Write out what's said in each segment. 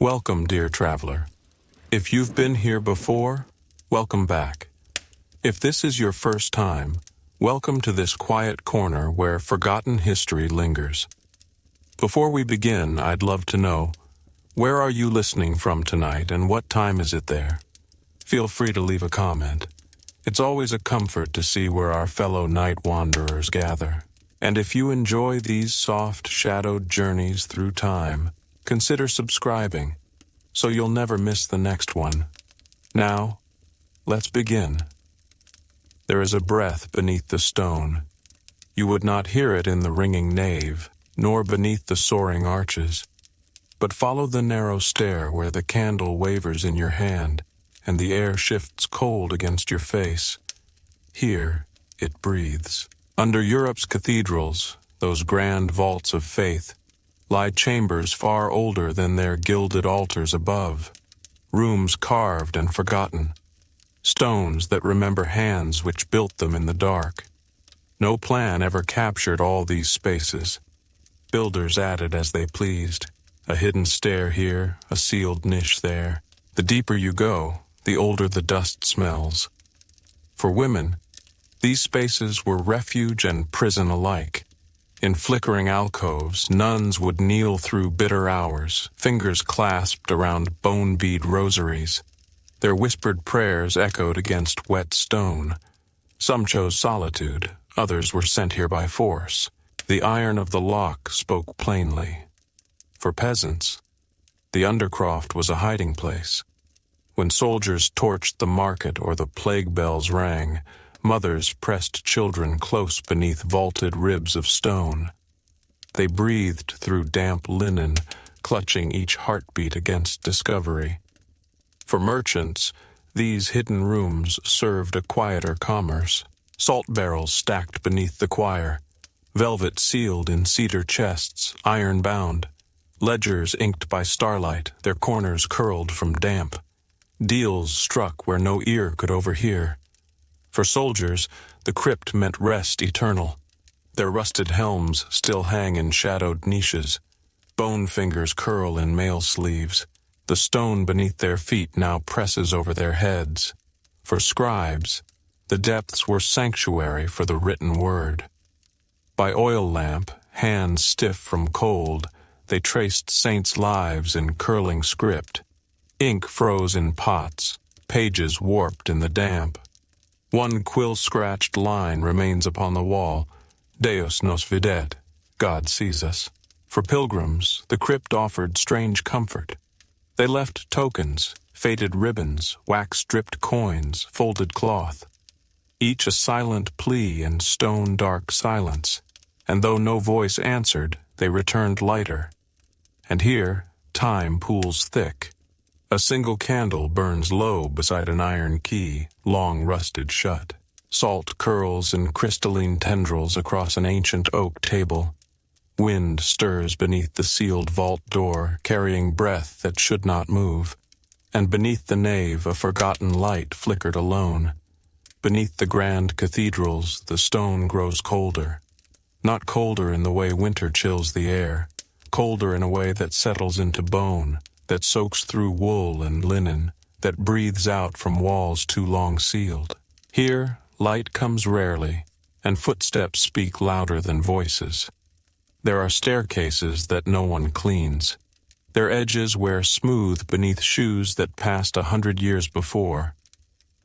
Welcome, dear traveler. If you've been here before, welcome back. If this is your first time, welcome to this quiet corner where forgotten history lingers. Before we begin, I'd love to know, where are you listening from tonight and what time is it there? Feel free to leave a comment. It's always a comfort to see where our fellow night wanderers gather. And if you enjoy these soft, shadowed journeys through time, consider subscribing, so you'll never miss the next one. Now, let's begin. There is a breath beneath the stone. You would not hear it in the ringing nave, nor beneath the soaring arches. But follow the narrow stair where the candle wavers in your hand, and the air shifts cold against your face. Here, it breathes. Under Europe's cathedrals, those grand vaults of faith, lie chambers far older than their gilded altars above, rooms carved and forgotten, stones that remember hands which built them in the dark. No plan ever captured all these spaces. Builders added as they pleased, a hidden stair here, a sealed niche there. The deeper you go, the older the dust smells. For women, these spaces were refuge and prison alike. In flickering alcoves, nuns would kneel through bitter hours, fingers clasped around bone-bead rosaries. Their whispered prayers echoed against wet stone. Some chose solitude, others were sent here by force. The iron of the lock spoke plainly. For peasants, the undercroft was a hiding place. When soldiers torched the market or the plague bells rang, mothers pressed children close beneath vaulted ribs of stone. They breathed through damp linen, clutching each heartbeat against discovery. For merchants, these hidden rooms served a quieter commerce. Salt barrels stacked beneath the choir, velvet sealed in cedar chests, iron-bound, ledgers inked by starlight, their corners curled from damp, deals struck where no ear could overhear. For soldiers, the crypt meant rest eternal. Their rusted helms still hang in shadowed niches. Bone fingers curl in mail sleeves. The stone beneath their feet now presses over their heads. For scribes, the depths were sanctuary for the written word. By oil lamp, hands stiff from cold, they traced saints' lives in curling script. Ink froze in pots, pages warped in the damp. One quill-scratched line remains upon the wall, Deus nos videt, God sees us. For pilgrims, the crypt offered strange comfort. They left tokens, faded ribbons, wax-dripped coins, folded cloth. Each a silent plea in stone-dark silence, and though no voice answered, they returned lighter. And here, time pools thick. A single candle burns low beside an iron key, long rusted shut. Salt curls in crystalline tendrils across an ancient oak table. Wind stirs beneath the sealed vault door, carrying breath that should not move. And beneath the nave a forgotten light flickered alone. Beneath the grand cathedrals the stone grows colder. Not colder in the way winter chills the air, colder in a way that settles into bone, that soaks through wool and linen, that breathes out from walls too long sealed. Here, light comes rarely, and footsteps speak louder than voices. There are staircases that no one cleans. Their edges wear smooth beneath shoes that passed 100 years before.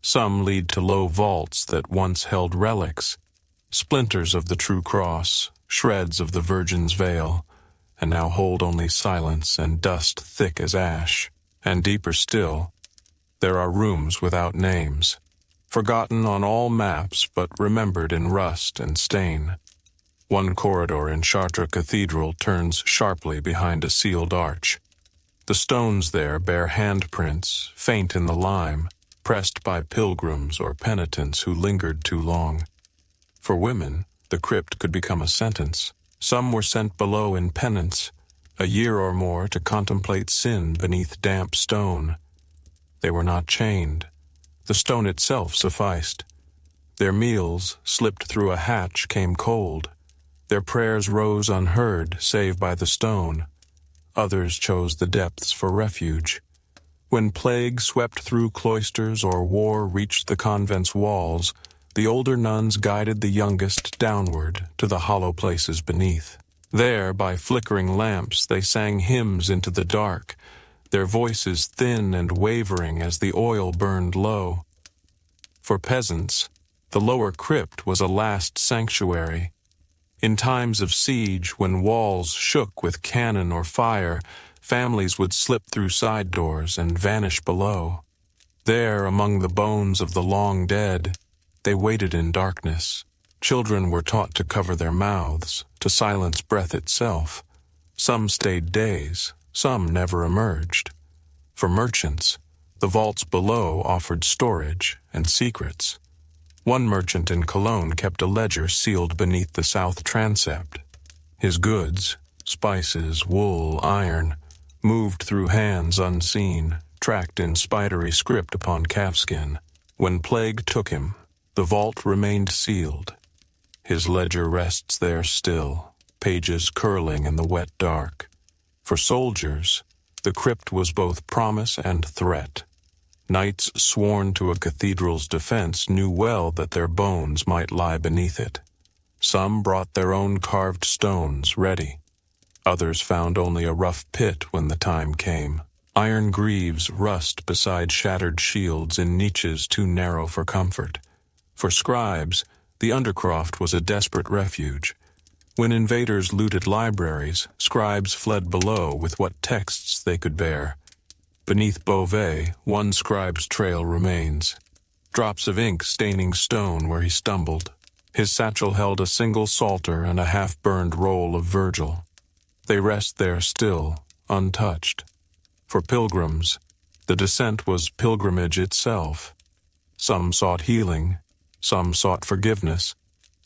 Some lead to low vaults that once held relics, splinters of the true cross, shreds of the Virgin's veil, and now hold only silence and dust thick as ash. And deeper still, there are rooms without names, forgotten on all maps but remembered in rust and stain. One corridor in Chartres Cathedral turns sharply behind a sealed arch. The stones there bear handprints, faint in the lime, pressed by pilgrims or penitents who lingered too long. For women, the crypt could become a sentence. Some were sent below in penance, a year or more to contemplate sin beneath damp stone. They were not chained. The stone itself sufficed. Their meals, slipped through a hatch, came cold. Their prayers rose unheard, save by the stone. Others chose the depths for refuge. When plague swept through cloisters or war reached the convent's walls, the older nuns guided the youngest downward to the hollow places beneath. There, by flickering lamps, they sang hymns into the dark, their voices thin and wavering as the oil burned low. For peasants, the lower crypt was a last sanctuary. In times of siege, when walls shook with cannon or fire, families would slip through side doors and vanish below. There, among the bones of the long dead, they waited in darkness. Children were taught to cover their mouths, to silence breath itself. Some stayed days, some never emerged. For merchants, the vaults below offered storage and secrets. One merchant in Cologne kept a ledger sealed beneath the south transept. His goods, spices, wool, iron, moved through hands unseen, tracked in spidery script upon calfskin. When plague took him, the vault remained sealed. His ledger rests there still, pages curling in the wet dark. For soldiers, the crypt was both promise and threat. Knights sworn to a cathedral's defense knew well that their bones might lie beneath it. Some brought their own carved stones ready. Others found only a rough pit when the time came. Iron greaves rust beside shattered shields in niches too narrow for comfort. For scribes, the undercroft was a desperate refuge. When invaders looted libraries, scribes fled below with what texts they could bear. Beneath Beauvais, one scribe's trail remains. Drops of ink staining stone where he stumbled. His satchel held a single psalter and a half-burned roll of Virgil. They rest there still, untouched. For pilgrims, the descent was pilgrimage itself. Some sought healing, some sought forgiveness,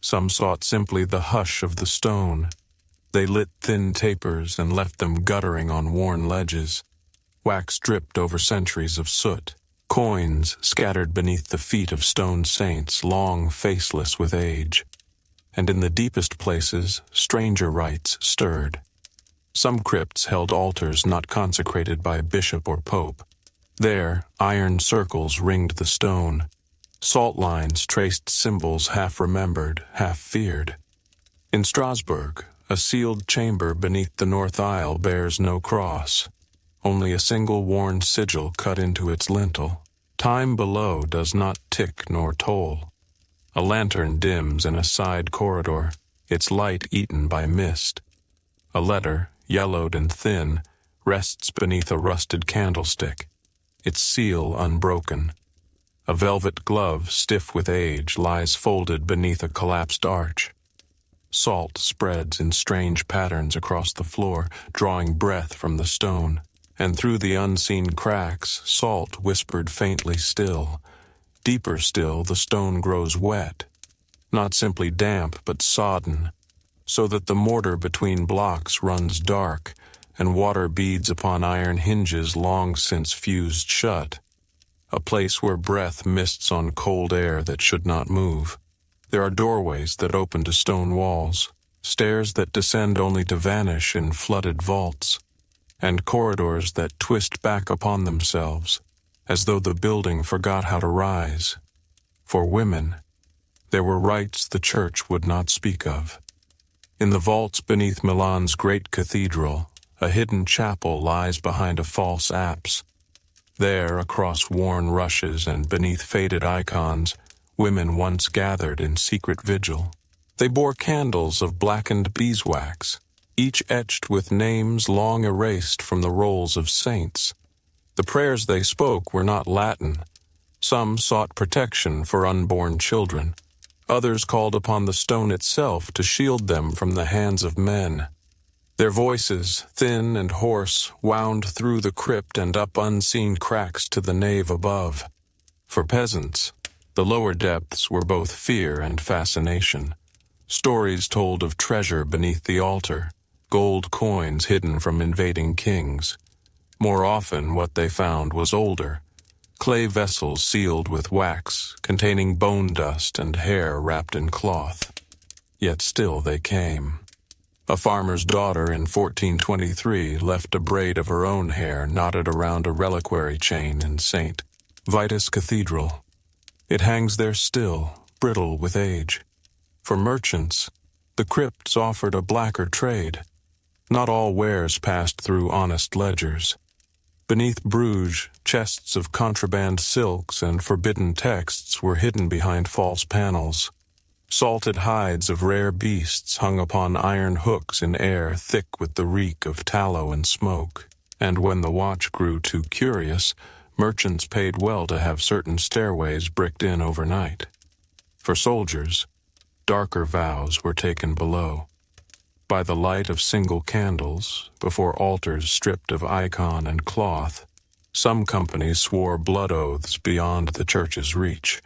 some sought simply the hush of the stone. They lit thin tapers and left them guttering on worn ledges. Wax dripped over centuries of soot. Coins scattered beneath the feet of stone saints, long faceless with age. And in the deepest places, stranger rites stirred. Some crypts held altars not consecrated by bishop or pope. There, iron circles ringed the stone. Salt lines traced symbols half remembered, half feared. In Strasbourg, a sealed chamber beneath the north aisle bears no cross. Only a single worn sigil cut into its lintel. Time below does not tick nor toll. A lantern dims in a side corridor, its light eaten by mist. A letter, yellowed and thin, rests beneath a rusted candlestick, its seal unbroken. A velvet glove, stiff with age, lies folded beneath a collapsed arch. Salt spreads in strange patterns across the floor, drawing breath from the stone. And through the unseen cracks, salt whispered faintly still. Deeper still, the stone grows wet. Not simply damp, but sodden, so that the mortar between blocks runs dark, and water beads upon iron hinges long since fused shut. A place where breath mists on cold air that should not move. There are doorways that open to stone walls, stairs that descend only to vanish in flooded vaults, and corridors that twist back upon themselves, as though the building forgot how to rise. For women, there were rites the church would not speak of. In the vaults beneath Milan's great cathedral, a hidden chapel lies behind a false apse. There, across worn rushes and beneath faded icons, women once gathered in secret vigil. They bore candles of blackened beeswax, each etched with names long erased from the rolls of saints. The prayers they spoke were not Latin. Some sought protection for unborn children. Others called upon the stone itself to shield them from the hands of men. Their voices, thin and hoarse, wound through the crypt and up unseen cracks to the nave above. For peasants, the lower depths were both fear and fascination. Stories told of treasure beneath the altar, gold coins hidden from invading kings. More often, what they found was older, clay vessels sealed with wax, containing bone dust and hair wrapped in cloth. Yet still they came. A farmer's daughter in 1423 left a braid of her own hair knotted around a reliquary chain in St. Vitus Cathedral. It hangs there still, brittle with age. For merchants, the crypts offered a blacker trade. Not all wares passed through honest ledgers. Beneath Bruges, chests of contraband silks and forbidden texts were hidden behind false panels. Salted hides of rare beasts hung upon iron hooks in air thick with the reek of tallow and smoke. And when the watch grew too curious, merchants paid well to have certain stairways bricked in overnight. For soldiers, darker vows were taken below. By the light of single candles, before altars stripped of icon and cloth, some companies swore blood oaths beyond the church's reach.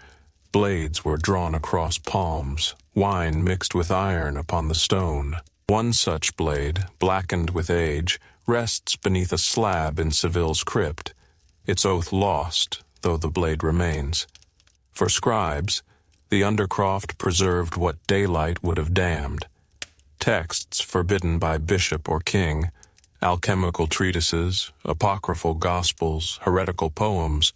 Blades were drawn across palms, wine mixed with iron upon the stone. One such blade, blackened with age, rests beneath a slab in Seville's crypt, its oath lost, though the blade remains. For scribes, the undercroft preserved what daylight would have damned. Texts forbidden by bishop or king, alchemical treatises, apocryphal gospels, heretical poems,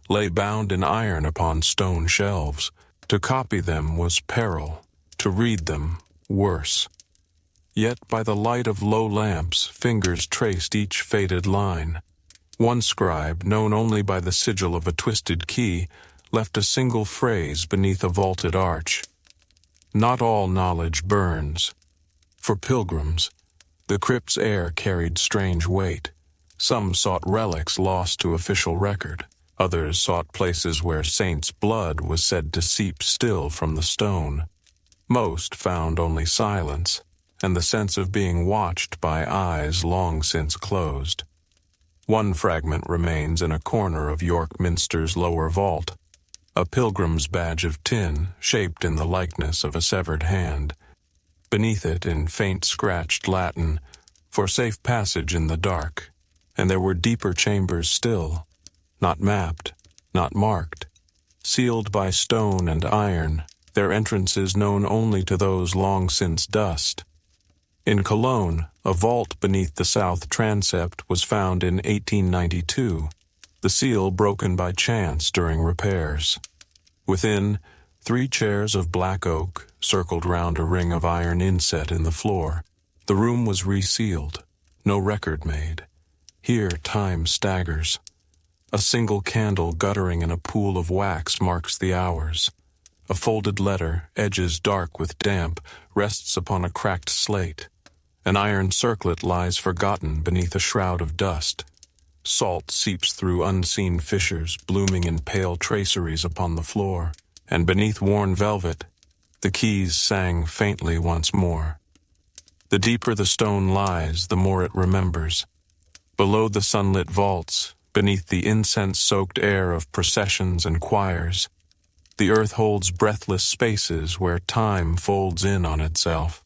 lay bound in iron upon stone shelves. To copy them was peril, to read them worse. Yet by the light of low lamps fingers traced each faded line. One scribe, known only by the sigil of a twisted key, left a single phrase beneath a vaulted arch. Not all knowledge burns. For pilgrims, the crypt's air carried strange weight. Some sought relics lost to official record. Others sought places where saints' blood was said to seep still from the stone. Most found only silence, and the sense of being watched by eyes long since closed. One fragment remains in a corner of York Minster's lower vault, a pilgrim's badge of tin shaped in the likeness of a severed hand. Beneath it, in faint scratched Latin, for safe passage in the dark, and there were deeper chambers still, not mapped, not marked, sealed by stone and iron, their entrances known only to those long since dust. In Cologne, a vault beneath the south transept was found in 1892, the seal broken by chance during repairs. Within, 3 chairs of black oak circled round a ring of iron inset in the floor. The room was resealed, no record made. Here time staggers. A single candle guttering in a pool of wax marks the hours. A folded letter, edges dark with damp, rests upon a cracked slate. An iron circlet lies forgotten beneath a shroud of dust. Salt seeps through unseen fissures, blooming in pale traceries upon the floor. And beneath worn velvet, the keys sang faintly once more. The deeper the stone lies, the more it remembers. Below the sunlit vaults, beneath the incense-soaked air of processions and choirs, the earth holds breathless spaces where time folds in on itself.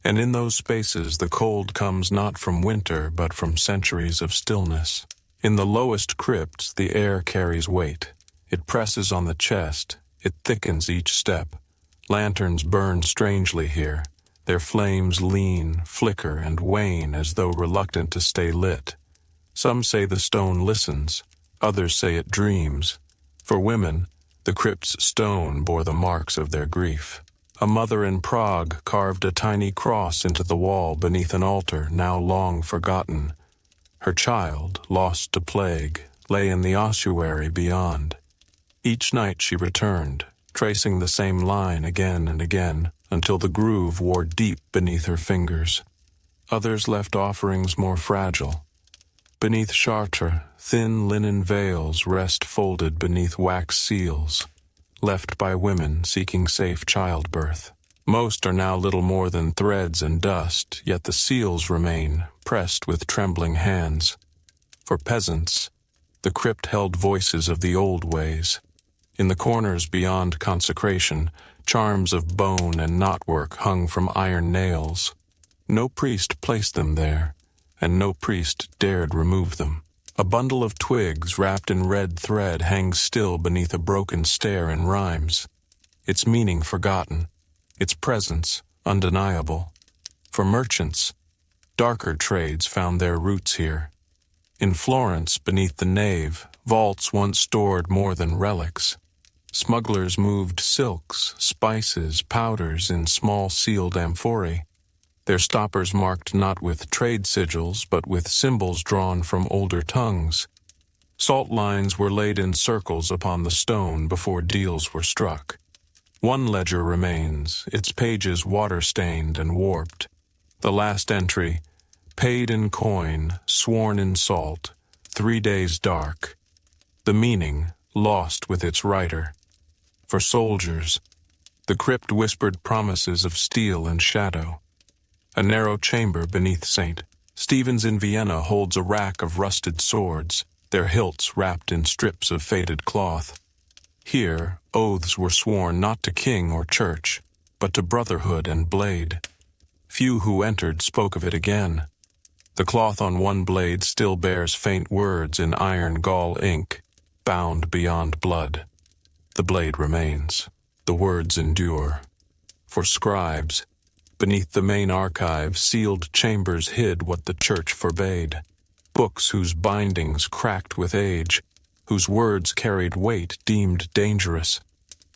And in those spaces the cold comes not from winter but from centuries of stillness. In the lowest crypts the air carries weight. It presses on the chest, it thickens each step. Lanterns burn strangely here. Their flames lean, flicker, and wane as though reluctant to stay lit. Some say the stone listens, others say it dreams. For women, the crypt's stone bore the marks of their grief. A mother in Prague carved a tiny cross into the wall beneath an altar now long forgotten. Her child, lost to plague, lay in the ossuary beyond. Each night she returned, tracing the same line again and again, until the groove wore deep beneath her fingers. Others left offerings more fragile. Beneath Chartres, thin linen veils rest folded beneath wax seals, left by women seeking safe childbirth. Most are now little more than threads and dust, yet the seals remain, pressed with trembling hands. For peasants, the crypt held voices of the old ways. In the corners beyond consecration, charms of bone and knotwork hung from iron nails. No priest placed them there, and no priest dared remove them. A bundle of twigs wrapped in red thread hangs still beneath a broken stair in rhymes, its meaning forgotten, its presence undeniable. for merchants. Darker trades found their roots here. In Florence, beneath the nave, vaults once stored more than relics. Smugglers moved silks, spices, powders in small sealed amphorae. Their stoppers marked not with trade sigils, but with symbols drawn from older tongues. Salt lines were laid in circles upon the stone before deals were struck. One ledger remains, its pages water-stained and warped. The last entry, paid in coin, sworn in salt, 3 days dark. The meaning, lost with its writer. For soldiers, the crypt whispered promises of steel and shadow. A narrow chamber beneath St. Stephen's in Vienna holds a rack of rusted swords, their hilts wrapped in strips of faded cloth. Here, oaths were sworn not to king or church, but to brotherhood and blade. Few who entered spoke of it again. The cloth on one blade still bears faint words in iron gall ink, bound beyond blood. The blade remains. The words endure. For scribes, beneath the main archive, sealed chambers hid what the church forbade. Books whose bindings cracked with age, whose words carried weight deemed dangerous.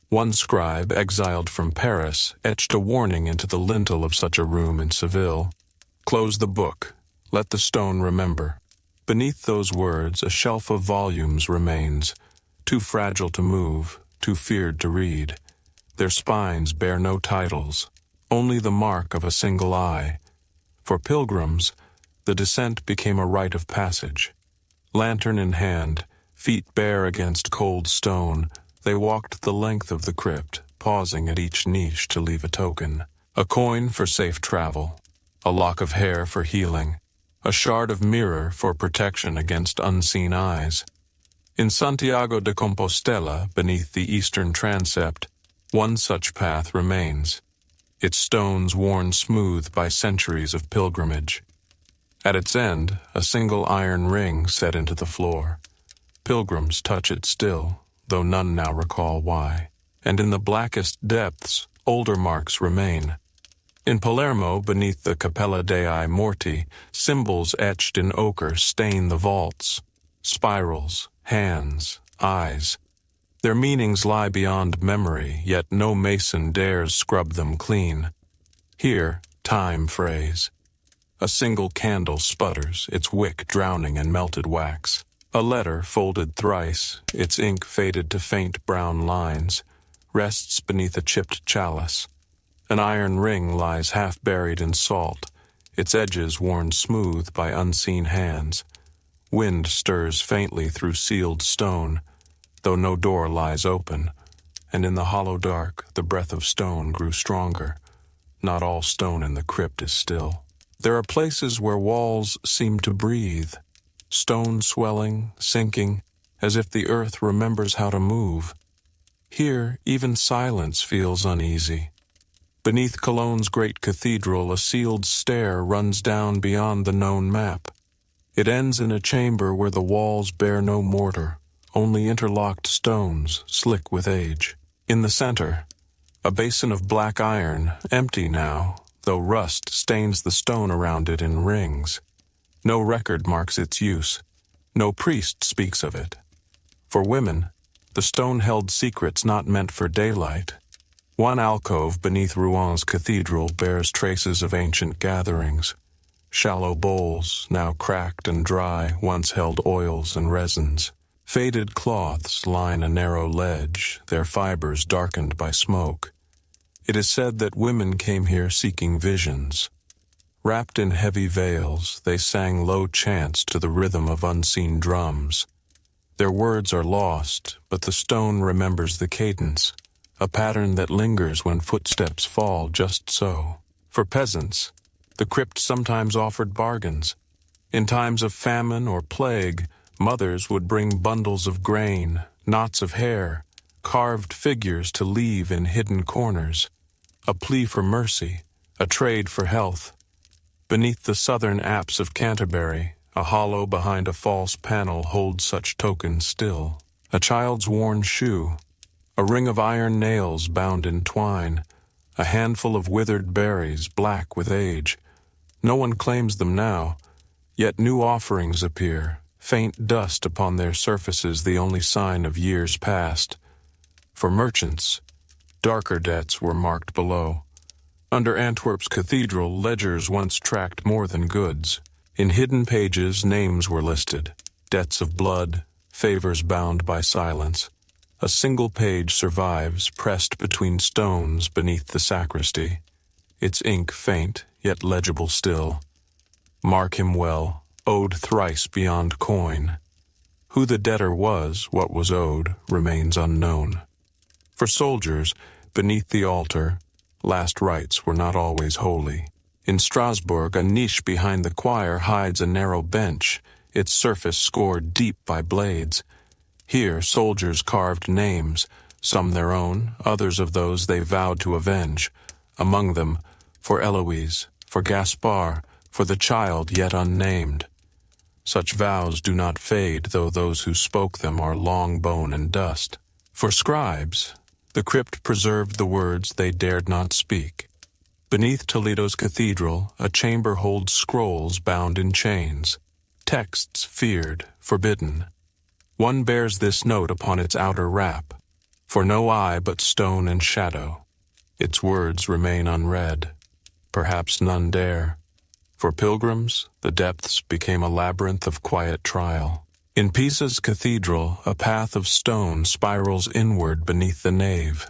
One scribe, exiled from Paris, etched a warning into the lintel of such a room in Seville. Close the book. Let the stone remember. Beneath those words, a shelf of volumes remains, too fragile to move, too feared to read. Their spines bear no titles, only the mark of a single eye. For pilgrims, the descent became a rite of passage. Lantern in hand, feet bare against cold stone, they walked the length of the crypt, pausing at each niche to leave a token. A coin for safe travel, a lock of hair for healing, a shard of mirror for protection against unseen eyes. In Santiago de Compostela, beneath the eastern transept, one such path remains, its stones worn smooth by centuries of pilgrimage. At its end, a single iron ring set into the floor. Pilgrims touch it still, though none now recall why. And in the blackest depths, older marks remain. In Palermo, beneath the Cappella Dei Morti, symbols etched in ochre stain the vaults. Spirals, hands, eyes. Their meanings lie beyond memory, yet no mason dares scrub them clean. Here, time frays. A single candle sputters, its wick drowning in melted wax. A letter, folded thrice, its ink faded to faint brown lines, rests beneath a chipped chalice. An iron ring lies half buried in salt, its edges worn smooth by unseen hands. Wind stirs faintly through sealed stone, though no door lies open, and in the hollow dark the breath of stone grew stronger. Not all stone in the crypt is still. There are places where walls seem to breathe, stone swelling, sinking, as if the earth remembers how to move. Here, even silence feels uneasy. Beneath Cologne's great cathedral, a sealed stair runs down beyond the known map. It ends in a chamber where the walls bear no mortar, only interlocked stones, slick with age. In the center, a basin of black iron, empty now, though rust stains the stone around it in rings. No record marks its use. No priest speaks of it. For women, the stone held secrets not meant for daylight. One alcove beneath Rouen cathedral bears traces of ancient gatherings. Shallow bowls, now cracked and dry, once held oils and resins. Faded cloths line a narrow ledge, their fibers darkened by smoke. It is said that women came here seeking visions. Wrapped in heavy veils, they sang low chants to the rhythm of unseen drums. Their words are lost, but the stone remembers the cadence, a pattern that lingers when footsteps fall just so. For peasants, the crypt sometimes offered bargains. In times of famine or plague, mothers would bring bundles of grain, knots of hair, carved figures to leave in hidden corners. A plea for mercy, a trade for health. Beneath the southern apse of Canterbury, a hollow behind a false panel holds such tokens still. A child's worn shoe, a ring of iron nails bound in twine, a handful of withered berries black with age, No one claims them now, yet new offerings appear, faint dust upon their surfaces the only sign of years past. For merchants, darker debts were marked below. Under Antwerp's cathedral, ledgers once tracked more than goods. In hidden pages, names were listed, debts of blood, favors bound by silence. A single page survives, pressed between stones beneath the sacristy, its ink faint, yet legible still. Mark him well, owed thrice beyond coin. Who the debtor was, what was owed, remains unknown. For soldiers, beneath the altar, last rites were not always holy. In Strasbourg, a niche behind the choir hides a narrow bench, its surface scored deep by blades. Here soldiers carved names, some their own, others of those they vowed to avenge. Among them, for Eloise, for Gaspard, for the child yet unnamed. Such vows do not fade, though those who spoke them are long bone and dust. For scribes, the crypt preserved the words they dared not speak. Beneath Toledo's cathedral, a chamber holds scrolls bound in chains, texts feared, forbidden. One bears this note upon its outer wrap, for no eye but stone and shadow. Its words remain unread. Perhaps none dare. For pilgrims, the depths became a labyrinth of quiet trial. In Pisa's cathedral, a path of stone spirals inward beneath the nave,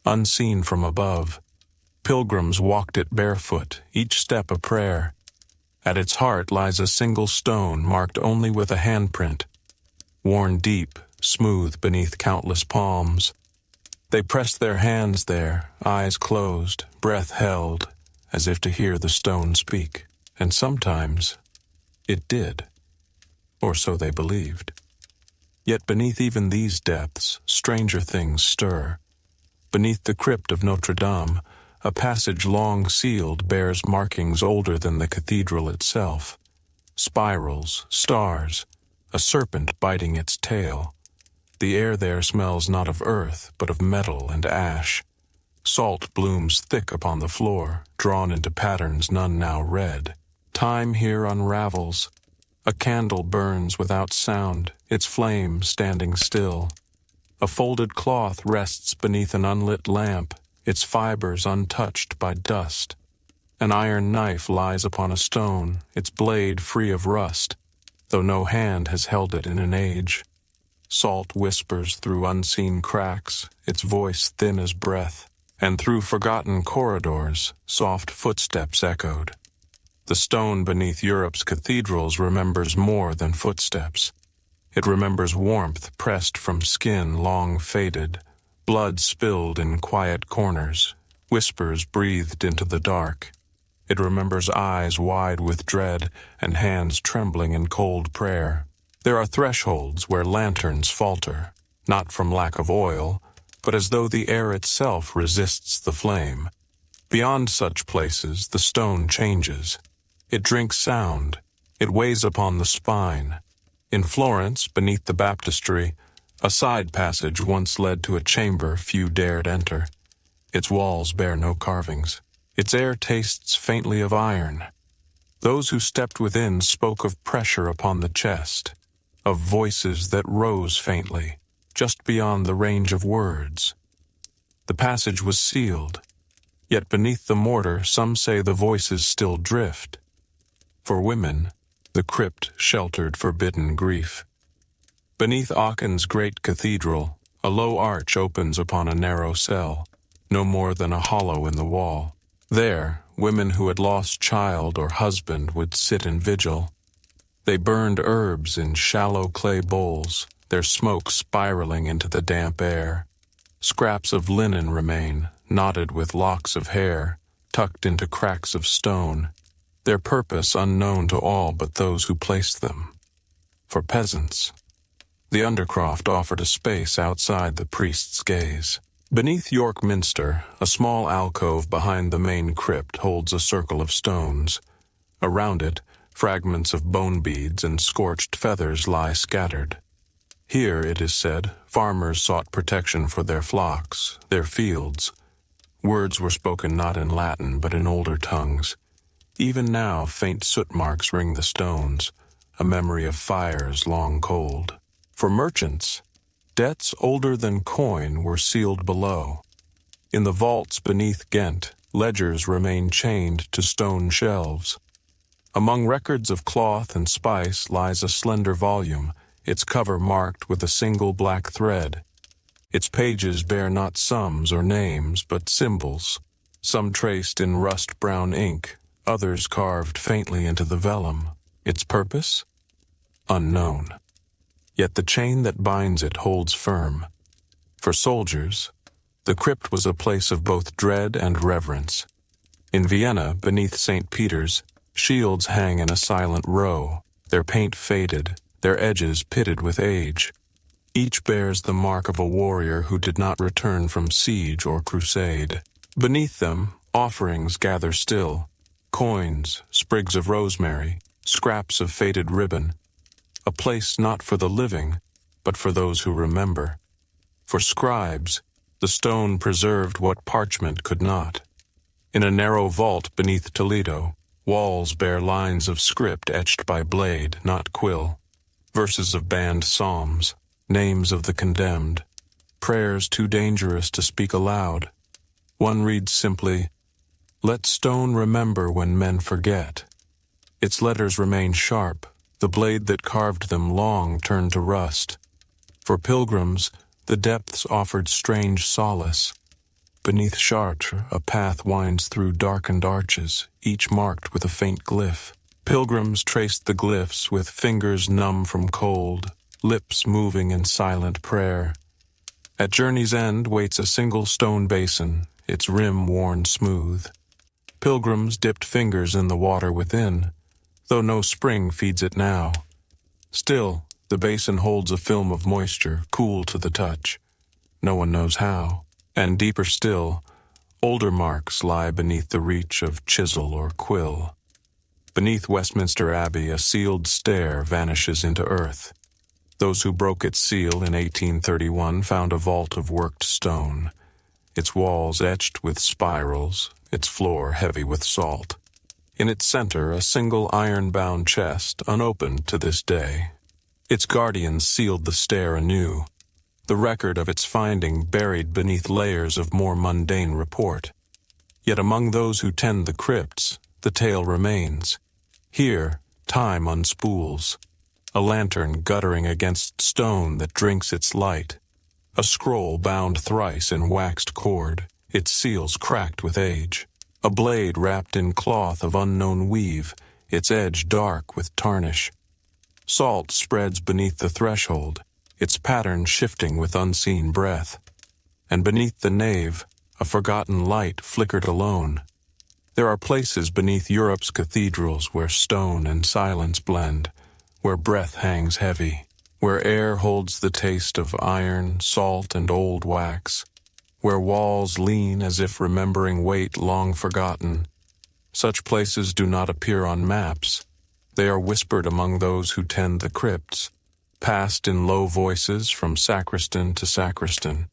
unseen from above. Pilgrims walked it barefoot, each step a prayer. At its heart lies a single stone marked only with a handprint, worn deep, smooth beneath countless palms. They pressed their hands there, eyes closed, breath held, as if to hear the stone speak. And sometimes it did, or so they believed. Yet beneath even these depths, stranger things stir. Beneath the crypt of Notre Dame, a passage long sealed bears markings older than the cathedral itself. Spirals, stars, a serpent biting its tail. The air there smells not of earth, but of metal and ash. Salt blooms thick upon the floor, drawn into patterns none now read. Time here unravels. A candle burns without sound, its flame standing still. A folded cloth rests beneath an unlit lamp, its fibers untouched by dust. An iron knife lies upon a stone, its blade free of rust, though no hand has held it in an age. Salt whispers through unseen cracks, its voice thin as breath, and through forgotten corridors, soft footsteps echoed. The stone beneath Europe's cathedrals remembers more than footsteps. It remembers warmth pressed from skin long faded, blood spilled in quiet corners, whispers breathed into the dark. It remembers eyes wide with dread and hands trembling in cold prayer. There are thresholds where lanterns falter, not from lack of oil, but as though the air itself resists the flame. Beyond such places, the stone changes. It drinks sound. It weighs upon the spine. In Florence, beneath the baptistry, a side passage once led to a chamber few dared enter. Its walls bear no carvings. Its air tastes faintly of iron. Those who stepped within spoke of pressure upon the chest, of voices that rose faintly, just beyond the range of words. The passage was sealed, yet beneath the mortar some say the voices still drift. For women, the crypt sheltered forbidden grief. Beneath Aachen's great cathedral, a low arch opens upon a narrow cell, no more than a hollow in the wall. There, women who had lost child or husband would sit in vigil. They burned herbs in shallow clay bowls, their smoke spiraling into the damp air. Scraps of linen remain, knotted with locks of hair, tucked into cracks of stone, their purpose unknown to all but those who placed them. For peasants, the undercroft offered a space outside the priest's gaze. Beneath York Minster, a small alcove behind the main crypt holds a circle of stones. Around it, fragments of bone beads and scorched feathers lie scattered. Here, it is said, farmers sought protection for their flocks, their fields. Words were spoken not in Latin but in older tongues. Even now, faint soot marks ring the stones, a memory of fires long cold. For merchants, debts older than coin were sealed below. In the vaults beneath Ghent, ledgers remain chained to stone shelves. Among records of cloth and spice lies a slender volume, its cover marked with a single black thread. Its pages bear not sums or names, but symbols, some traced in rust-brown ink, others carved faintly into the vellum. Its purpose? Unknown. Yet the chain that binds it holds firm. For soldiers, the crypt was a place of both dread and reverence. In Vienna, beneath St. Peter's, shields hang in a silent row, their paint faded, their edges pitted with age. Each bears the mark of a warrior who did not return from siege or crusade. Beneath them, offerings gather still, coins, sprigs of rosemary, scraps of faded ribbon, a place not for the living, but for those who remember. For scribes, the stone preserved what parchment could not. In a narrow vault beneath Toledo, walls bear lines of script etched by blade, not quill, verses of banned psalms, names of the condemned, prayers too dangerous to speak aloud. One reads simply, "Let stone remember when men forget." Its letters remain sharp, the blade that carved them long turned to rust. For pilgrims, the depths offered strange solace. Beneath Chartres, a path winds through darkened arches, each marked with a faint glyph. Pilgrims traced the glyphs with fingers numb from cold, lips moving in silent prayer. At journey's end waits a single stone basin, its rim worn smooth. Pilgrims dipped fingers in the water within, though no spring feeds it now. Still, the basin holds a film of moisture, cool to the touch. No one knows how. And deeper still, older marks lie beneath the reach of chisel or quill. Beneath Westminster Abbey, a sealed stair vanishes into earth. Those who broke its seal in 1831 found a vault of worked stone, its walls etched with spirals, its floor heavy with salt. In its center, a single iron-bound chest, unopened to this day. Its guardians sealed the stair anew, the record of its finding buried beneath layers of more mundane report. Yet among those who tend the crypts, the tale remains. Here, time unspools, a lantern guttering against stone that drinks its light, a scroll bound thrice in waxed cord, its seals cracked with age, a blade wrapped in cloth of unknown weave, its edge dark with tarnish. Salt spreads beneath the threshold, its pattern shifting with unseen breath. And beneath the nave, a forgotten light flickered alone. There are places beneath Europe's cathedrals where stone and silence blend, where breath hangs heavy, where air holds the taste of iron, salt, and old wax, where walls lean as if remembering weight long forgotten. Such places do not appear on maps. They are whispered among those who tend the crypts, passed in low voices from sacristan to sacristan,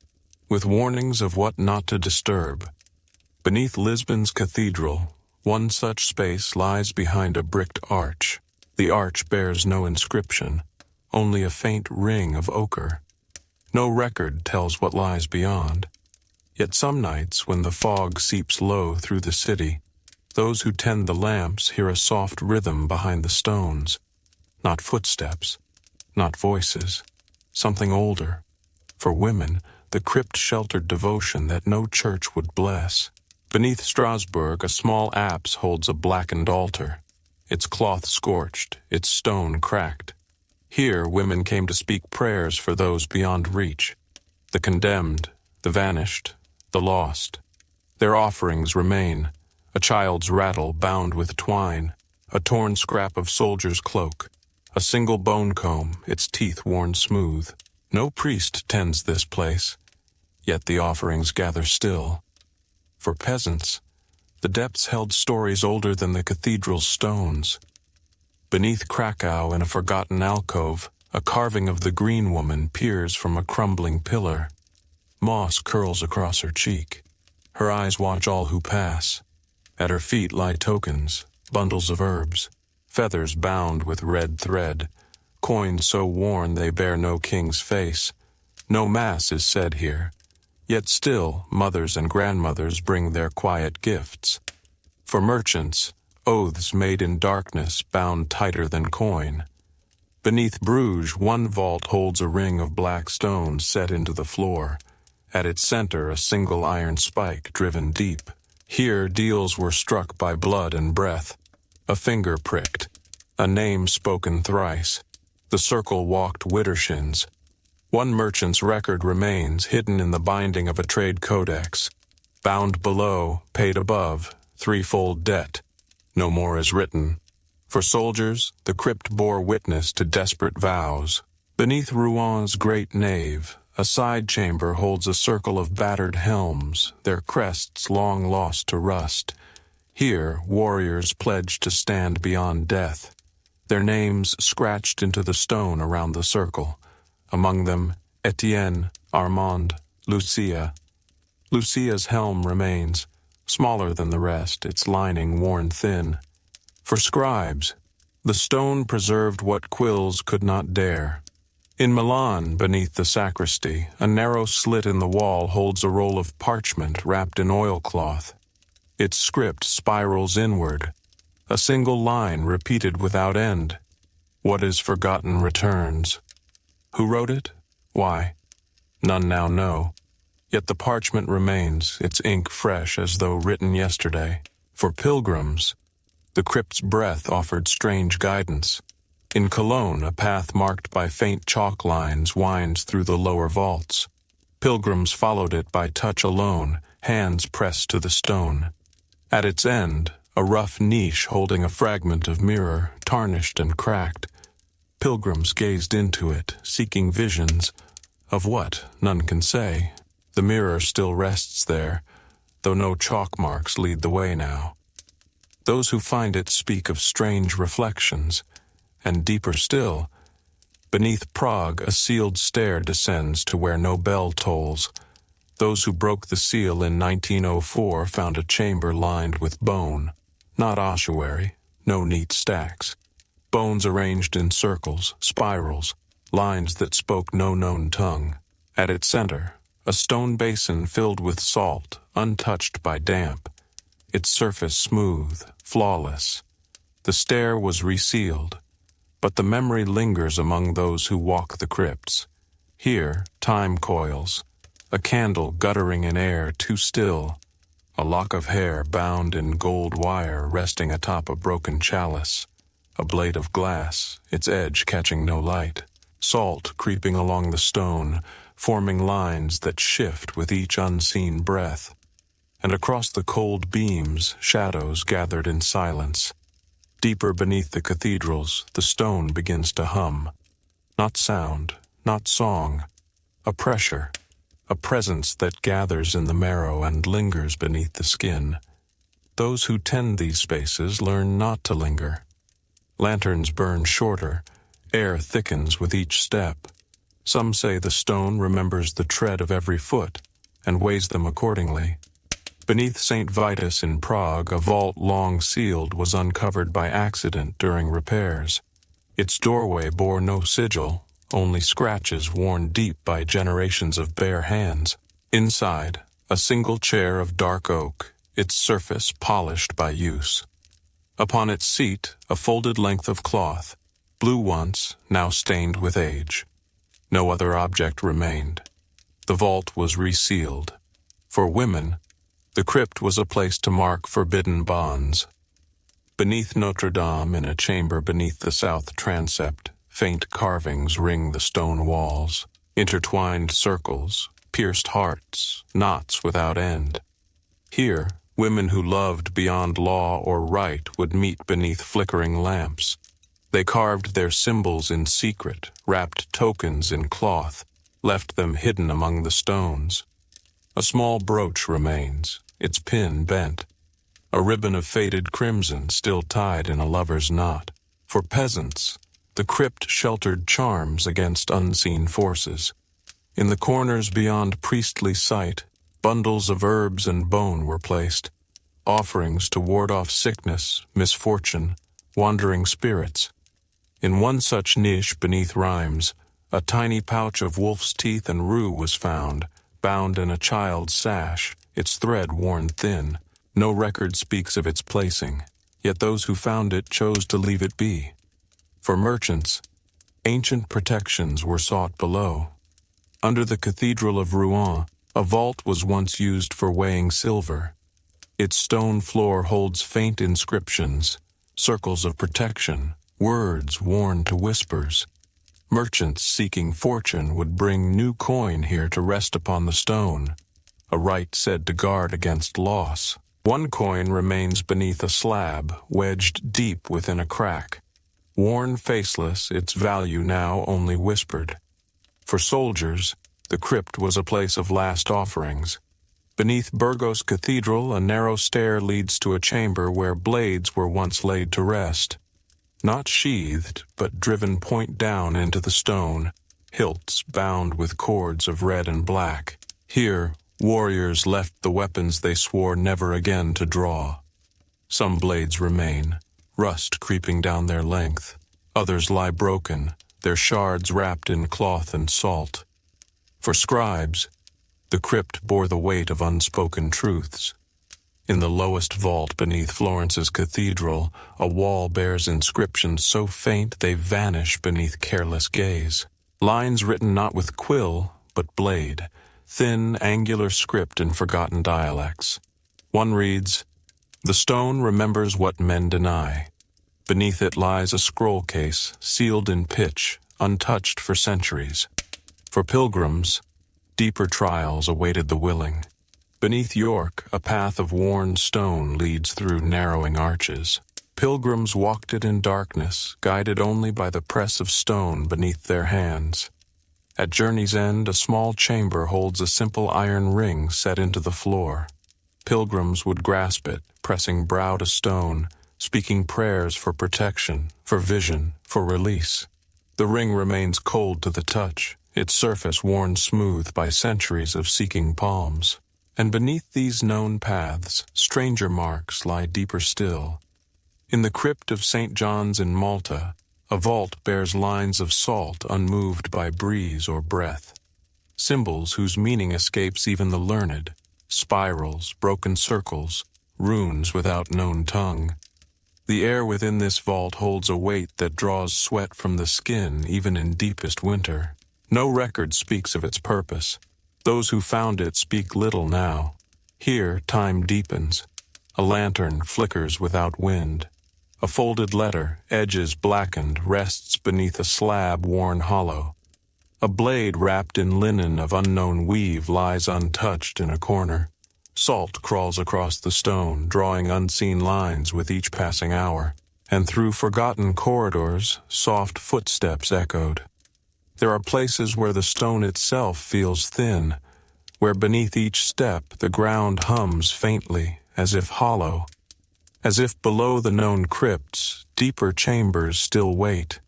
with warnings of what not to disturb. Beneath Lisbon's cathedral, one such space lies behind a bricked arch. The arch bears no inscription, only a faint ring of ochre. No record tells what lies beyond. Yet some nights, when the fog seeps low through the city, those who tend the lamps hear a soft rhythm behind the stones. Not footsteps, not voices, something older. For women, the crypt sheltered devotion that no church would bless. Beneath Strasbourg, a small apse holds a blackened altar, its cloth scorched, its stone cracked. Here women came to speak prayers for those beyond reach, the condemned, the vanished, the lost. Their offerings remain, a child's rattle bound with twine, a torn scrap of soldier's cloak, a single bone comb, its teeth worn smooth. No priest tends this place, yet the offerings gather still. For peasants, the depths held stories older than the cathedral's stones. Beneath Krakow, in a forgotten alcove, a carving of the Green Woman peers from a crumbling pillar. Moss curls across her cheek. Her eyes watch all who pass. At her feet lie tokens, Bundles of herbs, feathers bound with red thread, coins so worn they bear no king's face. No mass is said here, yet still mothers and grandmothers bring their quiet gifts. For merchants, oaths made in darkness bound tighter than coin. Beneath Bruges, one vault holds a ring of black stones set into the floor. At its center, a single iron spike driven deep. Here deals were struck by blood and breath. A finger pricked, a name spoken thrice. The circle walked widdershins. One merchant's record remains hidden in the binding of a trade codex. Bound below, paid above, threefold debt. No more is written. For soldiers, the crypt bore witness to desperate vows. Beneath Rouen great nave, a side chamber holds a circle of battered helms, their crests long lost to rust. Here, warriors pledged to stand beyond death, their names scratched into the stone around the circle. Among them, Etienne, Armand, Lucia. Lucia's helm remains, smaller than the rest, its lining worn thin. For scribes, the stone preserved what quills could not dare. In Milan, beneath the sacristy, a narrow slit in the wall holds a roll of parchment wrapped in oilcloth. Its script spirals inward, a single line repeated without end. What is forgotten returns. Who wrote it? Why? None now know. Yet the parchment remains, its ink fresh as though written yesterday. For pilgrims, the crypt's breath offered strange guidance. In Cologne, a path marked by faint chalk lines winds through the lower vaults. Pilgrims followed it by touch alone, hands pressed to the stone. At its end, a rough niche holding a fragment of mirror, tarnished and cracked. Pilgrims gazed into it, seeking visions. Of what, none can say. The mirror still rests there, though no chalk marks lead the way now. Those who find it speak of strange reflections, and deeper still, beneath Prague a sealed stair descends to where no bell tolls. Those who broke the seal in 1904 found a chamber lined with bone, not ossuary, no neat stacks. Bones arranged in circles, spirals, lines that spoke no known tongue. At its center, a stone basin filled with salt, untouched by damp, its surface smooth, flawless. The stair was resealed, but the memory lingers among those who walk the crypts. Here, time coils, a candle guttering in air too still, a lock of hair bound in gold wire resting atop a broken chalice, a blade of glass, its edge catching no light, salt creeping along the stone, forming lines that shift with each unseen breath. And across the cold beams, shadows gathered in silence. Deeper beneath the cathedrals, the stone begins to hum. Not sound, not song, a pressure, a presence that gathers in the marrow and lingers beneath the skin. Those who tend these spaces learn not to linger. Lanterns burn shorter, air thickens with each step. Some say the stone remembers the tread of every foot and weighs them accordingly. Beneath St. Vitus in Prague, a vault long sealed was uncovered by accident during repairs. Its doorway bore no sigil, only scratches worn deep by generations of bare hands. Inside, a single chair of dark oak, its surface polished by use. Upon its seat, a folded length of cloth, blue once, now stained with age. No other object remained. The vault was resealed. For women, the crypt was a place to mark forbidden bonds. Beneath Notre Dame, in a chamber beneath the south transept, faint carvings ring the stone walls, intertwined circles, pierced hearts, knots without end. Here, women who loved beyond law or right would meet beneath flickering lamps. They carved their symbols in secret, wrapped tokens in cloth, left them hidden among the stones. A small brooch remains, its pin bent, a ribbon of faded crimson still tied in a lover's knot. For peasants, the crypt sheltered charms against unseen forces. In the corners beyond priestly sight, bundles of herbs and bone were placed. offerings to ward off sickness, misfortune, wandering spirits. In one such niche beneath rhymes, a tiny pouch of wolf's teeth and rue was found, bound in a child's sash, its thread worn thin. No record speaks of its placing, yet those who found it chose to leave it be. For merchants, ancient protections were sought below. Under the Cathedral of Rouen, a vault was once used for weighing silver. Its stone floor holds faint inscriptions, circles of protection, words worn to whispers. Merchants seeking fortune would bring new coin here to rest upon the stone, a rite said to guard against loss. One coin remains beneath a slab, wedged deep within a crack. Worn faceless, its value now only whispered. For soldiers, the crypt was a place of last offerings. Beneath Burgos Cathedral, a narrow stair leads to a chamber where blades were once laid to rest. Not sheathed, but driven point down into the stone, hilts bound with cords of red and black. Here, warriors left the weapons they swore never again to draw. Some blades remain, rust creeping down their length. Others lie broken, their shards wrapped in cloth and salt. For scribes, the crypt bore the weight of unspoken truths. In the lowest vault beneath Florence's cathedral, a wall bears inscriptions so faint they vanish beneath careless gaze. Lines written not with quill, but blade, thin, angular script in forgotten dialects. One reads, "The stone remembers what men deny." Beneath it lies a scroll case, sealed in pitch, untouched for centuries. For pilgrims, deeper trials awaited the willing. Beneath York, a path of worn stone leads through narrowing arches. Pilgrims walked it in darkness, guided only by the press of stone beneath their hands. At journey's end, a small chamber holds a simple iron ring set into the floor. Pilgrims would grasp it, pressing brow to stone, speaking prayers for protection, for vision, for release. The ring remains cold to the touch, its surface worn smooth by centuries of seeking palms. And beneath these known paths, stranger marks lie deeper still. In the crypt of St. John's in Malta, a vault bears lines of salt unmoved by breeze or breath. Symbols whose meaning escapes even the learned, spirals, broken circles, runes without known tongue. The air within this vault holds a weight that draws sweat from the skin even in deepest winter. No record speaks of its purpose. Those who found it speak little now. Here time deepens. A lantern flickers without wind. A folded letter, edges blackened, rests beneath a slab worn hollow. A blade wrapped in linen of unknown weave lies untouched in a corner. Salt crawls across the stone, drawing unseen lines with each passing hour. And through forgotten corridors, soft footsteps echoed. There are places where the stone itself feels thin, where beneath each step the ground hums faintly, as if hollow, as if below the known crypts, deeper chambers still wait.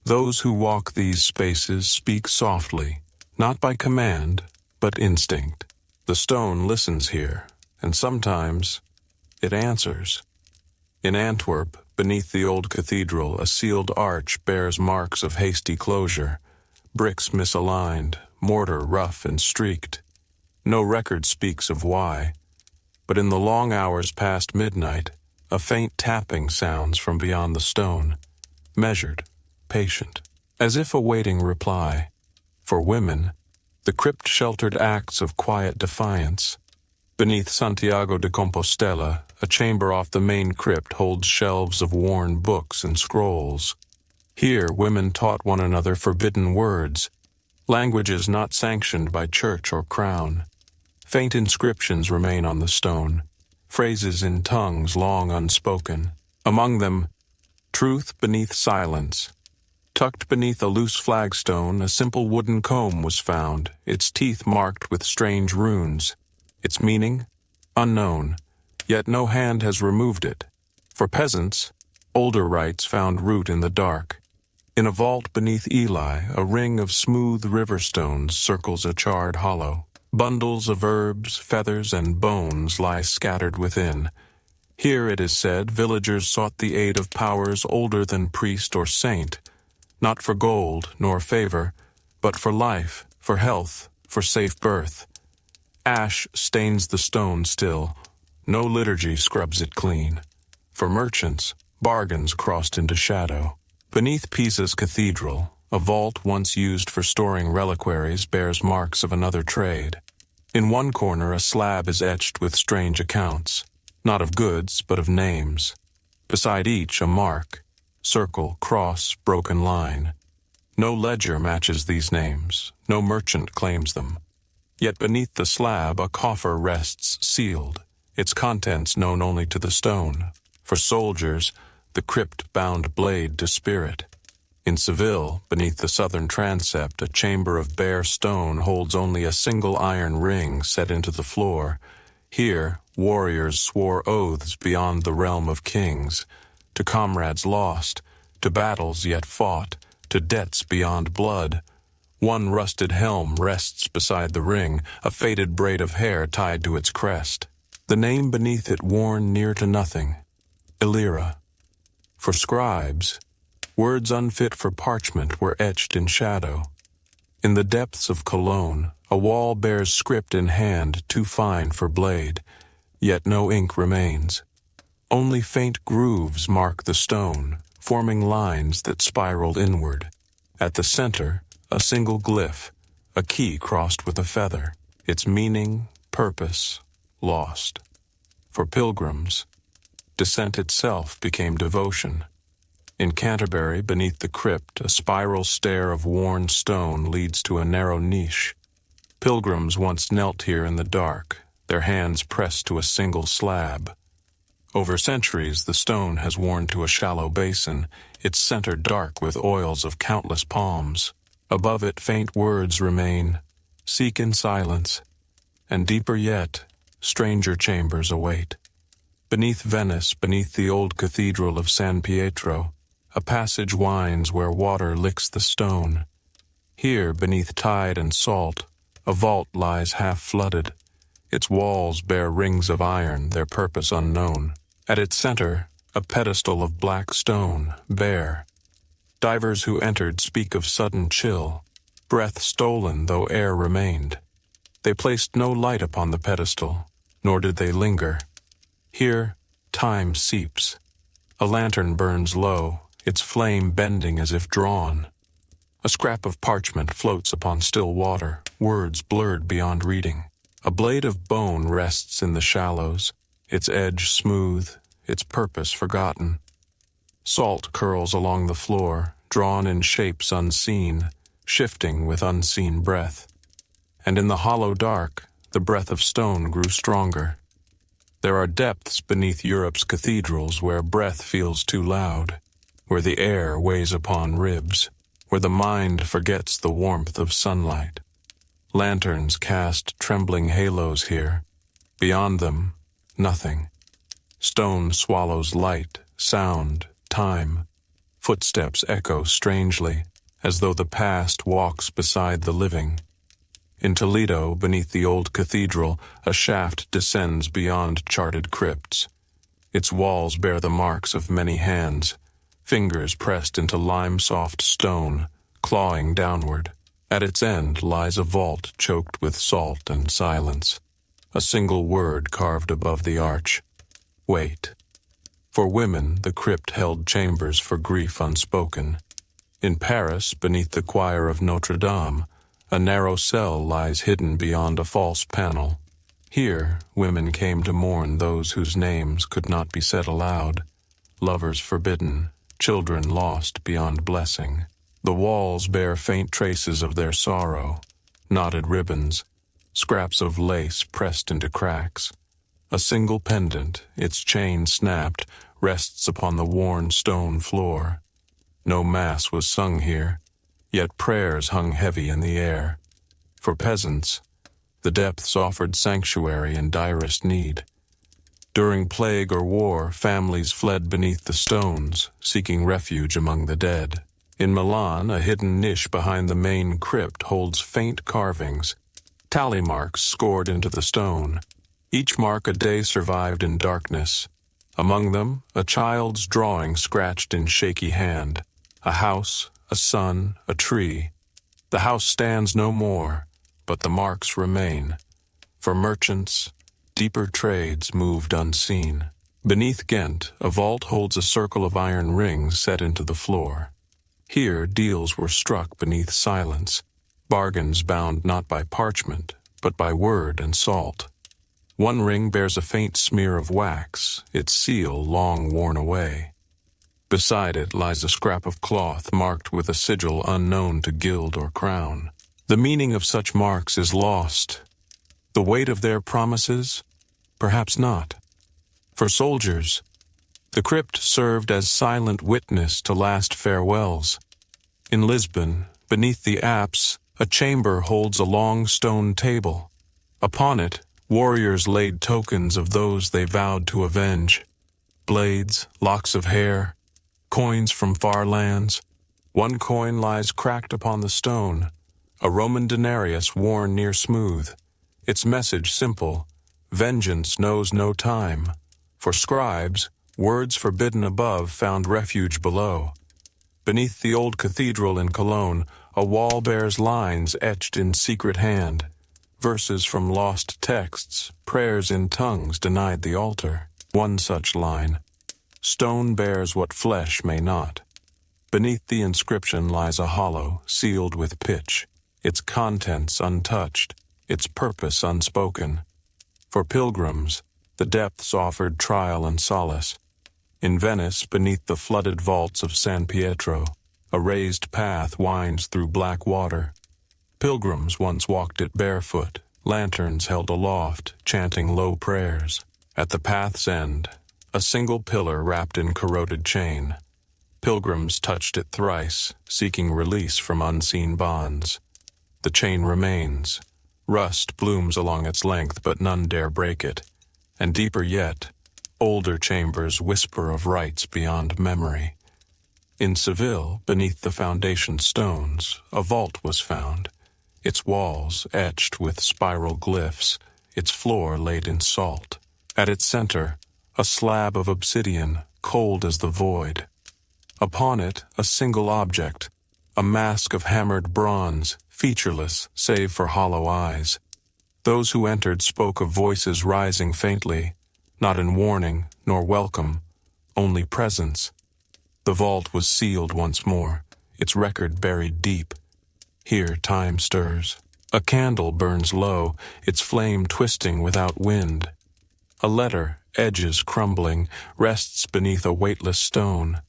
Those who walk these spaces speak softly, not by command, but instinct. The stone listens here, and sometimes it answers. In Antwerp, beneath the old cathedral, a sealed arch bears marks of hasty closure, bricks misaligned, mortar rough and streaked. No record speaks of why, but in the long hours past midnight, a faint tapping sounds from beyond the stone, measured, patient, as if awaiting reply. For women, the crypt sheltered acts of quiet defiance. Beneath Santiago de Compostela, a chamber off the main crypt holds shelves of worn books and scrolls. Here women taught one another forbidden words, languages not sanctioned by church or crown. Faint inscriptions remain on the stone, phrases in tongues long unspoken. Among them, truth beneath silence. Tucked beneath a loose flagstone, a simple wooden comb was found, its teeth marked with strange runes. Its meaning? Unknown, yet no hand has removed it. For peasants, older rites found root in the dark. In a vault beneath Ely, a ring of smooth river stones circles a charred hollow. Bundles of herbs, feathers, and bones lie scattered within. Here, it is said, villagers sought the aid of powers older than priest or saint, not for gold nor favor, but for life, for health, for safe birth. Ash stains the stone still. No liturgy scrubs it clean. For merchants, bargains crossed into shadow. Beneath Pisa's cathedral, a vault once used for storing reliquaries bears marks of another trade. In one corner, a slab is etched with strange accounts, not of goods, but of names. Beside each, a mark: circle, cross, broken line. No ledger matches these names, no merchant claims them. Yet beneath the slab, a coffer rests sealed, its contents known only to the stone. For soldiers, the crypt bound blade to spirit. In Seville, beneath the southern transept, a chamber of bare stone holds only a single iron ring set into the floor. Here, warriors swore oaths beyond the realm of kings, to comrades lost, to battles yet fought, to debts beyond blood. One rusted helm rests beside the ring, a faded braid of hair tied to its crest. The name beneath it worn near to nothing: Illyra. For scribes, words unfit for parchment were etched in shadow. In the depths of Cologne, a wall bears script in hand too fine for blade, yet no ink remains. Only faint grooves mark the stone, forming lines that spiral inward. At the center, a single glyph, a key crossed with a feather, its meaning, purpose, lost. For pilgrims, descent itself became devotion. In Canterbury, beneath the crypt, a spiral stair of worn stone leads to a narrow niche. Pilgrims once knelt here in the dark, their hands pressed to a single slab. Over centuries, the stone has worn to a shallow basin, its center dark with oils of countless palms. Above it, faint words remain: seek in silence, and deeper yet, stranger chambers await. Beneath Venice, beneath the old cathedral of San Pietro, a passage winds where water licks the stone. Here, beneath tide and salt, a vault lies half-flooded. Its walls bear rings of iron, their purpose unknown. At its center, a pedestal of black stone, bare. Divers who entered speak of sudden chill, breath stolen though air remained. They placed no light upon the pedestal, nor did they linger. Here, time seeps. A lantern burns low, its flame bending as if drawn. A scrap of parchment floats upon still water, words blurred beyond reading. A blade of bone rests in the shallows, its edge smooth, its purpose forgotten. Salt curls along the floor, drawn in shapes unseen, shifting with unseen breath. And in the hollow dark, the breath of stone grew stronger. There are depths beneath Europe's cathedrals where breath feels too loud, where the air weighs upon ribs, where the mind forgets the warmth of sunlight. Lanterns cast trembling halos here. Beyond them, nothing. Stone swallows light, sound, time. Footsteps echo strangely, as though the past walks beside the living. In Toledo, beneath the old cathedral, a shaft descends beyond charted crypts. Its walls bear the marks of many hands, fingers pressed into lime-soft stone, clawing downward. At its end lies a vault choked with salt and silence. A single word carved above the arch: wait. For women, the crypt held chambers for grief unspoken. In Paris, beneath the choir of Notre Dame, a narrow cell lies hidden beyond a false panel. Here, women came to mourn those whose names could not be said aloud. Lovers forbidden, children lost beyond blessing. The walls bear faint traces of their sorrow, knotted ribbons, scraps of lace pressed into cracks. A single pendant, its chain snapped, rests upon the worn stone floor. No mass was sung here, yet prayers hung heavy in the air. For peasants, the depths offered sanctuary in direst need. During plague or war, families fled beneath the stones, seeking refuge among the dead. In Milan, a hidden niche behind the main crypt holds faint carvings, tally marks scored into the stone. Each mark a day survived in darkness. Among them, a child's drawing scratched in shaky hand. A house, a sun, a tree. The house stands no more, but the marks remain. For merchants, deeper trades moved unseen. Beneath Ghent, a vault holds a circle of iron rings set into the floor. Here deals were struck beneath silence, bargains bound not by parchment, but by word and salt. One ring bears a faint smear of wax, its seal long worn away. Beside it lies a scrap of cloth marked with a sigil unknown to guild or crown. The meaning of such marks is lost. The weight of their promises? Perhaps not. For soldiers, the crypt served as silent witness to last farewells. In Lisbon, beneath the apse, a chamber holds a long stone table. Upon it, warriors laid tokens of those they vowed to avenge. Blades, locks of hair, coins from far lands. One coin lies cracked upon the stone, a Roman denarius worn near smooth. Its message simple: vengeance knows no time. For scribes, words forbidden above found refuge below. Beneath the old cathedral in Cologne, a wall bears lines etched in secret hand. Verses from lost texts, prayers in tongues denied the altar. One such line: stone bears what flesh may not. Beneath the inscription lies a hollow, sealed with pitch, its contents untouched, its purpose unspoken. For pilgrims, the depths offered trial and solace. In Venice, beneath the flooded vaults of San Pietro, a raised path winds through black water. Pilgrims once walked it barefoot, lanterns held aloft, chanting low prayers. At the path's end, a single pillar wrapped in corroded chain. Pilgrims touched it thrice, seeking release from unseen bonds. The chain remains. Rust blooms along its length, but none dare break it. And deeper yet, older chambers whisper of rites beyond memory. In Seville, beneath the foundation stones, a vault was found, its walls etched with spiral glyphs, its floor laid in salt. At its center, a slab of obsidian, cold as the void. Upon it, a single object, a mask of hammered bronze, featureless save for hollow eyes. Those who entered spoke of voices rising faintly, not in warning nor welcome, only presence. The vault was sealed once more, its record buried deep. Here time stirs. A candle burns low, its flame twisting without wind. A letter, edges crumbling, rests beneath a weightless stone.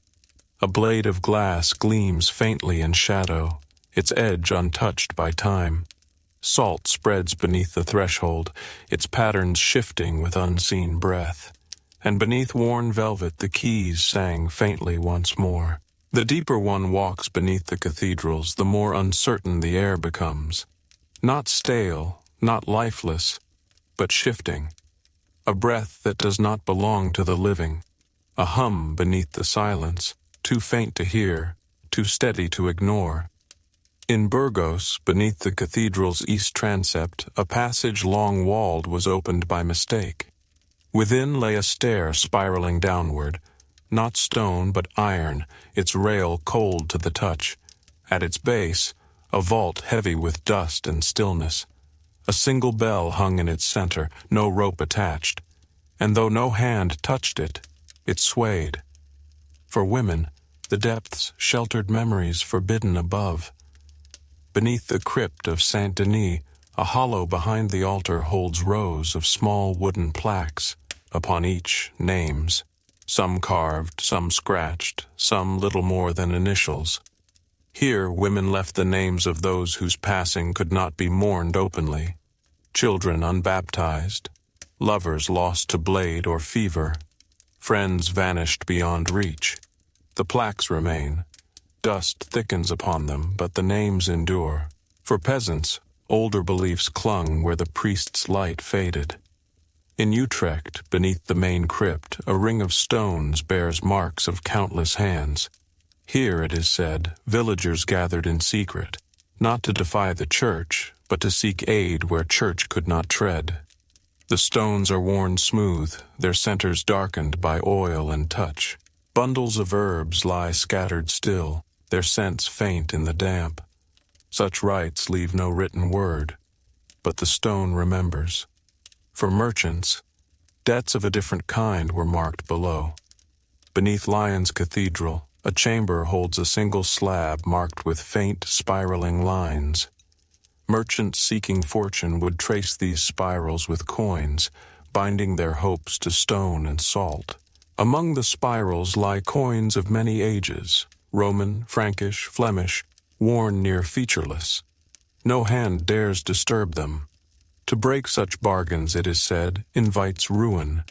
A blade of glass gleams faintly in shadow, its edge untouched by time. Salt spreads beneath the threshold, its patterns shifting with unseen breath. And beneath worn velvet the keys sang faintly once more. The deeper one walks beneath the cathedrals, the more uncertain the air becomes. Not stale, not lifeless, but shifting. A breath that does not belong to the living. A hum beneath the silence, too faint to hear, too steady to ignore. In Burgos, beneath the cathedral's east transept, a passage long-walled was opened by mistake. Within lay a stair spiraling downward, not stone but iron, its rail cold to the touch. At its base, a vault heavy with dust and stillness. A single bell hung in its center, no rope attached. And though no hand touched it, it swayed. For women, the depths sheltered memories forbidden above. Beneath the crypt of Saint Denis, a hollow behind the altar holds rows of small wooden plaques, upon each names. Some carved, some scratched, some little more than initials. Here women left the names of those whose passing could not be mourned openly. Children unbaptized, lovers lost to blade or fever, friends vanished beyond reach. The plaques remain. Dust thickens upon them, but the names endure. For peasants, older beliefs clung where the priest's light faded. In Utrecht, beneath the main crypt, a ring of stones bears marks of countless hands. Here, it is said, villagers gathered in secret, not to defy the church, but to seek aid where church could not tread. The stones are worn smooth, their centers darkened by oil and touch. Bundles of herbs lie scattered still, their scents faint in the damp. Such rites leave no written word, but the stone remembers. For merchants, debts of a different kind were marked below. Beneath Lyon's Cathedral, a chamber holds a single slab marked with faint, spiraling lines. Merchants seeking fortune would trace these spirals with coins, binding their hopes to stone and salt. Among the spirals lie coins of many ages, Roman, Frankish, Flemish, worn near featureless. No hand dares disturb them. To break such bargains, it is said, invites ruin.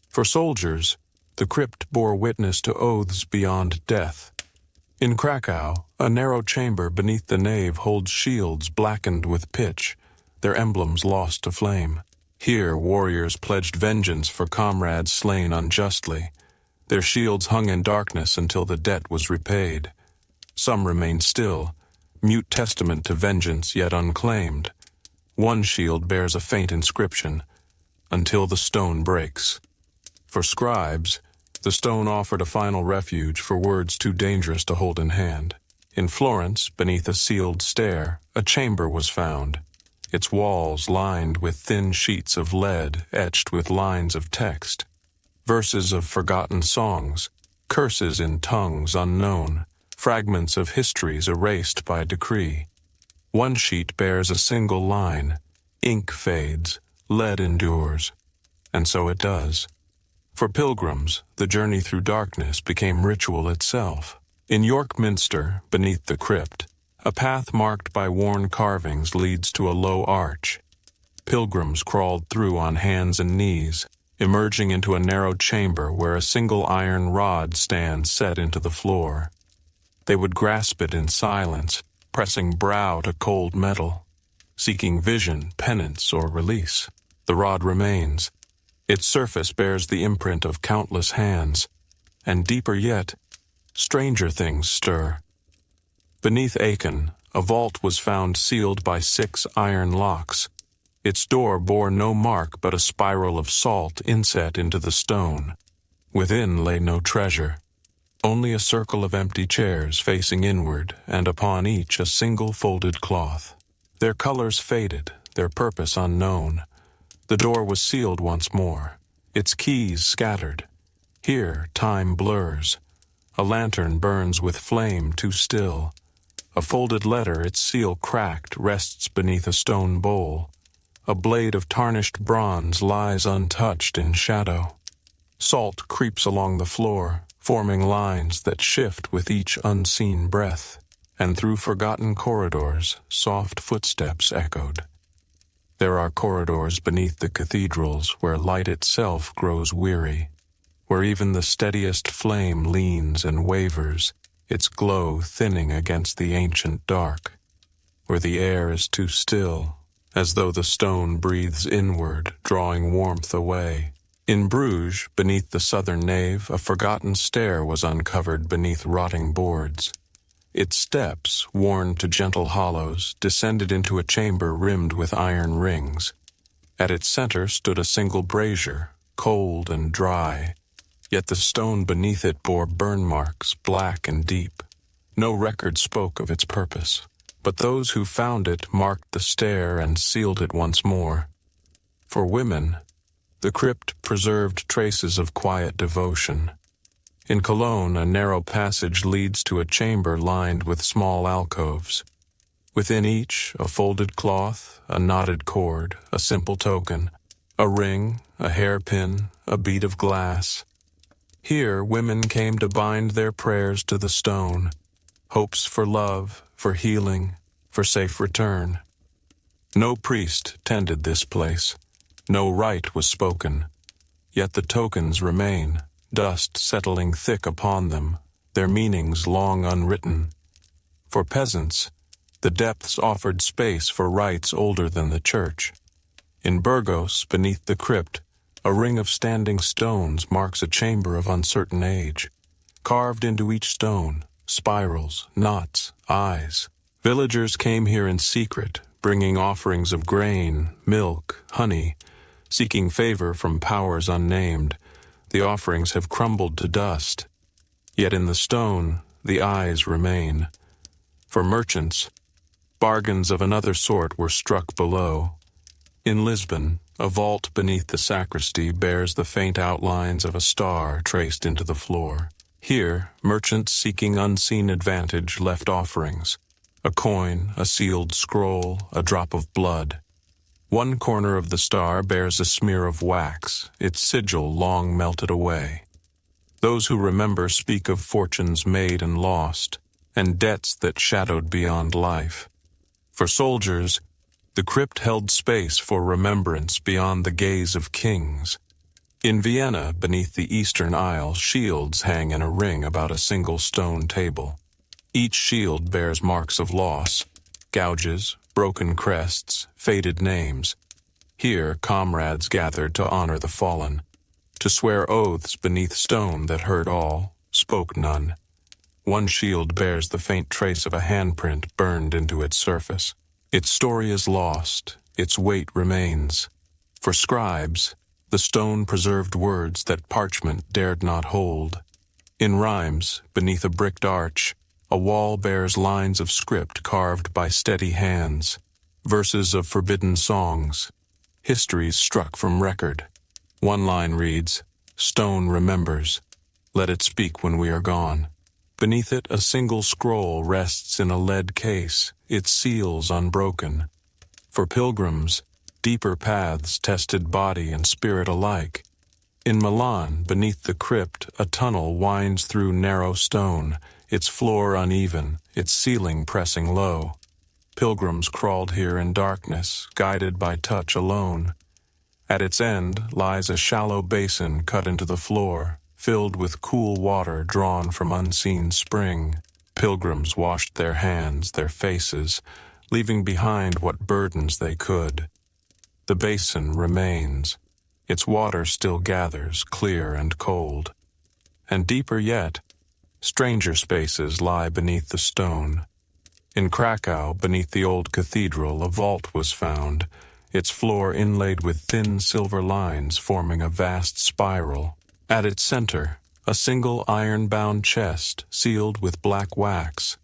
For soldiers, the crypt bore witness to oaths beyond death. In Krakow, a narrow chamber beneath the nave holds shields blackened with pitch, their emblems lost to flame. Here warriors pledged vengeance for comrades slain unjustly. Their shields hung in darkness until the debt was repaid. Some remained still, mute testament to vengeance yet unclaimed. One shield bears a faint inscription, "Until the stone breaks." For scribes, the stone offered a final refuge for words too dangerous to hold in hand. In Florence, beneath a sealed stair, a chamber was found, its walls lined with thin sheets of lead etched with lines of text. Verses of forgotten songs, curses in tongues unknown, fragments of histories erased by decree. One sheet bears a single line, ink fades, lead endures, and so it does. For pilgrims, the journey through darkness became ritual itself. In York Minster, beneath the crypt, a path marked by worn carvings leads to a low arch. Pilgrims crawled through on hands and knees, emerging into a narrow chamber where a single iron rod stands set into the floor. They would grasp it in silence, pressing brow to cold metal, seeking vision, penance, or release. The rod remains. Its surface bears the imprint of countless hands, and deeper yet, stranger things stir. Beneath Aachen, a vault was found sealed by 6 iron locks. Its door bore no mark but a spiral of salt inset into the stone. Within lay no treasure, only a circle of empty chairs facing inward, and upon each a single folded cloth. Their colors faded, their purpose unknown. The door was sealed once more, its keys scattered. Here time blurs. A lantern burns with flame too still. A folded letter, its seal cracked, rests beneath a stone bowl. A blade of tarnished bronze lies untouched in shadow. Salt creeps along the floor, forming lines that shift with each unseen breath, and through forgotten corridors, soft footsteps echoed. There are corridors beneath the cathedrals where light itself grows weary, where even the steadiest flame leans and wavers, its glow thinning against the ancient dark, where the air is too still, as though the stone breathes inward, drawing warmth away. In Bruges, beneath the southern nave, a forgotten stair was uncovered beneath rotting boards. Its steps, worn to gentle hollows, descended into a chamber rimmed with iron rings. At its center stood a single brazier, cold and dry, yet the stone beneath it bore burn marks, black and deep. No record spoke of its purpose, but those who found it marked the stair and sealed it once more. For women, the crypt preserved traces of quiet devotion. In Cologne, a narrow passage leads to a chamber lined with small alcoves. Within each, a folded cloth, a knotted cord, a simple token, a ring, a hairpin, a bead of glass. Here, women came to bind their prayers to the stone, hopes for love, for healing, for safe return. No priest tended this place. No rite was spoken. Yet the tokens remain, dust settling thick upon them, their meanings long unwritten. For peasants, the depths offered space for rites older than the church. In Burgos, beneath the crypt, a ring of standing stones marks a chamber of uncertain age. Carved into each stone, spirals, knots, eyes. Villagers came here in secret, bringing offerings of grain, milk, honey, seeking favor from powers unnamed. The offerings have crumbled to dust. Yet in the stone, the eyes remain. For merchants, bargains of another sort were struck below. In Lisbon, a vault beneath the sacristy bears the faint outlines of a star traced into the floor. Here, merchants seeking unseen advantage left offerings. A coin, a sealed scroll, a drop of blood. One corner of the star bears a smear of wax, its sigil long melted away. Those who remember speak of fortunes made and lost, and debts that shadowed beyond life. For soldiers, the crypt held space for remembrance beyond the gaze of kings. In Vienna, beneath the eastern aisle, shields hang in a ring about a single stone table. Each shield bears marks of loss, gouges, broken crests, faded names. Here, comrades gathered to honor the fallen, to swear oaths beneath stone that heard all, spoke none. One shield bears the faint trace of a handprint burned into its surface. Its story is lost, its weight remains. For scribes, the stone preserved words that parchment dared not hold. In rhymes, beneath a bricked arch, a wall bears lines of script carved by steady hands, verses of forbidden songs, histories struck from record. One line reads, "Stone remembers. Let it speak when we are gone." Beneath it, a single scroll rests in a lead case, its seals unbroken. For pilgrims, deeper paths tested body and spirit alike. In Milan, beneath the crypt, a tunnel winds through narrow stone, its floor uneven, its ceiling pressing low. Pilgrims crawled here in darkness, guided by touch alone. At its end lies a shallow basin cut into the floor, filled with cool water drawn from unseen spring. Pilgrims washed their hands, their faces, leaving behind what burdens they could. The basin remains. Its water still gathers, clear and cold. And deeper yet, stranger spaces lie beneath the stone. In Krakow, beneath the old cathedral, a vault was found, its floor inlaid with thin silver lines forming a vast spiral. At its center, a single iron-bound chest sealed with black wax.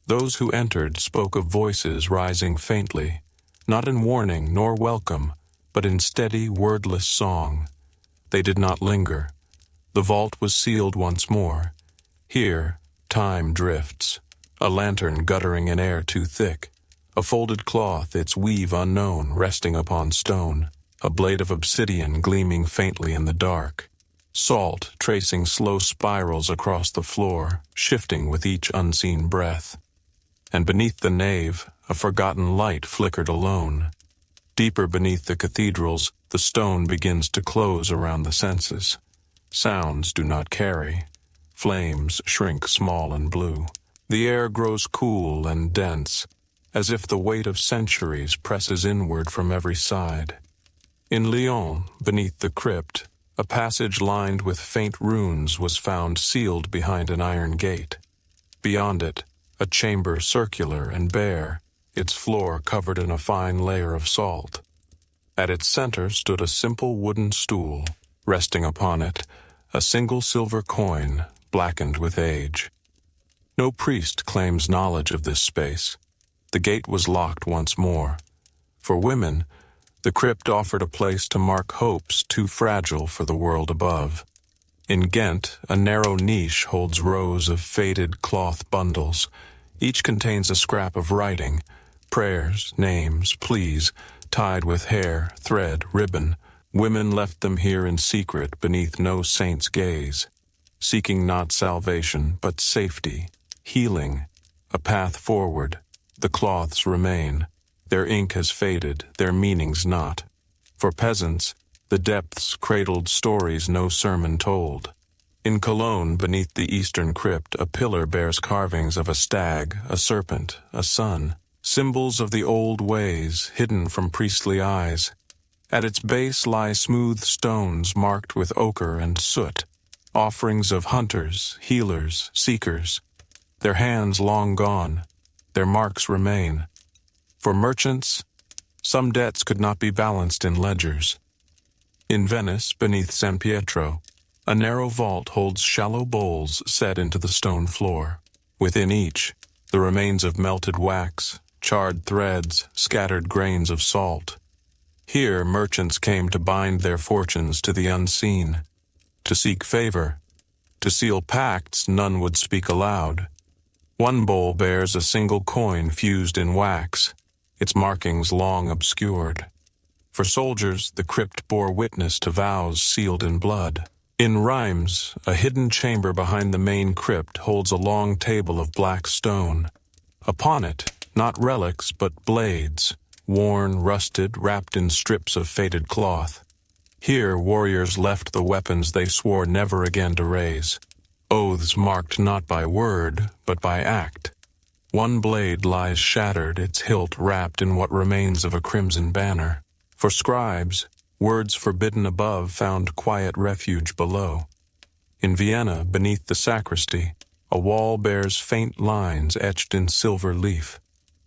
Those who entered spoke of voices rising faintly, not in warning nor welcome, but in steady, wordless song. They did not linger. The vault was sealed once more. Here, time drifts, a lantern guttering in air too thick, a folded cloth, its weave unknown, resting upon stone, a blade of obsidian gleaming faintly in the dark, salt tracing slow spirals across the floor, shifting with each unseen breath. And beneath the nave, a forgotten light flickered alone. Deeper beneath the cathedrals, the stone begins to close around the senses. Sounds do not carry. Flames shrink small and blue. The air grows cool and dense, as if the weight of centuries presses inward from every side. In Lyon, beneath the crypt, a passage lined with faint runes was found sealed behind an iron gate. Beyond it, a chamber circular and bare, its floor covered in a fine layer of salt. At its center stood a simple wooden stool. Resting upon it, a single silver coin, blackened with age. No priest claims knowledge of this space. The gate was locked once more. For women, the crypt offered a place to mark hopes too fragile for the world above. In Ghent, a narrow niche holds rows of faded cloth bundles. Each contains a scrap of writing, prayers, names, pleas, tied with hair, thread, ribbon. Women left them here in secret beneath no saint's gaze, seeking not salvation, but safety, healing, a path forward. The cloths remain. Their ink has faded, their meanings not. For peasants, the depths cradled stories no sermon told. In Cologne, beneath the eastern crypt, a pillar bears carvings of a stag, a serpent, a sun, symbols of the old ways hidden from priestly eyes. At its base lie smooth stones marked with ochre and soot, offerings of hunters, healers, seekers. Their hands long gone, their marks remain. For merchants, some debts could not be balanced in ledgers. In Venice, beneath San Pietro, a narrow vault holds shallow bowls set into the stone floor. Within each, the remains of melted wax, charred threads, scattered grains of salt. Here merchants came to bind their fortunes to the unseen, to seek favor, to seal pacts none would speak aloud. One bowl bears a single coin fused in wax, its markings long obscured. For soldiers, the crypt bore witness to vows sealed in blood. In Rheims, a hidden chamber behind the main crypt holds a long table of black stone. Upon it, not relics but blades, worn, rusted, wrapped in strips of faded cloth. Here warriors left the weapons they swore never again to raise. Oaths marked not by word, but by act. One blade lies shattered, its hilt wrapped in what remains of a crimson banner. For scribes, words forbidden above found quiet refuge below. In Vienna, beneath the sacristy, a wall bears faint lines etched in silver leaf,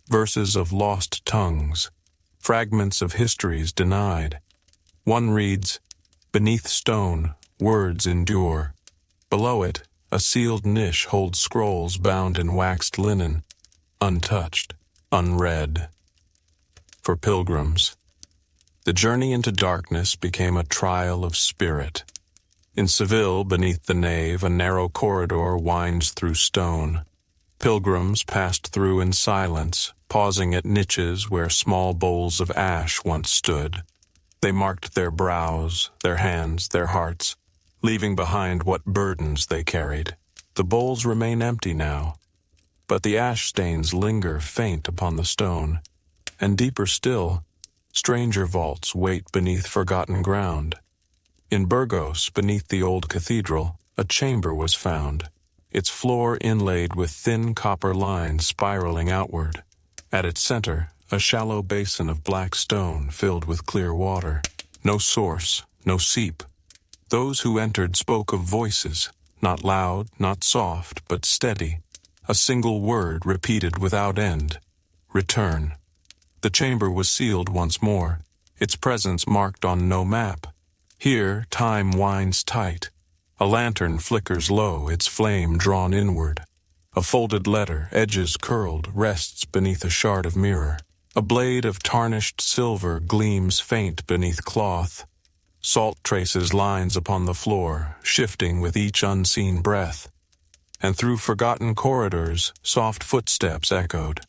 verses of lost tongues, fragments of histories denied. One reads, "Beneath stone, words endure." Below it, a sealed niche holds scrolls bound in waxed linen, untouched, unread. For pilgrims, the journey into darkness became a trial of spirit. In Seville, beneath the nave, a narrow corridor winds through stone. Pilgrims passed through in silence, pausing at niches where small bowls of ash once stood. They marked their brows, their hands, their hearts, leaving behind what burdens they carried. The bowls remain empty now, but the ash stains linger faint upon the stone, and deeper still, stranger vaults wait beneath forgotten ground. In Burgos, beneath the old cathedral, a chamber was found, its floor inlaid with thin copper lines spiraling outward. At its center, a shallow basin of black stone filled with clear water. No source, no seep. Those who entered spoke of voices, not loud, not soft, but steady. A single word repeated without end. Return. The chamber was sealed once more, its presence marked on no map. Here time winds tight. A lantern flickers low, its flame drawn inward. A folded letter, edges curled, rests beneath a shard of mirror. A blade of tarnished silver gleams faint beneath cloth. Salt traces lines upon the floor, shifting with each unseen breath. And through forgotten corridors, soft footsteps echoed.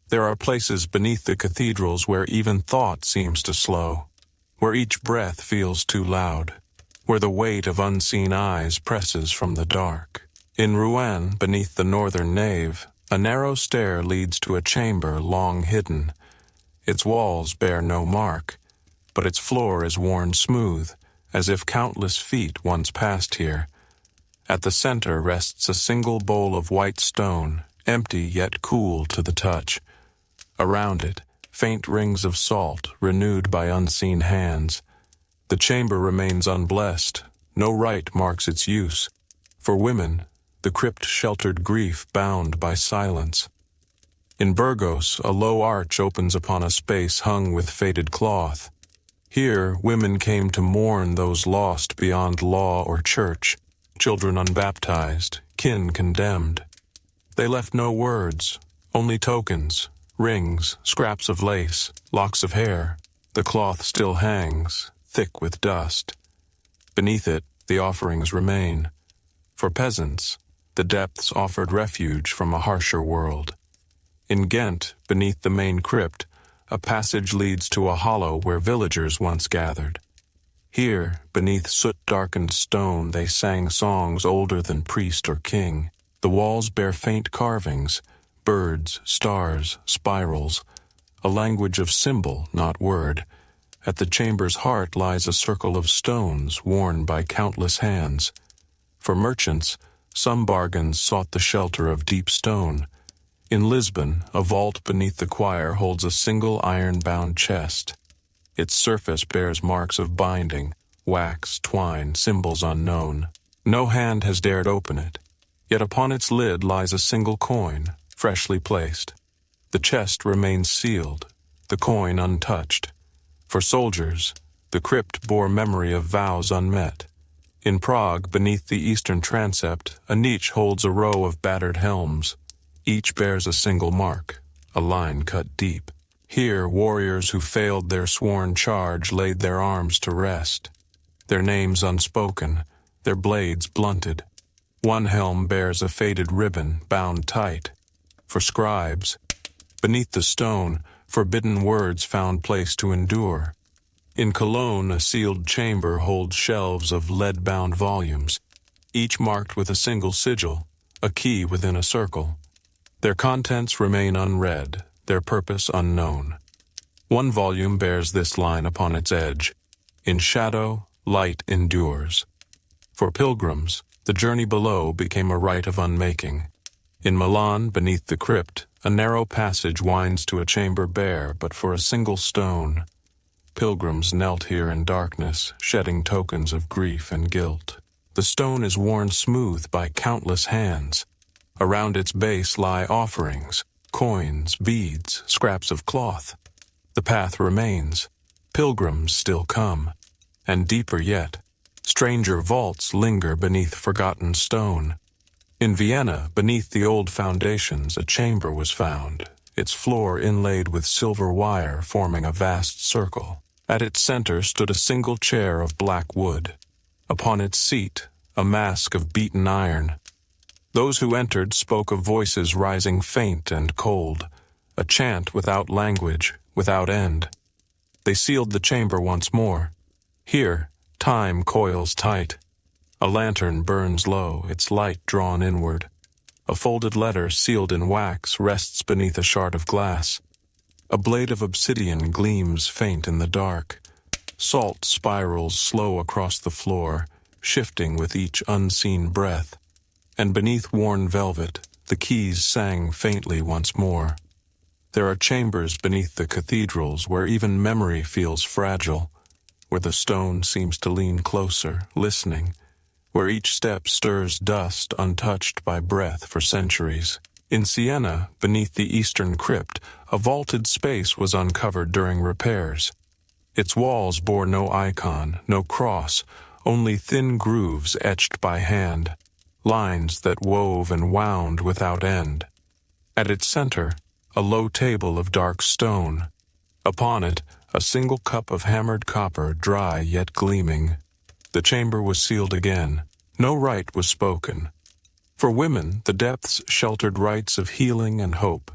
There are places beneath the cathedrals where even thought seems to slow, where each breath feels too loud, where the weight of unseen eyes presses from the dark. In Rouen, beneath the northern nave, a narrow stair leads to a chamber long hidden. Its walls bear no mark, but its floor is worn smooth, as if countless feet once passed here. At the center rests a single bowl of white stone, empty yet cool to the touch. Around it, faint rings of salt, renewed by unseen hands. The chamber remains unblessed, no rite marks its use. For women, the crypt sheltered grief bound by silence. In Burgos, a low arch opens upon a space hung with faded cloth. Here, women came to mourn those lost beyond law or church, children unbaptized, kin condemned. They left no words, only tokens, rings, scraps of lace, locks of hair. The cloth still hangs, thick with dust. Beneath it, the offerings remain. For peasants, the depths offered refuge from a harsher world. In Ghent, beneath the main crypt, a passage leads to a hollow where villagers once gathered. Here, beneath soot-darkened stone, they sang songs older than priest or king. The walls bear faint carvings, birds, stars, spirals, a language of symbol, not word. At the chamber's heart lies a circle of stones worn by countless hands. For merchants, some bargains sought the shelter of deep stone. In Lisbon, a vault beneath the choir holds a single iron-bound chest. Its surface bears marks of binding, wax, twine, symbols unknown. No hand has dared open it, yet upon its lid lies a single coin, freshly placed. The chest remains sealed, the coin untouched. For soldiers, the crypt bore memory of vows unmet. In Prague, beneath the eastern transept, a niche holds a row of battered helms. Each bears a single mark, a line cut deep. Here, warriors who failed their sworn charge laid their arms to rest, their names unspoken, their blades blunted. One helm bears a faded ribbon bound tight. For scribes, beneath the stone, forbidden words found place to endure. In Cologne, a sealed chamber holds shelves of lead-bound volumes, each marked with a single sigil, a key within a circle. Their contents remain unread, their purpose unknown. One volume bears this line upon its edge: "In shadow, light endures." For pilgrims, the journey below became a rite of unmaking. In Milan, beneath the crypt, a narrow passage winds to a chamber bare but for a single stone. Pilgrims knelt here in darkness, shedding tokens of grief and guilt. The stone is worn smooth by countless hands. Around its base lie offerings, coins, beads, scraps of cloth. The path remains. Pilgrims still come. And deeper yet, stranger vaults linger beneath forgotten stone. In Vienna, beneath the old foundations, a chamber was found, its floor inlaid with silver wire forming a vast circle. At its center stood a single chair of black wood. Upon its seat, a mask of beaten iron. Those who entered spoke of voices rising faint and cold, a chant without language, without end. They sealed the chamber once more. Here, time coils tight. A lantern burns low, its light drawn inward. A folded letter sealed in wax rests beneath a shard of glass. A blade of obsidian gleams faint in the dark. Salt spirals slow across the floor, shifting with each unseen breath. And beneath worn velvet, the keys sang faintly once more. There are chambers beneath the cathedrals where even memory feels fragile, where the stone seems to lean closer, listening, where each step stirs dust untouched by breath for centuries. In Siena, beneath the eastern crypt, a vaulted space was uncovered during repairs. Its walls bore no icon, no cross, only thin grooves etched by hand, lines that wove and wound without end. At its center, a low table of dark stone. Upon it, a single cup of hammered copper, dry yet gleaming. The chamber was sealed again. No rite was spoken. For women, the depths sheltered rites of healing and hope.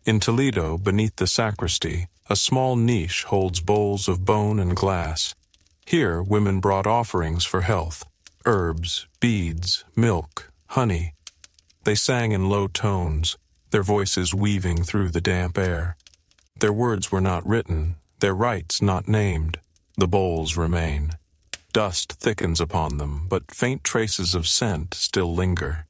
In Toledo, beneath the sacristy, a small niche holds bowls of bone and glass. Here, women brought offerings for health, herbs, beads, milk, honey. They sang in low tones, their voices weaving through the damp air. Their words were not written, their rites not named. The bowls remain. Dust thickens upon them, but faint traces of scent still linger.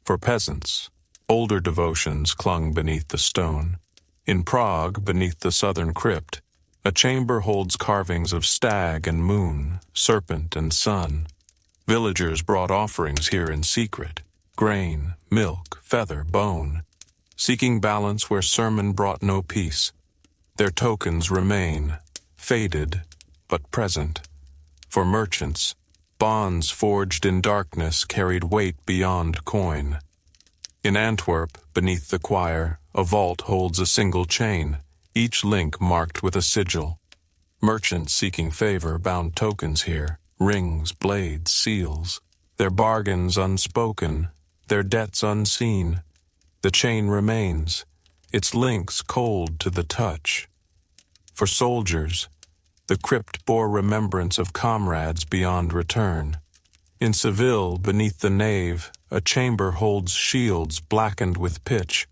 For peasants, older devotions clung beneath the stone. In Prague, beneath the southern crypt, a chamber holds carvings of stag and moon, serpent and sun. Villagers brought offerings here in secret, grain, milk, feather, bone, seeking balance where sermon brought no peace. Their tokens remain, faded, but present. For merchants, bonds forged in darkness carried weight beyond coin. In Antwerp, beneath the choir, a vault holds a single chain, each link marked with a sigil. Merchants seeking favor bound tokens here, rings, blades, seals, their bargains unspoken, their debts unseen. The chain remains, its links cold to the touch. For soldiers, the crypt bore remembrance of comrades beyond return. In Seville, beneath the nave, a chamber holds shields blackened with pitch.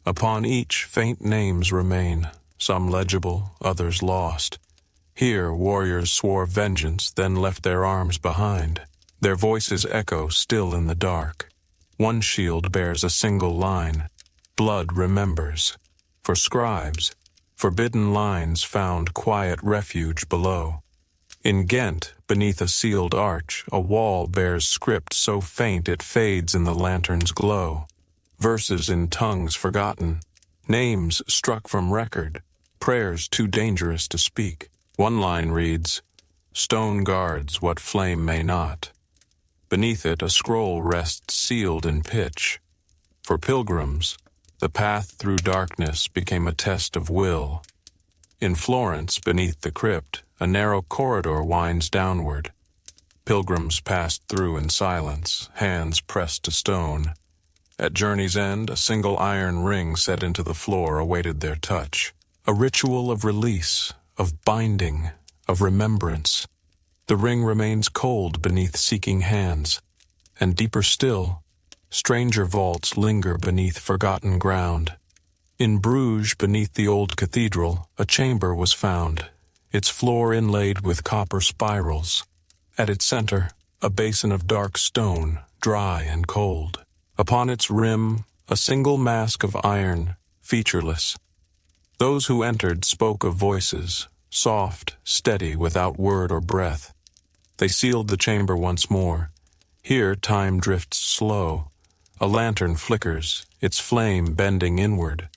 Upon each, faint names remain, some legible, others lost. Here, warriors swore vengeance, then left their arms behind. Their voices echo still in the dark. One shield bears a single line, "Blood remembers." For scribes, forbidden lines found quiet refuge below. In Ghent, beneath a sealed arch, a wall bears script so faint it fades in the lantern's glow. Verses in tongues forgotten, Names struck from record, prayers too dangerous to speak. One line reads, "Stone guards what flame may not." Beneath it a scroll rests sealed in pitch. For pilgrims, the path through darkness became a test of will. In Florence, beneath the crypt, a narrow corridor winds downward. Pilgrims passed through in silence, hands pressed to stone. At journey's end, a single iron ring set into the floor awaited their touch. A ritual of release, of binding, of remembrance. The ring remains cold beneath seeking hands, and deeper still, stranger vaults linger beneath forgotten ground. In Bruges, beneath the old cathedral, a chamber was found, its floor inlaid with copper spirals. At its center, a basin of dark stone, dry and cold. Upon its rim, a single mask of iron, featureless. Those who entered spoke of voices, soft, steady, without word or breath. They sealed the chamber once more. Here time drifts slow. A lantern flickers, its flame bending inward.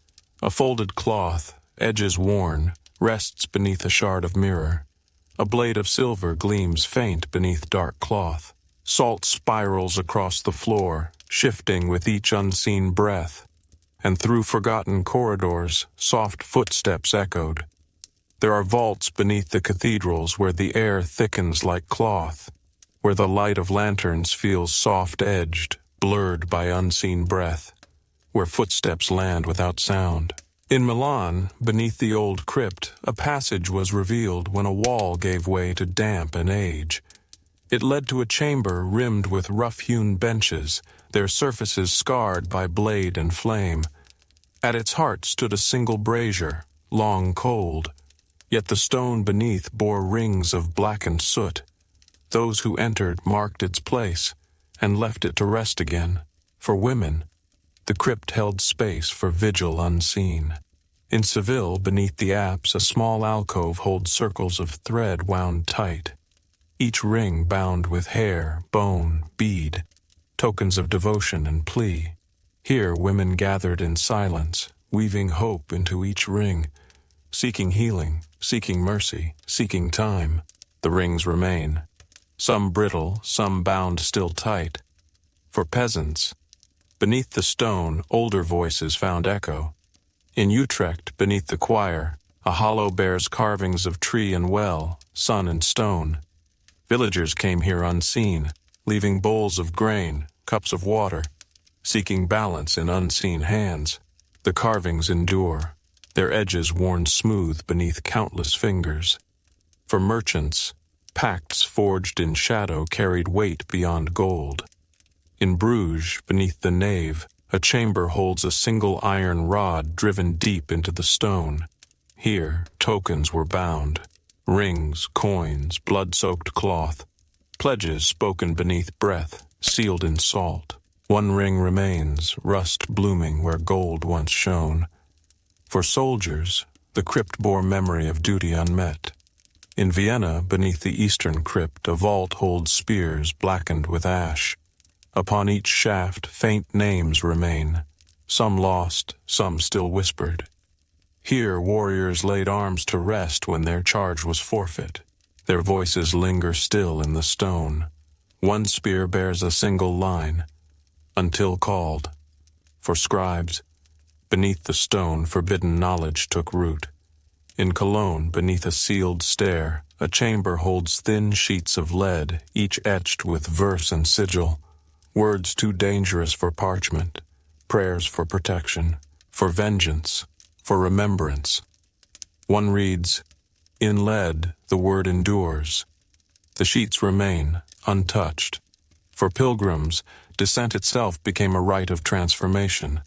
A folded cloth, edges worn, rests beneath a shard of mirror. A blade of silver gleams faint beneath dark cloth. Salt spirals across the floor, shifting with each unseen breath. And through forgotten corridors, soft footsteps echoed. There are vaults beneath the cathedrals where the air thickens like cloth, where the light of lanterns feels soft-edged, blurred by unseen breath, where footsteps land without sound. In Milan, beneath the old crypt, a passage was revealed when a wall gave way to damp and age. It led to a chamber rimmed with rough-hewn benches, their surfaces scarred by blade and flame. At its heart stood a single brazier, long cold, yet the stone beneath bore rings of blackened soot. Those who entered marked its place and left it to rest again. For women, the crypt held space for vigil unseen. In Seville, beneath the apse, a small alcove holds circles of thread wound tight, each ring bound with hair, bone, bead, tokens of devotion and plea. Here women gathered in silence, weaving hope into each ring, seeking healing, seeking mercy, seeking time. The rings remain, some brittle, some bound still tight. For peasants, beneath the stone, older voices found echo. In Utrecht, beneath the choir, a hollow bears carvings of tree and well, sun and stone. Villagers came here unseen, leaving bowls of grain, cups of water, seeking balance in unseen hands. The carvings endure, their edges worn smooth beneath countless fingers. For merchants, pacts forged in shadow carried weight beyond gold. In Bruges, beneath the nave, a chamber holds a single iron rod driven deep into the stone. Here, tokens were bound, rings, coins, blood-soaked cloth, pledges spoken beneath breath, sealed in salt. One ring remains, rust blooming where gold once shone. For soldiers, the crypt bore memory of duty unmet. In Vienna, beneath the eastern crypt, a vault holds spears blackened with ash. Upon each shaft, faint names remain, some lost, some still whispered. Here, warriors laid arms to rest when their charge was forfeit. Their voices linger still in the stone. One spear bears a single line, until called. For scribes, beneath the stone, forbidden knowledge took root. In Cologne, beneath a sealed stair, a chamber holds thin sheets of lead, each etched with verse and sigil. Words too dangerous for parchment, prayers for protection, for vengeance, for remembrance. One reads, "In lead the word endures." The sheets remain, untouched. For pilgrims, descent itself became a rite of transformation.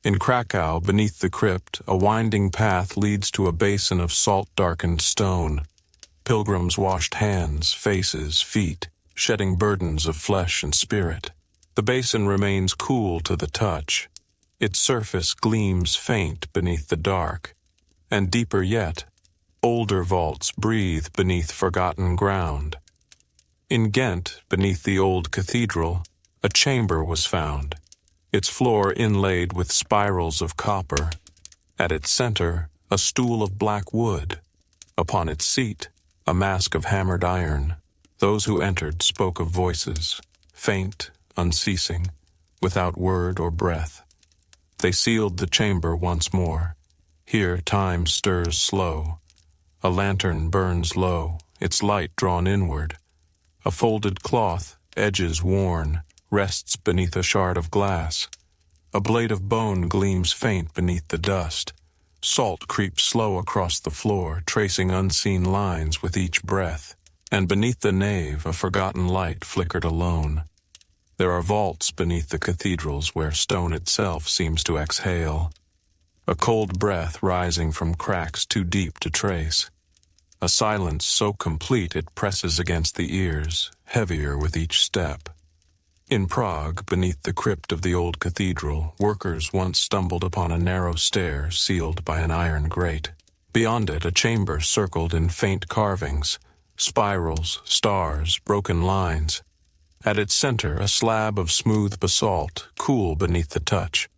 In Krakow, beneath the crypt, a winding path leads to a basin of salt-darkened stone. Pilgrims washed hands, faces, feet, shedding burdens of flesh and spirit. The basin remains cool to the touch. Its surface gleams faint beneath the dark. And deeper yet, older vaults breathe beneath forgotten ground. In Ghent, beneath the old cathedral, a chamber was found, its floor inlaid with spirals of copper. At its center, a stool of black wood. Upon its seat, a mask of hammered iron. Those who entered spoke of voices, faint, unceasing, without word or breath. They sealed the chamber once more. Here time stirs slow. A lantern burns low, its light drawn inward. A folded cloth, edges worn, rests beneath a shard of glass. A blade of bone gleams faint beneath the dust. Salt creeps slow across the floor, tracing unseen lines with each breath. And beneath the nave, a forgotten light flickered alone. There are vaults beneath the cathedrals where stone itself seems to exhale. A cold breath rising from cracks too deep to trace. A silence so complete it presses against the ears, heavier with each step. In Prague, beneath the crypt of the old cathedral, workers once stumbled upon a narrow stair sealed by an iron grate. Beyond it, a chamber circled in faint carvings, spirals, stars, broken lines. At its center, a slab of smooth basalt, cool beneath the touch.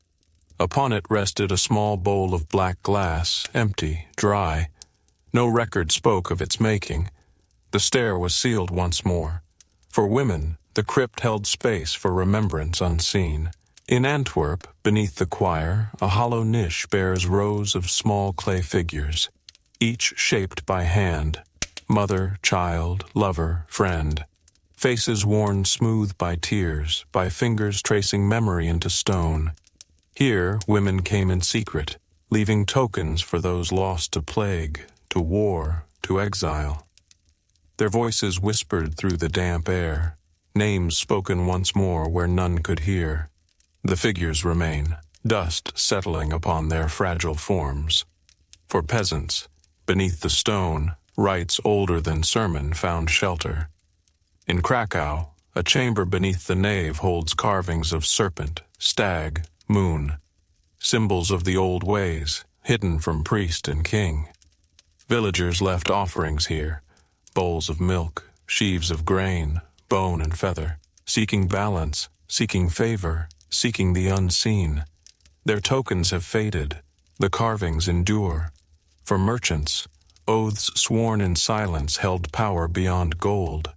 Upon it rested a small bowl of black glass, empty, dry. No record spoke of its making. The stair was sealed once more. For women, the crypt held space for remembrance unseen. In Antwerp, beneath the choir, a hollow niche bears rows of small clay figures, each shaped by hand. Mother, child, lover, friend. Faces worn smooth by tears, by fingers tracing memory into stone. Here, women came in secret, leaving tokens for those lost to plague, to war, to exile. Their voices whispered through the damp air, names spoken once more where none could hear. The figures remain, dust settling upon their fragile forms. For peasants, beneath the stone, rites older than sermon found shelter. In Krakow, a chamber beneath the nave holds carvings of serpent, stag, moon, symbols of the old ways, hidden from priest and king. Villagers left offerings here, bowls of milk, sheaves of grain, bone and feather, seeking balance, seeking favor, seeking the unseen. Their tokens have faded, the carvings endure. For merchants, oaths sworn in silence held power beyond gold.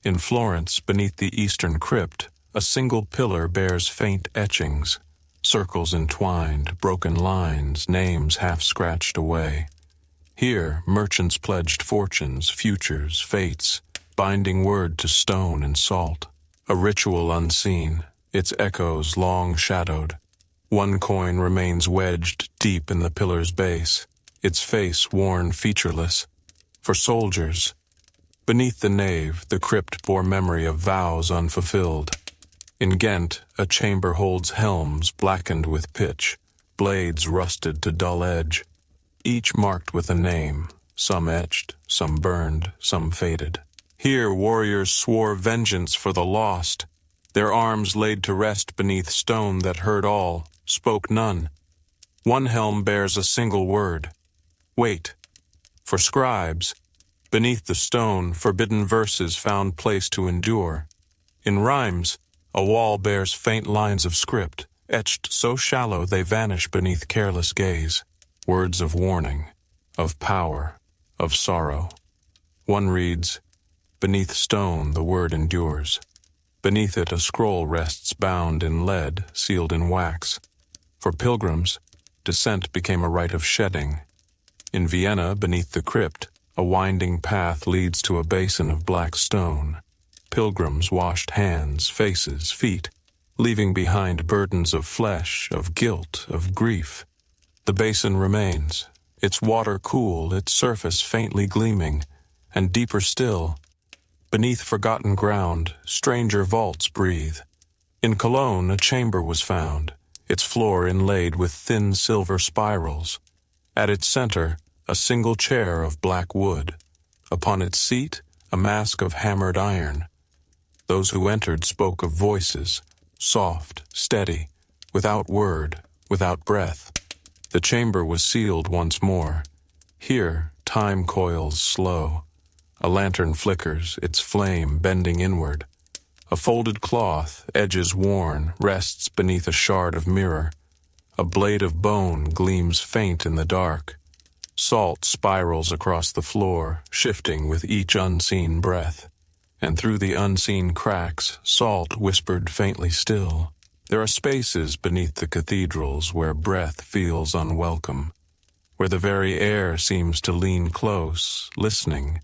In Florence, beneath the eastern crypt, a single pillar bears faint etchings, circles entwined, broken lines, names half-scratched away. Here, merchants pledged fortunes, futures, fates, binding word to stone and salt. A ritual unseen, its echoes long shadowed. One coin remains wedged deep in the pillar's base, its face worn featureless. For soldiers, beneath the nave, the crypt bore memory of vows unfulfilled. In Ghent, a chamber holds helms blackened with pitch, blades rusted to dull edge, each marked with a name, some etched, some burned, some faded. Here warriors swore vengeance for the lost, their arms laid to rest beneath stone that heard all, spoke none. One helm bears a single word, wait. For scribes, beneath the stone, forbidden verses found place to endure. In rhymes, a wall bears faint lines of script, etched so shallow they vanish beneath careless gaze. Words of warning, of power, of sorrow. One reads, beneath stone the word endures. Beneath it a scroll rests bound in lead, sealed in wax. For pilgrims, descent became a rite of shedding. In Vienna, beneath the crypt, a winding path leads to a basin of black stone. Pilgrims washed hands, faces, feet, leaving behind burdens of flesh, of guilt, of grief. The basin remains, its water cool, its surface faintly gleaming, and deeper still, beneath forgotten ground, stranger vaults breathe. In Cologne, a chamber was found, its floor inlaid with thin silver spirals. At its center, a single chair of black wood. Upon its seat, a mask of hammered iron. Those who entered spoke of voices, soft, steady, without word, without breath. The chamber was sealed once more. Here, time coils slow. A lantern flickers, its flame bending inward. A folded cloth, edges worn, rests beneath a shard of mirror. A blade of bone gleams faint in the dark. Salt spirals across the floor, shifting with each unseen breath. And through the unseen cracks, salt whispered faintly still. There are spaces beneath the cathedrals where breath feels unwelcome, where the very air seems to lean close, listening,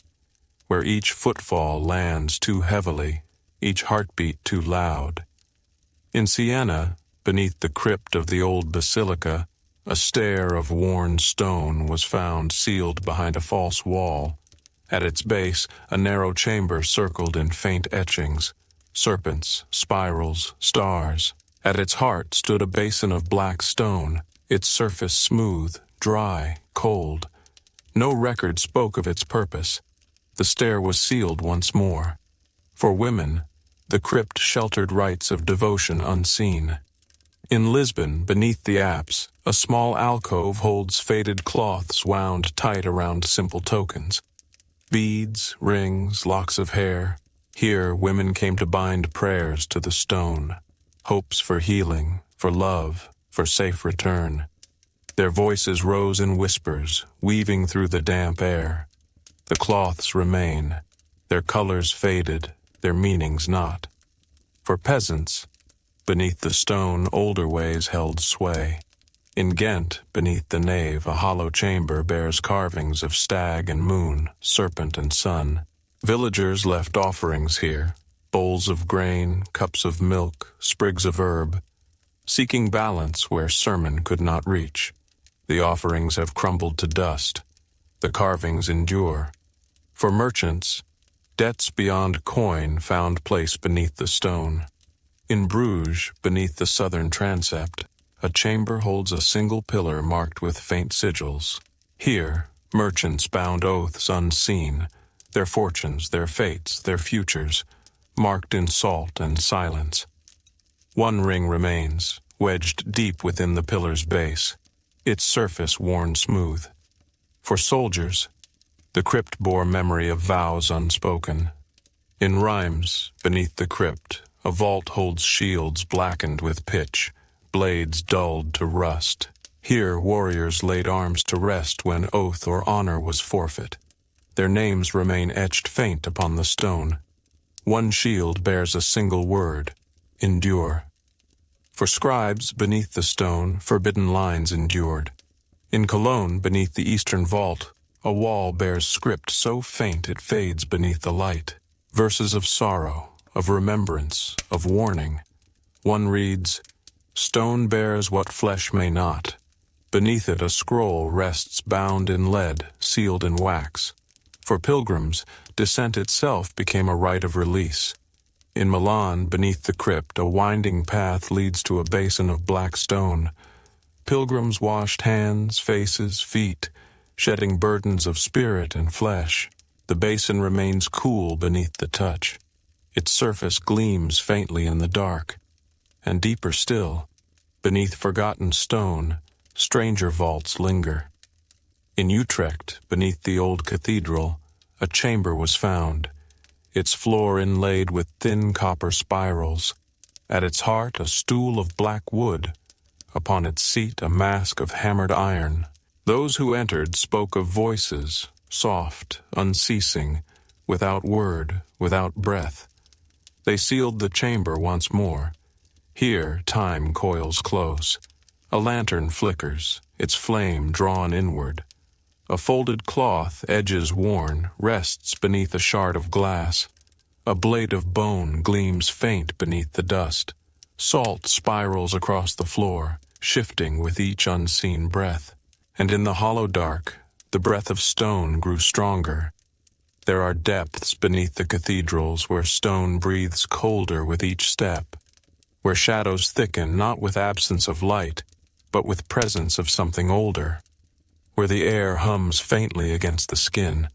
where each footfall lands too heavily, each heartbeat too loud. In Siena, beneath the crypt of the old basilica, a stair of worn stone was found sealed behind a false wall. At its base, a narrow chamber circled in faint etchings, serpents, spirals, stars. At its heart stood a basin of black stone, its surface smooth, dry, cold. No record spoke of its purpose. The stair was sealed once more. For women, the crypt sheltered rites of devotion unseen. In Lisbon, beneath the apse, a small alcove holds faded cloths wound tight around simple tokens. Beads, rings, locks of hair. Here, women came to bind prayers to the stone, hopes for healing, for love, for safe return. Their voices rose in whispers, weaving through the damp air. The cloths remain, their colors faded, their meanings not. For peasants, beneath the stone older ways held sway. In Ghent, beneath the nave, a hollow chamber bears carvings of stag and moon, serpent and sun. Villagers left offerings here, bowls of grain, cups of milk, sprigs of herb, seeking balance where sermon could not reach. The offerings have crumbled to dust. The carvings endure. For merchants, debts beyond coin found place beneath the stone. In Bruges, beneath the southern transept, a chamber holds a single pillar marked with faint sigils. Here, merchants bound oaths unseen, their fortunes, their fates, their futures, marked in salt and silence. One ring remains, wedged deep within the pillar's base, its surface worn smooth. For soldiers, the crypt bore memory of vows unspoken. In Rheims, beneath the crypt, a vault holds shields blackened with pitch, blades dulled to rust. Here warriors laid arms to rest when oath or honor was forfeit. Their names remain etched faint upon the stone. One shield bears a single word, endure. For scribes, beneath the stone, forbidden lines endured. In Cologne, beneath the eastern vault, a wall bears script so faint it fades beneath the light. Verses of sorrow, of remembrance, of warning. One reads, "Stone bears what flesh may not." Beneath it a scroll rests bound in lead, sealed in wax. For pilgrims, descent itself became a rite of release. In Milan, beneath the crypt, a winding path leads to a basin of black stone. Pilgrims washed hands, faces, feet, shedding burdens of spirit and flesh. The basin remains cool beneath the touch. Its surface gleams faintly in the dark. And deeper still, beneath forgotten stone, stranger vaults linger. In Utrecht, beneath the old cathedral, a chamber was found, its floor inlaid with thin copper spirals. At its heart, a stool of black wood. Upon its seat, a mask of hammered iron. Those who entered spoke of voices, soft, unceasing, without word, without breath. They sealed the chamber once more. Here, time coils close. A lantern flickers, its flame drawn inward. A folded cloth, edges worn, rests beneath a shard of glass. A blade of bone gleams faint beneath the dust. Salt spirals across the floor, shifting with each unseen breath. And in the hollow dark, the breath of stone grew stronger. There are depths beneath the cathedrals where stone breathes colder with each step, where shadows thicken not with absence of light, but with presence of something older, where the air hums faintly against the skin,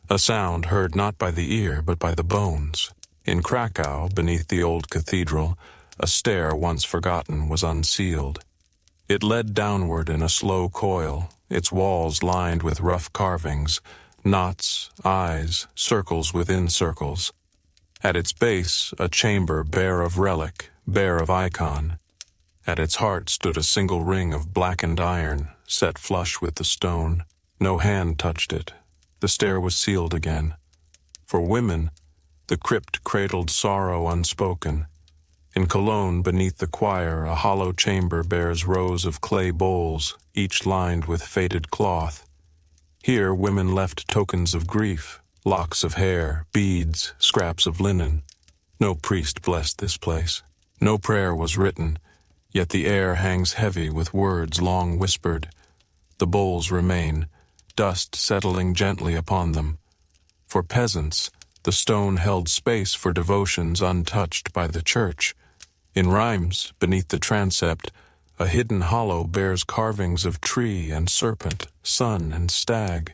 a sound heard not by the ear but by the bones. In Krakow, beneath the old cathedral, a stair once forgotten was unsealed. It led downward in a slow coil, its walls lined with rough carvings, knots, eyes, circles within circles. At its base, a chamber bare of relic, bare of icon. At its heart stood a single ring of blackened iron, set flush with the stone. No hand touched it. The stair was sealed again. For women, the crypt cradled sorrow unspoken. In Cologne, beneath the choir, a hollow chamber bears rows of clay bowls, each lined with faded cloth. Here women left tokens of grief, locks of hair, beads, scraps of linen. No priest blessed this place. No prayer was written, yet the air hangs heavy with words long whispered. The bowls remain, dust settling gently upon them. For peasants, the stone held space for devotions untouched by the church. In Reims, beneath the transept, a hidden hollow bears carvings of tree and serpent, sun and stag.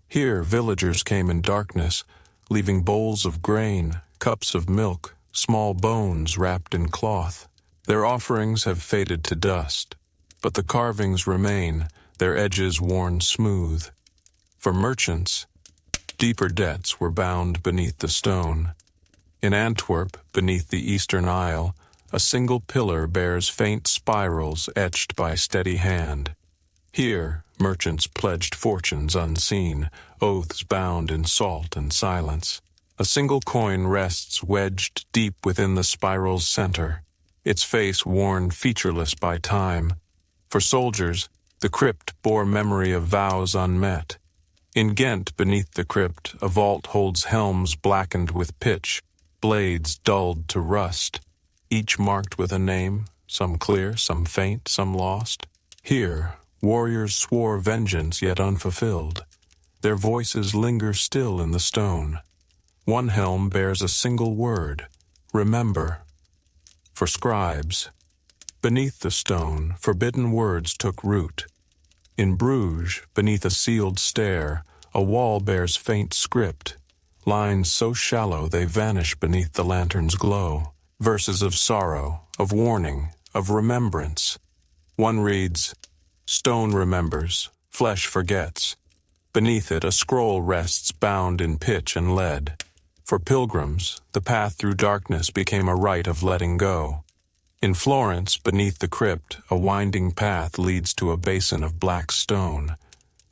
Here villagers came in darkness, leaving bowls of grain, cups of milk, small bones wrapped in cloth. Their offerings have faded to dust, but the carvings remain, their edges worn smooth. For merchants, deeper debts were bound beneath the stone. In Antwerp, beneath the eastern aisle, a single pillar bears faint spirals etched by steady hand. Here, merchants pledged fortunes unseen, oaths bound in salt and silence. A single coin rests wedged deep within the spiral's center, its face worn featureless by time. For soldiers, the crypt bore memory of vows unmet. In Ghent, beneath the crypt, a vault holds helms blackened with pitch, blades dulled to rust, each marked with a name, some clear, some faint, some lost. Here, warriors swore vengeance yet unfulfilled. Their voices linger still in the stone. One helm bears a single word, remember. For scribes, beneath the stone, forbidden words took root. In Bruges, beneath a sealed stair, a wall bears faint script, lines so shallow they vanish beneath the lantern's glow. Verses of sorrow, of warning, of remembrance. One reads, "Stone remembers, flesh forgets." Beneath it a scroll rests bound in pitch and lead. For pilgrims, the path through darkness became a rite of letting go. In Florence, beneath the crypt, a winding path leads to a basin of black stone.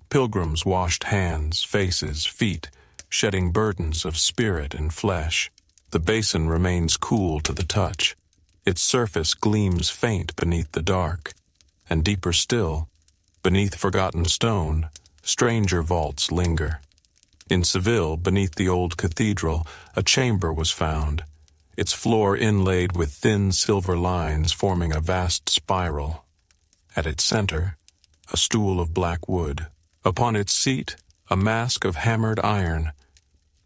Pilgrims washed hands, faces, feet, shedding burdens of spirit and flesh. The basin remains cool to the touch. Its surface gleams faint beneath the dark. And deeper still, beneath forgotten stone, stranger vaults linger. In Seville, beneath the old cathedral, a chamber was found, its floor inlaid with thin silver lines forming a vast spiral. At its center, a stool of black wood. Upon its seat, a mask of hammered iron.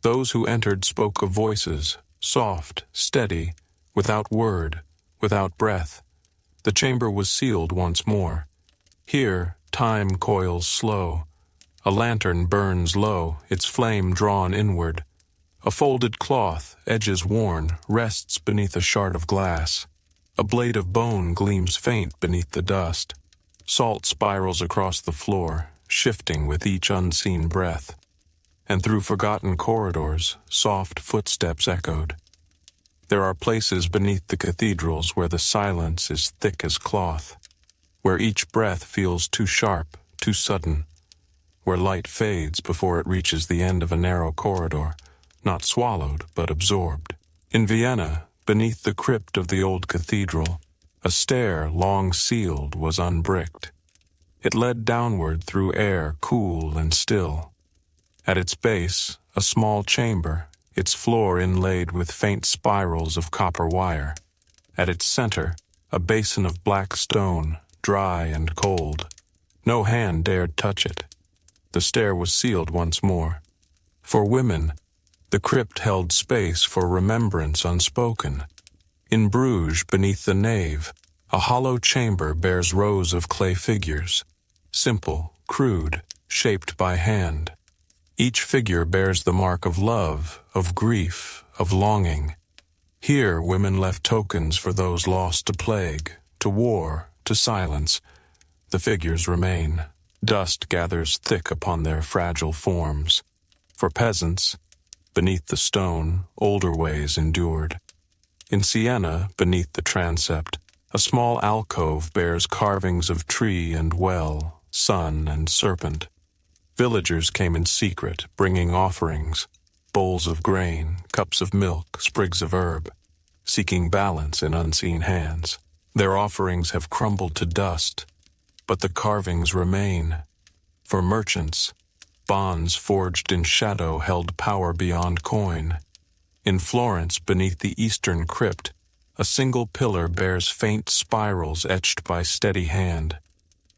Those who entered spoke of voices, soft, steady, without word, without breath. The chamber was sealed once more. Here, time coils slow. A lantern burns low, its flame drawn inward. A folded cloth, edges worn, rests beneath a shard of glass. A blade of bone gleams faint beneath the dust. Salt spirals across the floor, shifting with each unseen breath. And through forgotten corridors, soft footsteps echoed. There are places beneath the cathedrals where the silence is thick as cloth, where each breath feels too sharp, too sudden, where light fades before it reaches the end of a narrow corridor, not swallowed but absorbed. In Vienna, beneath the crypt of the old cathedral, a stair long sealed was unbricked. It led downward through air cool and still. At its base, a small chamber, its floor inlaid with faint spirals of copper wire. At its center, a basin of black stone, dry and cold. No hand dared touch it. The stair was sealed once more. For women, the crypt held space for remembrance unspoken. In Bruges, beneath the nave, a hollow chamber bears rows of clay figures, simple, crude, shaped by hand. Each figure bears the mark of love, of grief, of longing. Here women left tokens for those lost to plague, to war, to silence. The figures remain. Dust gathers thick upon their fragile forms. For peasants, beneath the stone, older ways endured. In Siena, beneath the transept, A small alcove bears carvings of tree and well, sun and serpent. Villagers came in secret, bringing offerings, bowls of grain, cups of milk, sprigs of herb, seeking balance in unseen hands. Their offerings have crumbled to dust, but the carvings remain. For merchants, bonds forged in shadow held power beyond coin. In Florence, beneath the eastern crypt, a single pillar bears faint spirals etched by steady hand.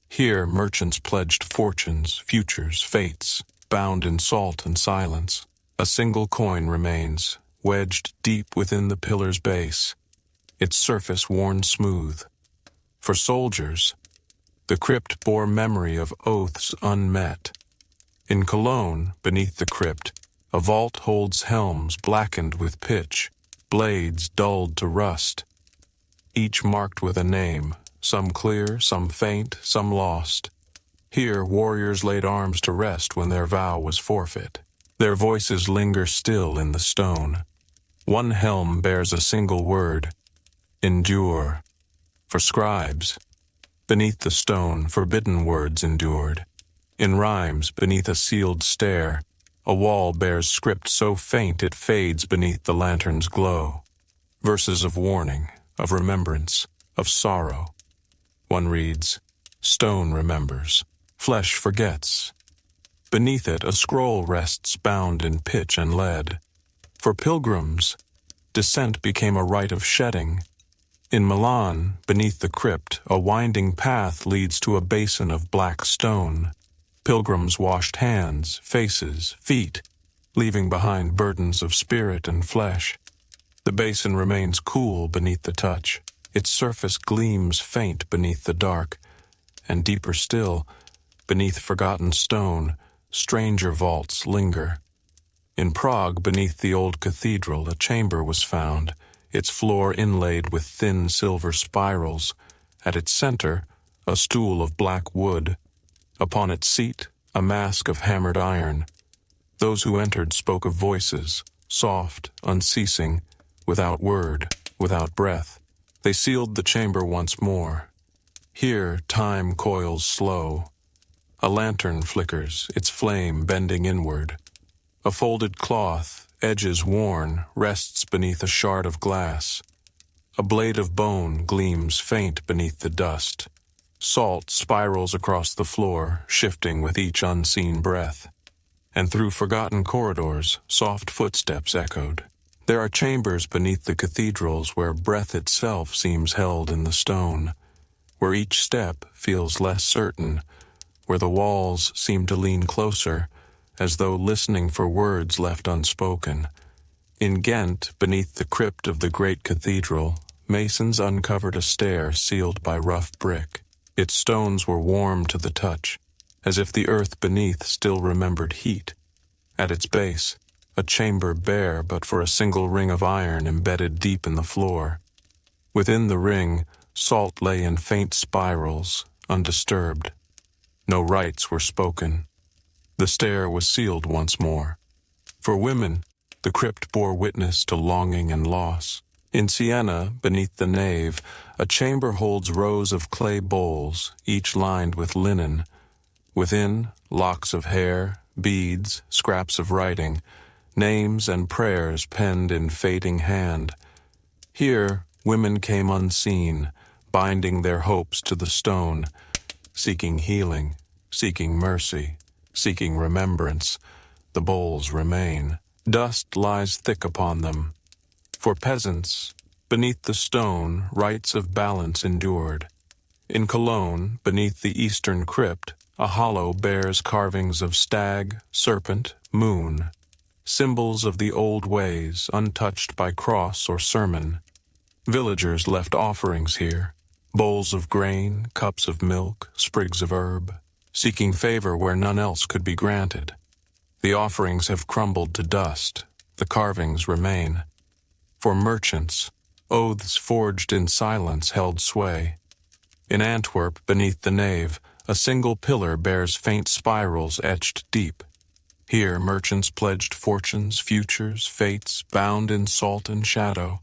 Here merchants pledged fortunes, futures, fates, bound in salt and silence. A single coin remains, wedged deep within the pillar's base, its surface worn smooth. For soldiers, the crypt bore memory of oaths unmet. In Cologne, beneath the crypt, a vault holds helms blackened with pitch, blades dulled to rust, each marked with a name, some clear, some faint, some lost. Here warriors laid arms to rest when their vow was forfeit. Their voices linger still in the stone. One helm bears a single word, endure. For scribes, beneath the stone, forbidden words endured. In rhymes, beneath a sealed stair, a wall bears script so faint it fades beneath the lantern's glow. Verses of warning, of remembrance, of sorrow. One reads, "Stone remembers, flesh forgets." Beneath it a scroll rests bound in pitch and lead. For pilgrims, descent became a rite of shedding. In Milan, beneath the crypt, a winding path leads to a basin of black stone. Pilgrims washed hands, faces, feet, leaving behind burdens of spirit and flesh. The basin remains cool beneath the touch. Its surface gleams faint beneath the dark, and deeper still, beneath forgotten stone, stranger vaults linger. In Prague, beneath the old cathedral, a chamber was found, its floor inlaid with thin silver spirals. At its center, a stool of black wood. Upon its seat, a mask of hammered iron. Those who entered spoke of voices, soft, unceasing, without word, without breath. They sealed the chamber once more. Here time coils slow. A lantern flickers, its flame bending inward. A folded cloth, edges worn, rests beneath a shard of glass. A blade of bone gleams faint beneath the dust. Salt spirals across the floor, shifting with each unseen breath. And through forgotten corridors, soft footsteps echoed. There are chambers beneath the cathedrals where breath itself seems held in the stone, where each step feels less certain, where the walls seem to lean closer, as though listening for words left unspoken. In Ghent, beneath the crypt of the great cathedral, masons uncovered a stair sealed by rough brick. Its stones were warm to the touch, as if the earth beneath still remembered heat. At its base, a chamber bare but for a single ring of iron embedded deep in the floor. Within the ring, salt lay in faint spirals, undisturbed. No rites were spoken. The stair was sealed once more. For women, the crypt bore witness to longing and loss. In Siena, beneath the nave, a chamber holds rows of clay bowls, each lined with linen. Within, locks of hair, beads, scraps of writing, names and prayers penned in fading hand. Here, women came unseen, binding their hopes to the stone, seeking healing, seeking mercy, seeking remembrance. The bowls remain. Dust lies thick upon them. For peasants, beneath the stone, rites of balance endured. In Cologne, beneath the eastern crypt, a hollow bears carvings of stag, serpent, moon, symbols of the old ways, untouched by cross or sermon. Villagers left offerings here, bowls of grain, cups of milk, sprigs of herb, seeking favor where none else could be granted. The offerings have crumbled to dust, the carvings remain. For merchants, oaths forged in silence held sway. In Antwerp, beneath the nave, a single pillar bears faint spirals etched deep. Here merchants pledged fortunes, futures, fates, bound in salt and shadow.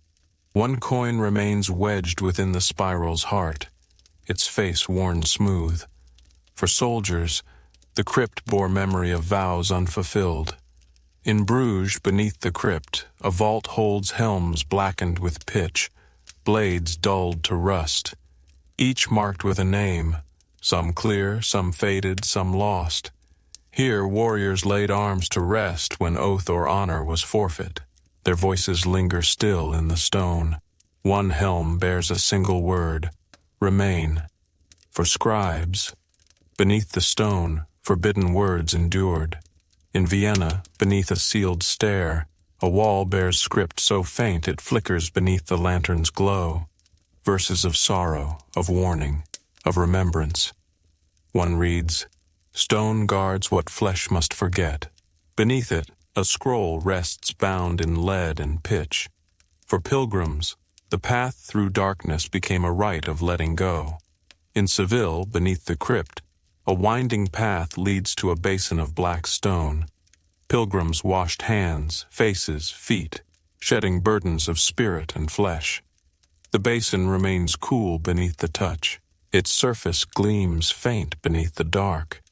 One coin remains wedged within the spiral's heart, its face worn smooth. For soldiers, the crypt bore memory of vows unfulfilled. In Bruges, beneath the crypt, a vault holds helms blackened with pitch, blades dulled to rust, each marked with a name, some clear, some faded, some lost. Here warriors laid arms to rest when oath or honor was forfeit. Their voices linger still in the stone. One helm bears a single word, remain. For scribes, beneath the stone, forbidden words endured. In Vienna, beneath a sealed stair, a wall bears script so faint it flickers beneath the lantern's glow. Verses of sorrow, of warning, of remembrance. One reads, "Stone guards what flesh must forget." Beneath it, a scroll rests bound in lead and pitch. For pilgrims, the path through darkness became a rite of letting go. In Seville, beneath the crypt, a winding path leads to a basin of black stone. Pilgrims washed hands, faces, feet, shedding burdens of spirit and flesh. The basin remains cool beneath the touch. Its surface gleams faint beneath the dark.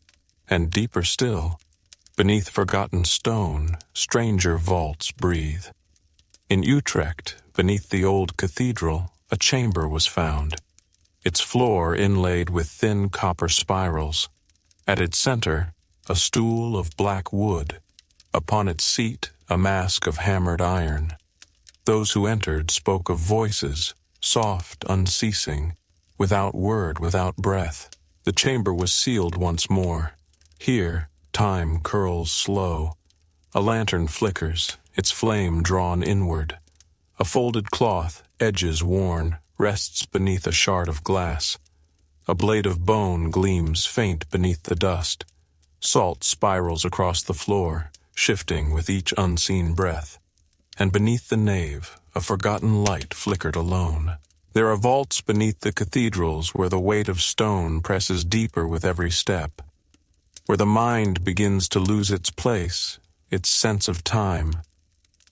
And deeper still, beneath forgotten stone, stranger vaults breathe. In Utrecht, beneath the old cathedral, a chamber was found, its floor inlaid with thin copper spirals. At its center, a stool of black wood. Upon its seat, a mask of hammered iron. Those who entered spoke of voices, soft, unceasing, without word, without breath. The chamber was sealed once more. Here, time curls slow. A lantern flickers, its flame drawn inward. A folded cloth, edges worn, rests beneath a shard of glass. A blade of bone gleams faint beneath the dust. Salt spirals across the floor, shifting with each unseen breath. And beneath the nave, a forgotten light flickered alone. There are vaults beneath the cathedrals where the weight of stone presses deeper with every step, where the mind begins to lose its place, its sense of time,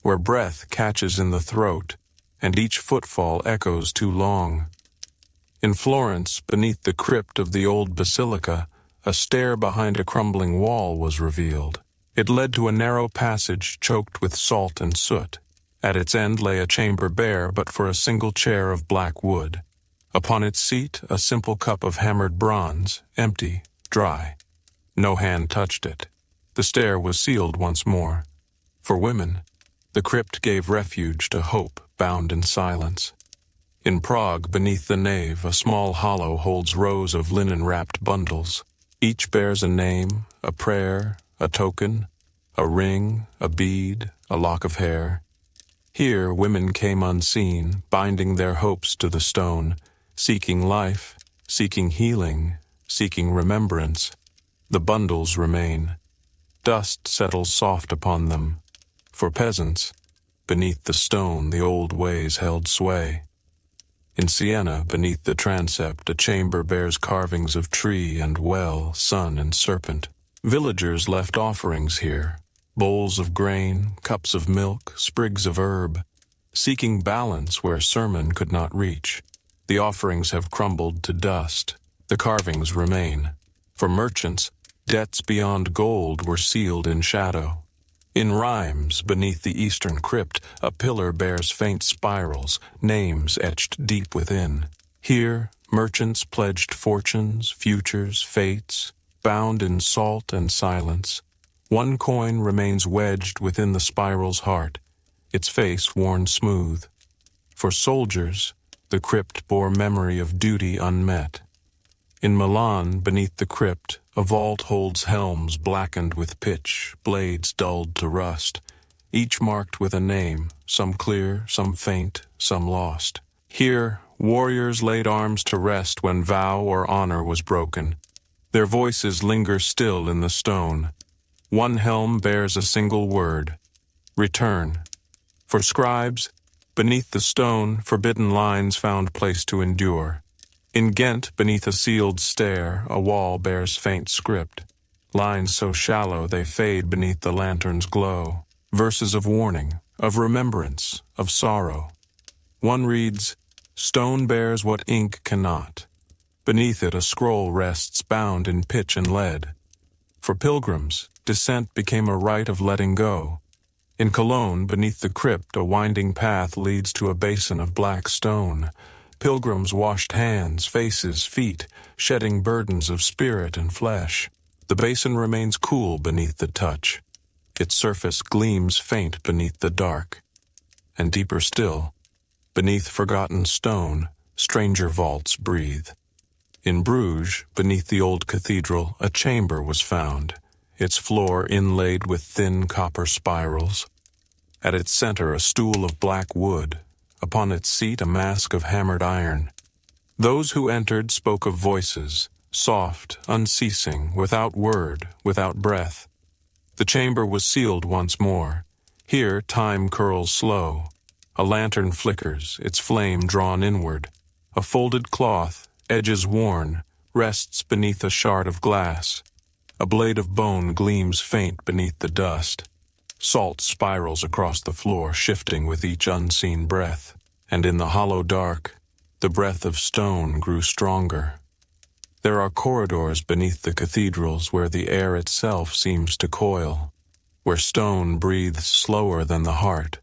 where breath catches in the throat, and each footfall echoes too long. In Florence, beneath the crypt of the old basilica, a stair behind a crumbling wall was revealed. It led to a narrow passage choked with salt and soot. At its end lay a chamber bare but for a single chair of black wood. Upon its seat, a simple cup of hammered bronze, empty, dry. No hand touched it. The stair was sealed once more. For women, the crypt gave refuge to hope bound in silence. In Prague, beneath the nave, a small hollow holds rows of linen-wrapped bundles. Each bears a name, a prayer, a token, a ring, a bead, a lock of hair. Here women came unseen, binding their hopes to the stone, seeking life, seeking healing, seeking remembrance. The bundles remain. Dust settles soft upon them. For peasants, beneath the stone the old ways held sway. In Siena, beneath the transept, a chamber bears carvings of tree and well, sun and serpent. Villagers left offerings here, bowls of grain, cups of milk, sprigs of herb, seeking balance where sermon could not reach. The offerings have crumbled to dust. The carvings remain. For merchants, debts beyond gold were sealed in shadow. In Rheims, beneath the eastern crypt, a pillar bears faint spirals, names etched deep within. Here, merchants pledged fortunes, futures, fates, bound in salt and silence. One coin remains wedged within the spiral's heart, its face worn smooth. For soldiers, the crypt bore memory of duty unmet. In Milan, beneath the crypt, a vault holds helms blackened with pitch, blades dulled to rust, each marked with a name, some clear, some faint, some lost. Here, warriors laid arms to rest when vow or honor was broken. Their voices linger still in the stone. One helm bears a single word, return. For scribes, beneath the stone, forbidden lines found place to endure. In Ghent, beneath a sealed stair, a wall bears faint script. Lines so shallow they fade beneath the lantern's glow. Verses of warning, of remembrance, of sorrow. One reads, "Stone bears what ink cannot." Beneath it a scroll rests bound in pitch and lead. For pilgrims, descent became a rite of letting go. In Cologne, beneath the crypt, a winding path leads to a basin of black stone. Pilgrims washed hands, faces, feet, shedding burdens of spirit and flesh. The basin remains cool beneath the touch. Its surface gleams faint beneath the dark. And deeper still, beneath forgotten stone, stranger vaults breathe. In Bruges, beneath the old cathedral, a chamber was found, its floor inlaid with thin copper spirals. At its center a stool of black wood, upon its seat a mask of hammered iron. Those who entered spoke of voices, soft, unceasing, without word, without breath. The chamber was sealed once more. Here time curls slow. A lantern flickers, its flame drawn inward. A folded cloth, edges worn, rests beneath a shard of glass. A blade of bone gleams faint beneath the dust. Salt spirals across the floor, shifting with each unseen breath. And in the hollow dark, the breath of stone grew stronger. There are corridors beneath the cathedrals where the air itself seems to coil, where stone breathes slower than the heart,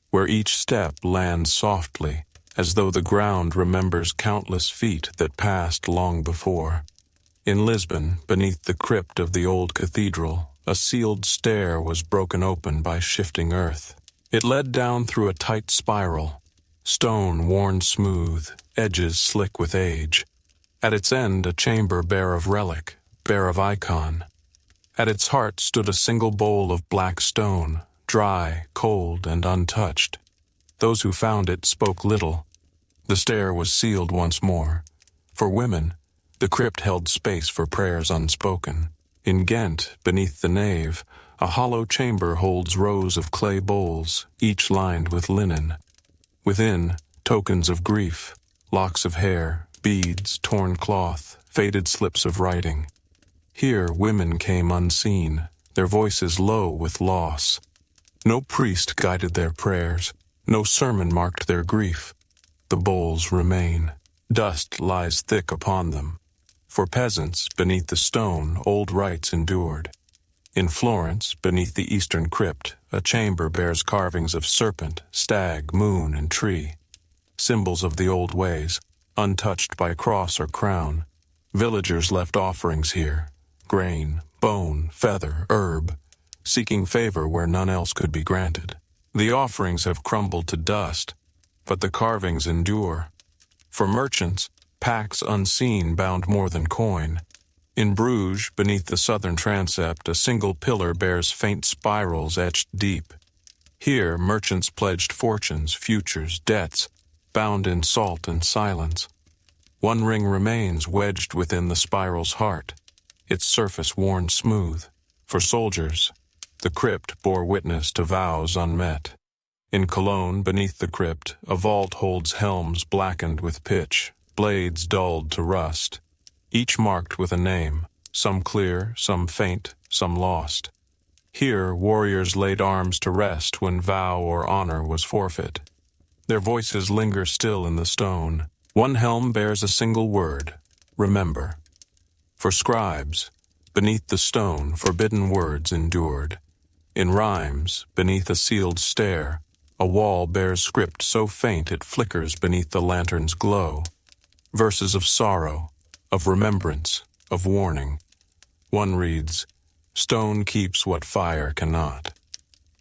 where each step lands softly, as though the ground remembers countless feet that passed long before. In Lisbon, beneath the crypt of the old cathedral, a sealed stair was broken open by shifting earth. It led down through a tight spiral, stone worn smooth, edges slick with age. At its end, a chamber bare of relic, bare of icon. At its heart stood a single bowl of black stone, dry, cold, and untouched. Those who found it spoke little. The stair was sealed once more. For women, the crypt held space for prayers unspoken. In Ghent, beneath the nave, a hollow chamber holds rows of clay bowls, each lined with linen. Within, tokens of grief, locks of hair, beads, torn cloth, faded slips of writing. Here women came unseen, their voices low with loss. No priest guided their prayers, no sermon marked their grief. The bowls remain. Dust lies thick upon them. For peasants, beneath the stone, old rites endured. In Florence, beneath the eastern crypt, a chamber bears carvings of serpent, stag, moon, and tree. Symbols of the old ways, untouched by cross or crown. Villagers left offerings here, grain, bone, feather, herb, seeking favor where none else could be granted. The offerings have crumbled to dust, but the carvings endure. For merchants, packs unseen bound more than coin. In Bruges, beneath the southern transept, a single pillar bears faint spirals etched deep. Here, merchants pledged fortunes, futures, debts, bound in salt and silence. One ring remains wedged within the spiral's heart, its surface worn smooth. For soldiers, the crypt bore witness to vows unmet. In Cologne, beneath the crypt, a vault holds helms blackened with pitch, blades dulled to rust, each marked with a name, some clear, some faint, some lost. Here, warriors laid arms to rest when vow or honor was forfeit. Their voices linger still in the stone. One helm bears a single word, remember. For scribes, beneath the stone, forbidden words endured. In rhymes, beneath a sealed stair, a wall bears script so faint it flickers beneath the lantern's glow. Verses of sorrow, of remembrance, of warning. One reads, "Stone keeps what fire cannot."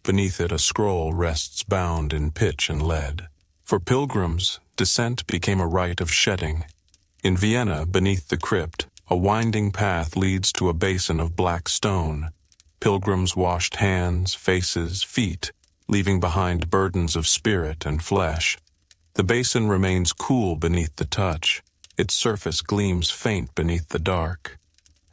Beneath it a scroll rests bound in pitch and lead. For pilgrims, descent became a rite of shedding. In Vienna, beneath the crypt, a winding path leads to a basin of black stone. Pilgrims washed hands, faces, feet, leaving behind burdens of spirit and flesh. The basin remains cool beneath the touch. Its surface gleams faint beneath the dark.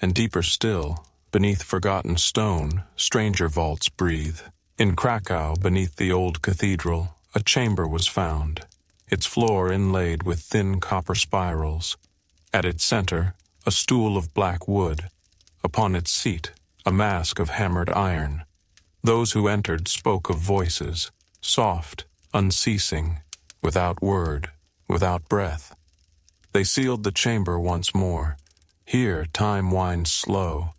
And deeper still, beneath forgotten stone, stranger vaults breathe. In Krakow, beneath the old cathedral, a chamber was found, its floor inlaid with thin copper spirals. At its center, a stool of black wood. Upon its seat, a mask of hammered iron. Those who entered spoke of voices, soft, unceasing, without word, without breath. They sealed the chamber once more. Here time winds slow.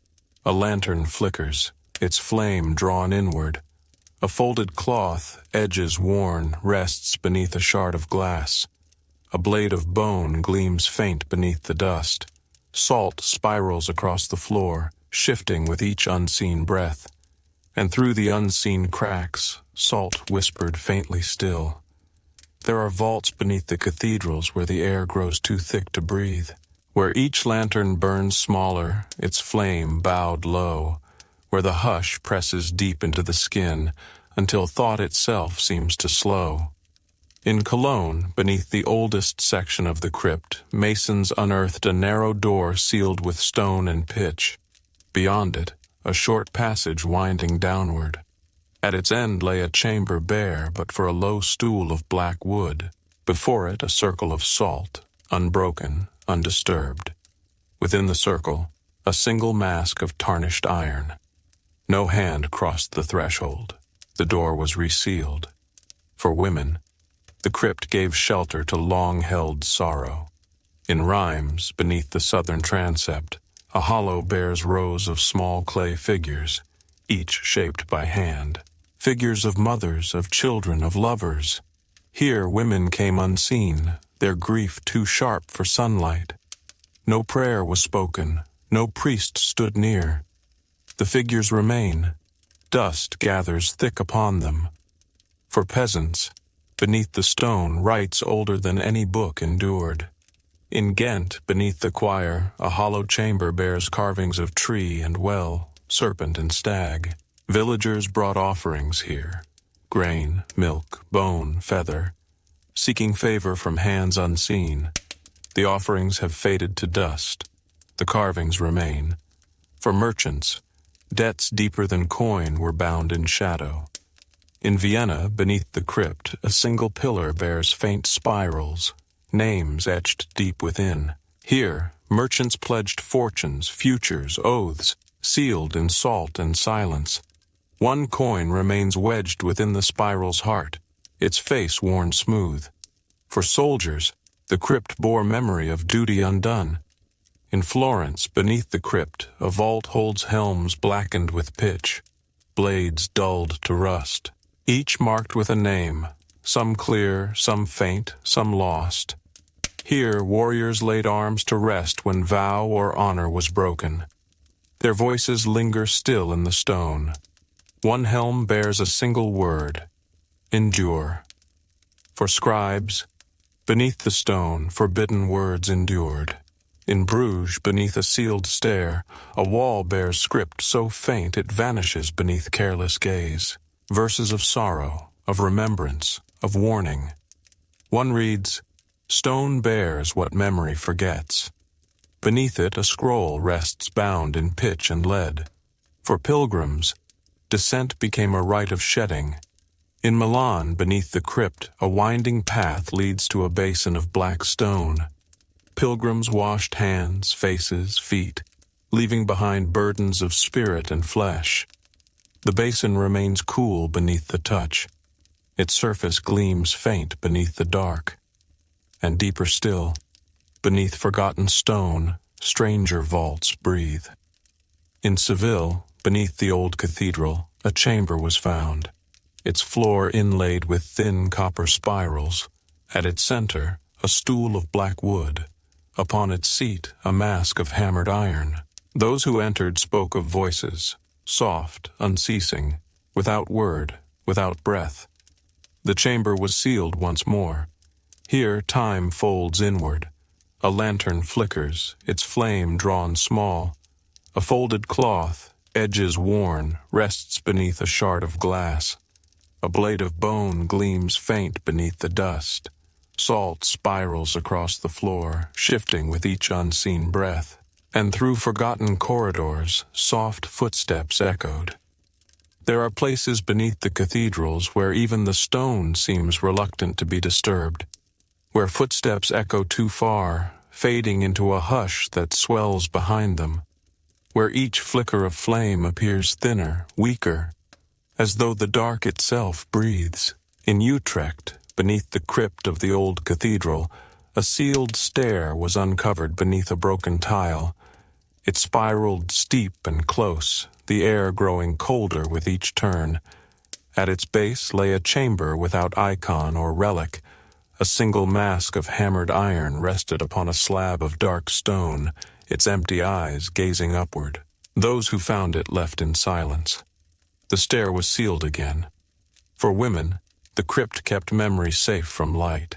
A lantern flickers, its flame drawn inward. A folded cloth, edges worn, rests beneath a shard of glass. A blade of bone gleams faint beneath the dust. Salt spirals across the floor, shifting with each unseen breath. And through the unseen cracks, salt whispered faintly still. There are vaults beneath the cathedrals where the air grows too thick to breathe, where each lantern burns smaller, its flame bowed low, where the hush presses deep into the skin until thought itself seems to slow. In Cologne, beneath the oldest section of the crypt, masons unearthed a narrow door sealed with stone and pitch. Beyond it, a short passage winding downward. At its end lay a chamber bare but for a low stool of black wood. Before it a circle of salt, unbroken, undisturbed. Within the circle, a single mask of tarnished iron. No hand crossed the threshold. The door was resealed. For women, the crypt gave shelter to long-held sorrow. In rhymes, beneath the southern transept, a hollow bears rows of small clay figures, each shaped by hand. Figures of mothers, of children, of lovers. Here women came unseen, their grief too sharp for sunlight. No prayer was spoken, no priest stood near. The figures remain. Dust gathers thick upon them. For peasants, beneath the stone, rites older than any book endured. In Ghent, beneath the choir, a hollow chamber bears carvings of tree and well, serpent and stag. Villagers brought offerings here, grain, milk, bone, feather, seeking favor from hands unseen. The offerings have faded to dust. The carvings remain. For merchants, debts deeper than coin were bound in shadow. In Vienna, beneath the crypt, a single pillar bears faint spirals, names etched deep within. Here, merchants pledged fortunes, futures, oaths, sealed in salt and silence. One coin remains wedged within the spiral's heart, its face worn smooth. For soldiers, the crypt bore memory of duty undone. In Florence, beneath the crypt, a vault holds helms blackened with pitch, blades dulled to rust, each marked with a name, some clear, some faint, some lost. Here warriors laid arms to rest when vow or honor was broken. Their voices linger still in the stone. One helm bears a single word, endure. For scribes, beneath the stone, forbidden words endured. In Bruges, beneath a sealed stair, a wall bears script so faint it vanishes beneath careless gaze. Verses of sorrow, of remembrance, of warning. One reads, "Stone bears what memory forgets." Beneath it a scroll rests bound in pitch and lead. For pilgrims, descent became a rite of shedding. In Milan, beneath the crypt, a winding path leads to a basin of black stone. Pilgrims washed hands, faces, feet, leaving behind burdens of spirit and flesh. The basin remains cool beneath the touch. Its surface gleams faint beneath the dark. And deeper still, beneath forgotten stone, stranger vaults breathe. In Seville, beneath the old cathedral, a chamber was found, its floor inlaid with thin copper spirals. At its center, a stool of black wood. Upon its seat, a mask of hammered iron. Those who entered spoke of voices, soft, unceasing, without word, without breath. The chamber was sealed once more. Here time folds inward. A lantern flickers, its flame drawn small. A folded cloth, edges worn, rests beneath a shard of glass. A blade of bone gleams faint beneath the dust. Salt spirals across the floor, shifting with each unseen breath. And through forgotten corridors, soft footsteps echoed. There are places beneath the cathedrals where even the stone seems reluctant to be disturbed, where footsteps echo too far, fading into a hush that swells behind them, where each flicker of flame appears thinner, weaker, as though the dark itself breathes. In Utrecht, beneath the crypt of the old cathedral, a sealed stair was uncovered beneath a broken tile. It spiraled steep and close, the air growing colder with each turn. At its base lay a chamber without icon or relic. A single mask of hammered iron rested upon a slab of dark stone, its empty eyes gazing upward. Those who found it left in silence. The stair was sealed again. For women, the crypt kept memory safe from light.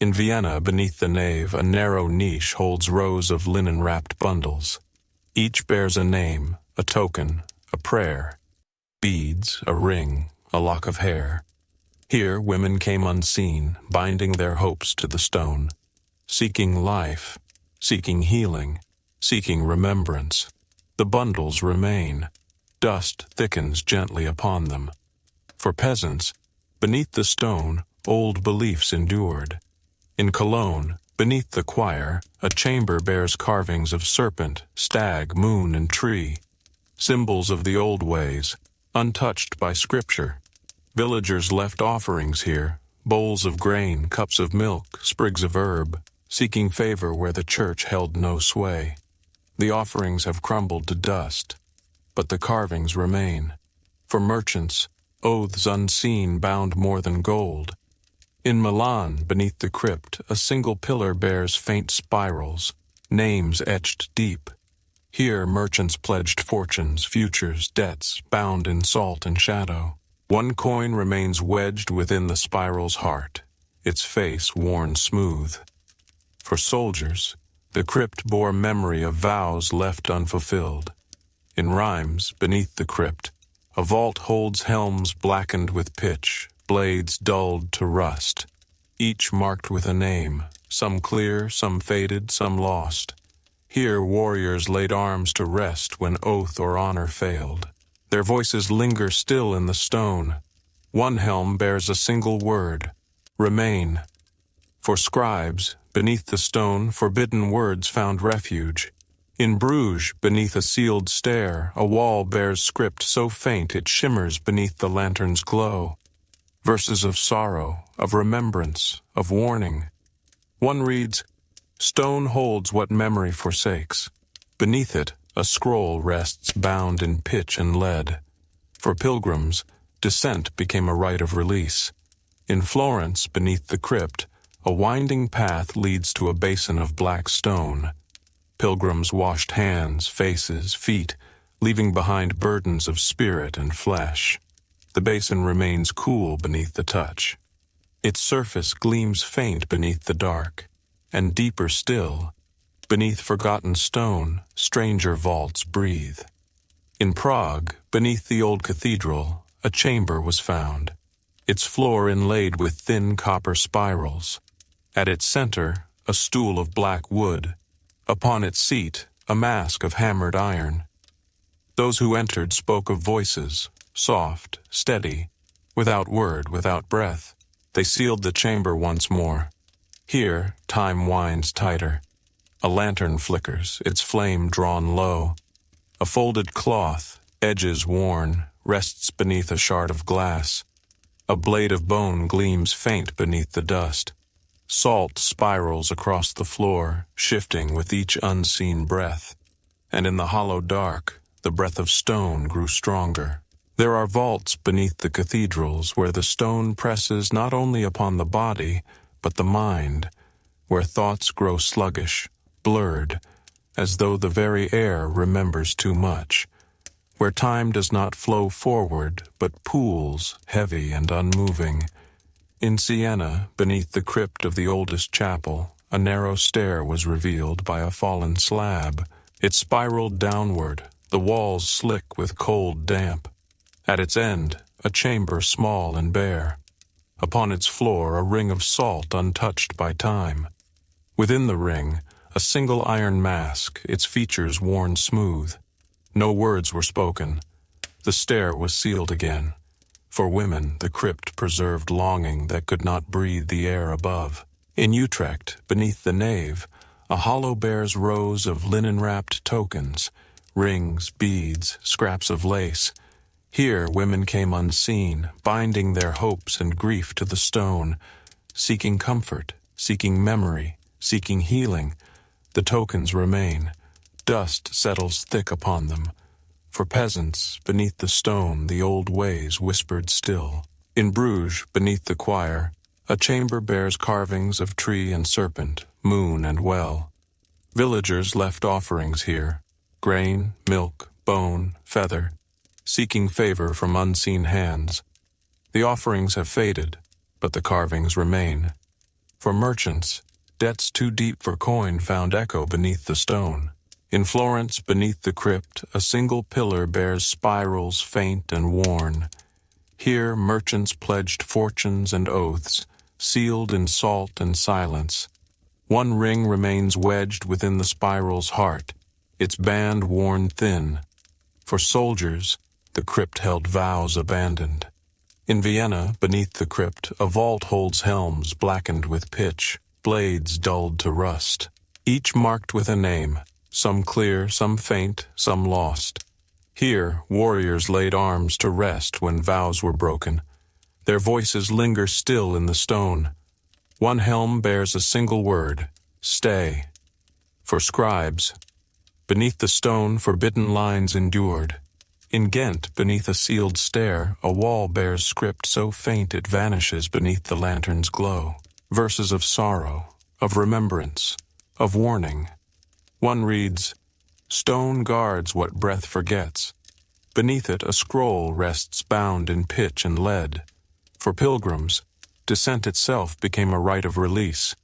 In Vienna, beneath the nave, a narrow niche holds rows of linen-wrapped bundles. Each bears a name, a token, a prayer. Beads, a ring, a lock of hair. Here women came unseen, binding their hopes to the stone, seeking life, seeking healing, seeking remembrance. The bundles remain. Dust thickens gently upon them. For peasants, beneath the stone, old beliefs endured. In Cologne, beneath the choir, a chamber bears carvings of serpent, stag, moon, and tree. Symbols of the old ways, untouched by scripture. Villagers left offerings here, bowls of grain, cups of milk, sprigs of herb, seeking favor where the church held no sway. The offerings have crumbled to dust, but the carvings remain. For merchants, oaths unseen bound more than gold. In Milan, beneath the crypt, a single pillar bears faint spirals, names etched deep. Here merchants pledged fortunes, futures, debts, bound in salt and shadow. One coin remains wedged within the spiral's heart, its face worn smooth. For soldiers, the crypt bore memory of vows left unfulfilled. In rhymes, beneath the crypt, a vault holds helms blackened with pitch, blades dulled to rust, each marked with a name, some clear, some faded, some lost. Here warriors laid arms to rest when oath or honor failed. Their voices linger still in the stone. One helm bears a single word, remain. For scribes, beneath the stone, forbidden words found refuge. In Bruges, beneath a sealed stair, a wall bears script so faint it shimmers beneath the lantern's glow. Verses of sorrow, of remembrance, of warning. One reads, "Stone holds what memory forsakes." Beneath it, a scroll rests bound in pitch and lead. For pilgrims, descent became a rite of release. In Florence, beneath the crypt, a winding path leads to a basin of black stone. Pilgrims washed hands, faces, feet, leaving behind burdens of spirit and flesh. The basin remains cool beneath the touch. Its surface gleams faint beneath the dark, and deeper still, beneath forgotten stone, stranger vaults breathe. In Prague, beneath the old cathedral, a chamber was found, its floor inlaid with thin copper spirals. At its center, a stool of black wood. Upon its seat, a mask of hammered iron. Those who entered spoke of voices, soft, steady, without word, without breath. They sealed the chamber once more. Here, time winds tighter. A lantern flickers, its flame drawn low. A folded cloth, edges worn, rests beneath a shard of glass. A blade of bone gleams faint beneath the dust. Salt spirals across the floor, shifting with each unseen breath. And in the hollow dark, the breath of stone grew stronger. There are vaults beneath the cathedrals where the stone presses not only upon the body, but the mind, where thoughts grow sluggish, blurred, as though the very air remembers too much, where time does not flow forward, but pools, heavy and unmoving. In Siena, beneath the crypt of the oldest chapel, a narrow stair was revealed by a fallen slab. It spiraled downward, the walls slick with cold damp. At its end, a chamber small and bare. Upon its floor, a ring of salt untouched by time. Within the ring, a single iron mask, its features worn smooth. No words were spoken. The stair was sealed again. For women, the crypt preserved longing that could not breathe the air above. In Utrecht, beneath the nave, a hollow bears rows of linen-wrapped tokens, rings, beads, scraps of lace. Here women came unseen, binding their hopes and grief to the stone, seeking comfort, seeking memory, seeking healing. The tokens remain. Dust settles thick upon them. For peasants, beneath the stone, the old ways whispered still. In Bruges, beneath the choir, a chamber bears carvings of tree and serpent, moon and well. Villagers left offerings here, grain, milk, bone, feather, seeking favor from unseen hands. The offerings have faded, but the carvings remain. For merchants, debts too deep for coin found echo beneath the stone. In Florence, beneath the crypt, a single pillar bears spirals faint and worn. Here merchants pledged fortunes and oaths, sealed in salt and silence. One ring remains wedged within the spiral's heart, its band worn thin. For soldiers, the crypt held vows abandoned. In Vienna, beneath the crypt, a vault holds helms blackened with pitch, blades dulled to rust, each marked with a name, some clear, some faint, some lost. Here, warriors laid arms to rest when vows were broken. Their voices linger still in the stone. One helm bears a single word, stay. For scribes, beneath the stone forbidden lines endured. In Ghent, beneath a sealed stair, a wall bears script so faint it vanishes beneath the lantern's glow. Verses of sorrow, of remembrance, of warning. One reads, "Stone guards what breath forgets." Beneath it a scroll rests bound in pitch and lead. For pilgrims, descent itself became a rite of release.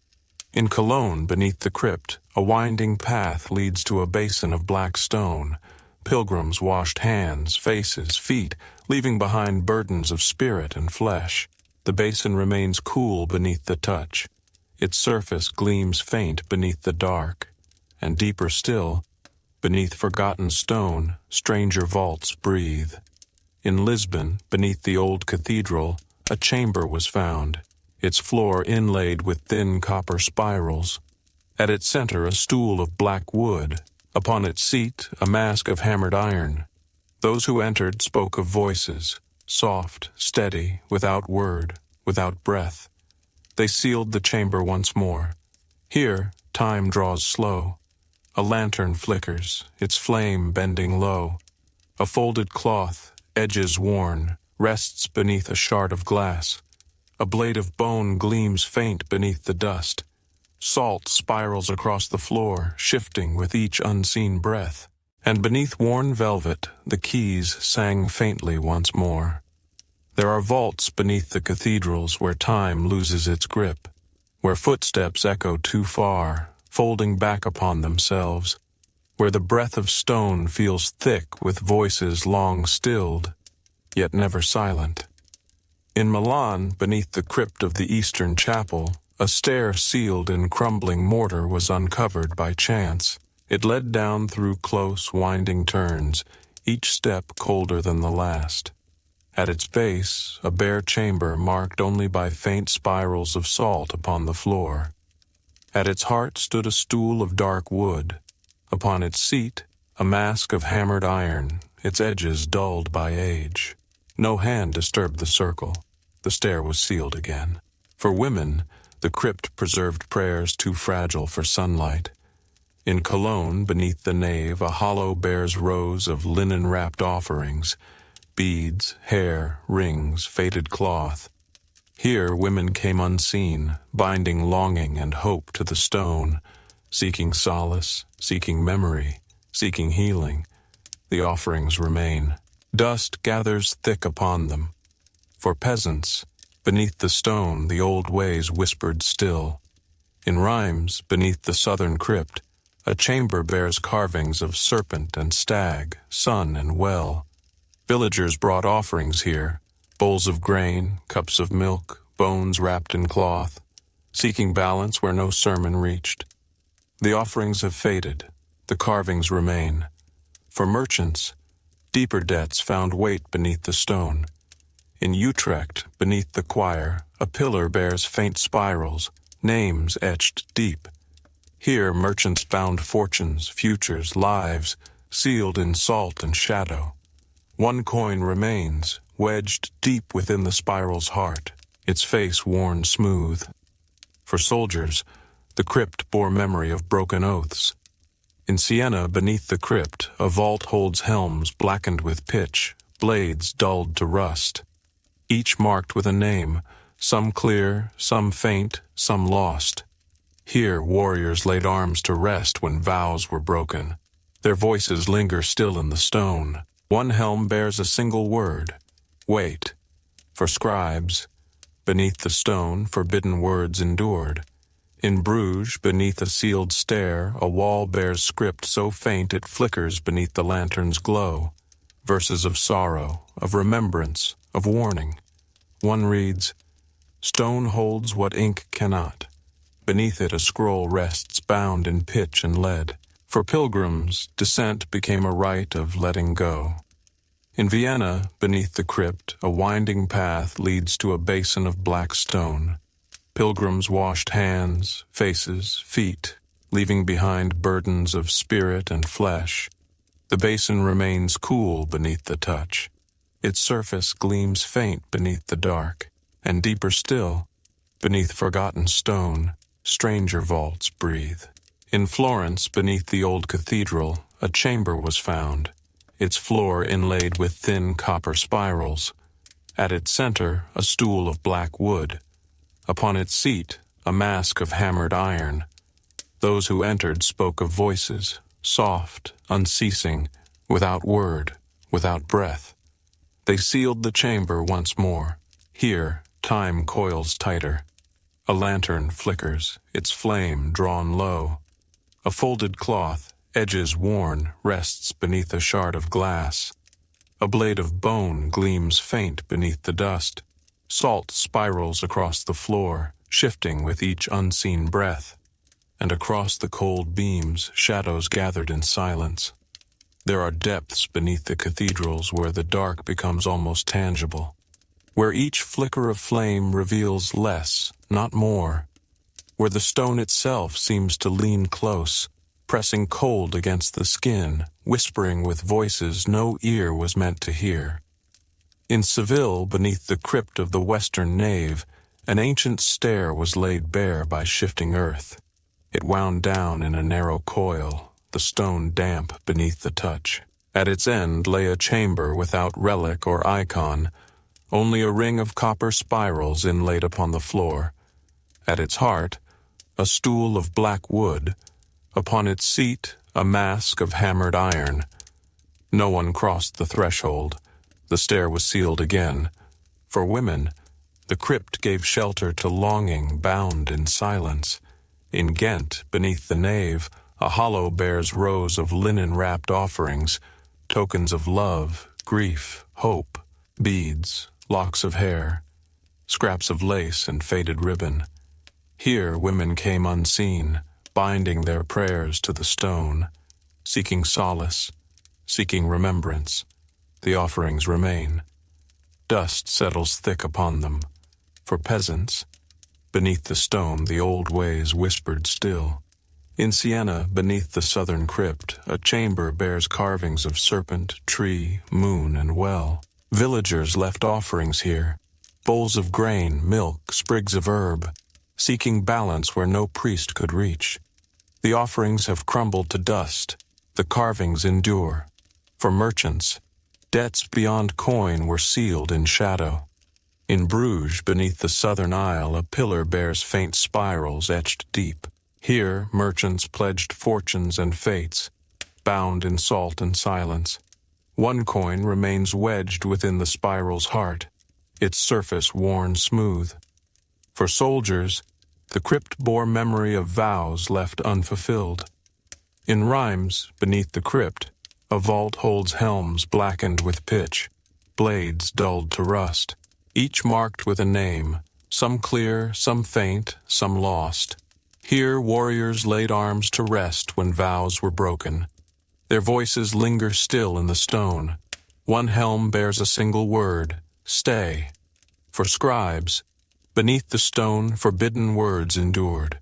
In Cologne, beneath the crypt, a winding path leads to a basin of black stone. Pilgrims washed hands, faces, feet, leaving behind burdens of spirit and flesh. The basin remains cool beneath the touch. Its surface gleams faint beneath the dark. And deeper still, beneath forgotten stone, stranger vaults breathe. In Lisbon, beneath the old cathedral, a chamber was found, its floor inlaid with thin copper spirals. At its center a stool of black wood, upon its seat a mask of hammered iron. Those who entered spoke of voices, soft, steady, without word, without breath. They sealed the chamber once more. Here, time draws slow. A lantern flickers, its flame bending low. A folded cloth, edges worn, rests beneath a shard of glass. A blade of bone gleams faint beneath the dust. Salt spirals across the floor, shifting with each unseen breath. And beneath worn velvet, the keys sang faintly once more. There are vaults beneath the cathedrals where time loses its grip, where footsteps echo too far, folding back upon themselves, where the breath of stone feels thick with voices long stilled, yet never silent. In Milan, beneath the crypt of the Eastern Chapel, a stair sealed in crumbling mortar was uncovered by chance. It led down through close, winding turns, each step colder than the last. At its base, a bare chamber marked only by faint spirals of salt upon the floor. At its heart stood a stool of dark wood. Upon its seat, a mask of hammered iron, its edges dulled by age. No hand disturbed the circle. The stair was sealed again. For women, the crypt preserved prayers too fragile for sunlight. In Cologne, beneath the nave, a hollow bears rows of linen-wrapped offerings, beads, hair, rings, faded cloth. Here women came unseen, binding longing and hope to the stone, seeking solace, seeking memory, seeking healing. The offerings remain. Dust gathers thick upon them. For peasants, beneath the stone the old ways whispered still. In Rheims, beneath the southern crypt, a chamber bears carvings of serpent and stag, sun and well. Villagers brought offerings here, bowls of grain, cups of milk, bones wrapped in cloth, seeking balance where no sermon reached. The offerings have faded, the carvings remain. For merchants, deeper debts found weight beneath the stone. In Utrecht, beneath the choir, a pillar bears faint spirals, names etched deep. Here merchants bound fortunes, futures, lives, sealed in salt and shadow. One coin remains, wedged deep within the spiral's heart, its face worn smooth. For soldiers, the crypt bore memory of broken oaths. In Siena, beneath the crypt, a vault holds helms blackened with pitch, blades dulled to rust, each marked with a name, some clear, some faint, some lost. Here warriors laid arms to rest when vows were broken. Their voices linger still in the stone. One helm bears a single word, wait. For scribes, beneath the stone, forbidden words endured. In Bruges, beneath a sealed stair, a wall bears script so faint it flickers beneath the lantern's glow. Verses of sorrow, of remembrance, of warning. One reads, "Stone holds what ink cannot." Beneath it a scroll rests bound in pitch and lead. For pilgrims, descent became a rite of letting go. In Vienna, beneath the crypt, a winding path leads to a basin of black stone. Pilgrims washed hands, faces, feet, leaving behind burdens of spirit and flesh. The basin remains cool beneath the touch. Its surface gleams faint beneath the dark, and deeper still, beneath forgotten stone, stranger vaults breathe. In Florence, beneath the old cathedral, a chamber was found, its floor inlaid with thin copper spirals. At its center, a stool of black wood. Upon its seat, a mask of hammered iron. Those who entered spoke of voices, soft, unceasing, without word, without breath. They sealed the chamber once more. Here, time coils tighter. A lantern flickers, its flame drawn low. A folded cloth, edges worn, rests beneath a shard of glass. A blade of bone gleams faint beneath the dust. Salt spirals across the floor, shifting with each unseen breath. And across the cold beams, shadows gathered in silence. There are depths beneath the cathedrals where the dark becomes almost tangible, where each flicker of flame reveals less, not more, where the stone itself seems to lean close, pressing cold against the skin, whispering with voices no ear was meant to hear. In Seville, beneath the crypt of the western nave, an ancient stair was laid bare by shifting earth. It wound down in a narrow coil, the stone damp beneath the touch. At its end lay a chamber without relic or icon, only a ring of copper spirals inlaid upon the floor. At its heart, a stool of black wood. Upon its seat, a mask of hammered iron. No one crossed the threshold. The stair was sealed again. For women, the crypt gave shelter to longing bound in silence. In Ghent, beneath the nave, a hollow bears rows of linen-wrapped offerings, tokens of love, grief, hope, beads, locks of hair, scraps of lace and faded ribbon. Here women came unseen, binding their prayers to the stone, seeking solace, seeking remembrance. The offerings remain. Dust settles thick upon them. For peasants, beneath the stone the old ways whispered still. In Siena, beneath the southern crypt, a chamber bears carvings of serpent, tree, moon, and well. Villagers left offerings here, bowls of grain, milk, sprigs of herb, seeking balance where no priest could reach. The offerings have crumbled to dust, the carvings endure. For merchants, debts beyond coin were sealed in shadow. In Bruges, beneath the southern aisle, a pillar bears faint spirals etched deep. Here, merchants pledged fortunes and fates, bound in salt and silence. One coin remains wedged within the spiral's heart, its surface worn smooth. For soldiers, the crypt bore memory of vows left unfulfilled. In Rheims, beneath the crypt, a vault holds helms blackened with pitch, blades dulled to rust, each marked with a name, some clear, some faint, some lost. Here warriors laid arms to rest when vows were broken. Their voices linger still in the stone. One helm bears a single word, stay. For scribes, beneath the stone forbidden words endured.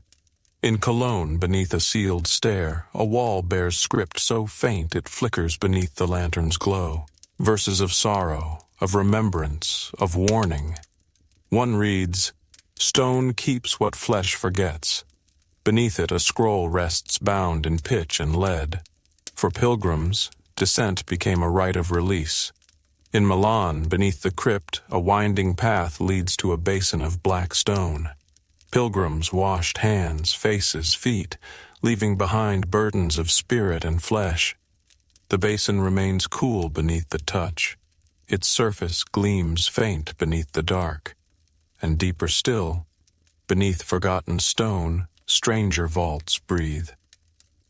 In Cologne, beneath a sealed stair, a wall bears script so faint it flickers beneath the lantern's glow. verses of sorrow, of remembrance, of warning. One reads, "Stone keeps what flesh forgets." Beneath it a scroll rests bound in pitch and lead. For pilgrims, descent became a rite of release. In Milan, beneath the crypt, a winding path leads to a basin of black stone. Pilgrims washed hands, faces, feet, leaving behind burdens of spirit and flesh. The basin remains cool beneath the touch. Its surface gleams faint beneath the dark. And deeper still, beneath forgotten stone, stranger vaults breathe.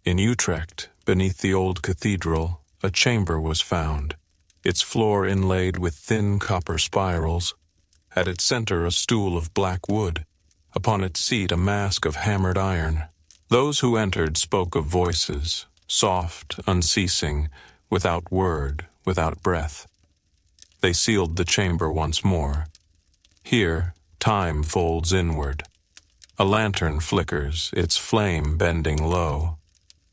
In Utrecht, beneath the old cathedral, a chamber was found, its floor inlaid with thin copper spirals. At its center a stool of black wood, upon its seat a mask of hammered iron. Those who entered spoke of voices, soft, unceasing, without word, without breath. They sealed the chamber once more. Here, time folds inward. A lantern flickers, its flame bending low.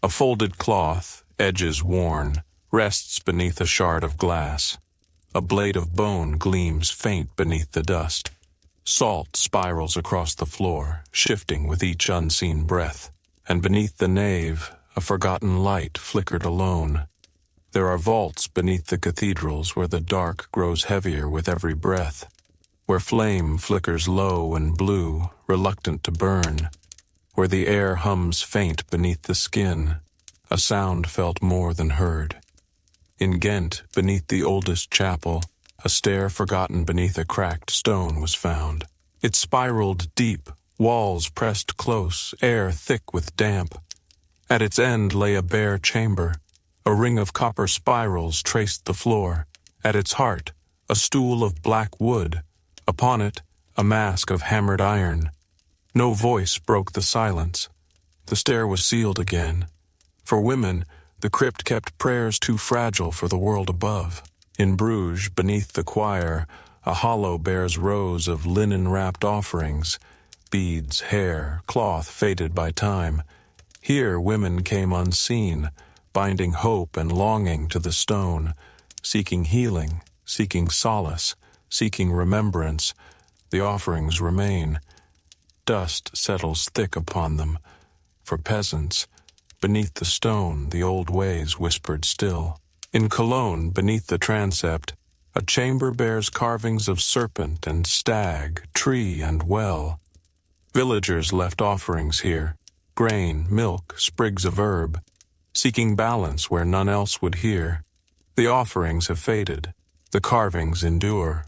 A folded cloth, edges worn, rests beneath a shard of glass. A blade of bone gleams faint beneath the dust. Salt spirals across the floor, shifting with each unseen breath. And beneath the nave, a forgotten light flickered alone. There are vaults beneath the cathedrals where the dark grows heavier with every breath, where flame flickers low and blue, reluctant to burn, where the air hums faint beneath the skin, a sound felt more than heard. In Ghent, beneath the oldest chapel, a stair forgotten beneath a cracked stone was found. It spiraled deep, walls pressed close, air thick with damp. At its end lay a bare chamber. A ring of copper spirals traced the floor. At its heart, a stool of black wood. Upon it, a mask of hammered iron. No voice broke the silence. The stair was sealed again. For women, the crypt kept prayers too fragile for the world above. In Bruges, beneath the choir, a hollow bears rows of linen-wrapped offerings, beads, hair, cloth faded by time. Here women came unseen, binding hope and longing to the stone, seeking healing, seeking solace, seeking remembrance. The offerings remain. Dust settles thick upon them. For peasants, beneath the stone, the old ways whispered still. In Cologne, beneath the transept, a chamber bears carvings of serpent and stag, tree and well. Villagers left offerings here, grain, milk, sprigs of herb, seeking balance where none else would hear. The offerings have faded, the carvings endure.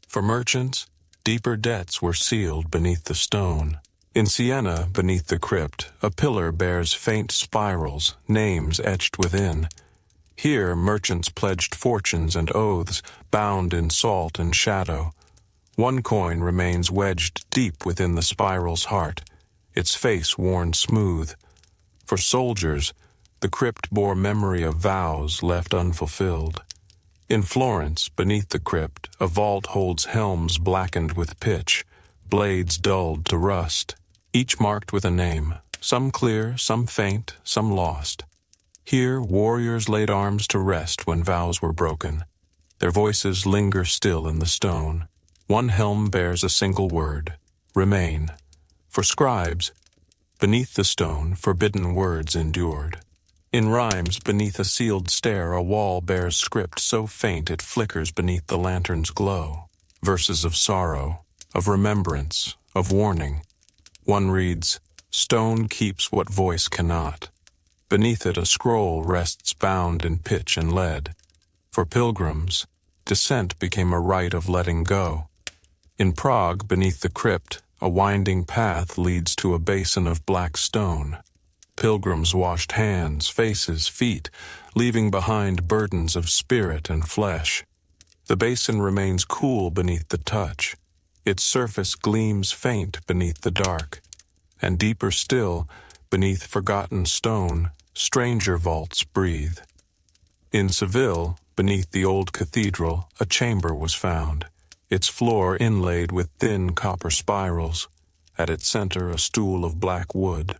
For merchants, deeper debts were sealed beneath the stone. In Siena, beneath the crypt, a pillar bears faint spirals, names etched within. Here merchants pledged fortunes and oaths, bound in salt and shadow. One coin remains wedged deep within the spiral's heart, its face worn smooth. For soldiers, the crypt bore memory of vows left unfulfilled. In Florence, beneath the crypt, a vault holds helms blackened with pitch, blades dulled to rust, each marked with a name, some clear, some faint, some lost. Here warriors laid arms to rest when vows were broken. Their voices linger still in the stone. One helm bears a single word, remain. For scribes, beneath the stone, forbidden words endured. In rhymes, beneath a sealed stair, a wall bears script so faint it flickers beneath the lantern's glow. Verses of sorrow, of remembrance, of warning. One reads, "Stone keeps what voice cannot." Beneath it a scroll rests bound in pitch and lead. For pilgrims, descent became a rite of letting go. In Prague, beneath the crypt, a winding path leads to a basin of black stone. Pilgrims washed hands, faces, feet, leaving behind burdens of spirit and flesh. The basin remains cool beneath the touch. Its surface gleams faint beneath the dark. And deeper still, beneath forgotten stone, stranger vaults breathe. In Seville, beneath the old cathedral, a chamber was found, its floor inlaid with thin copper spirals. At its center a stool of black wood.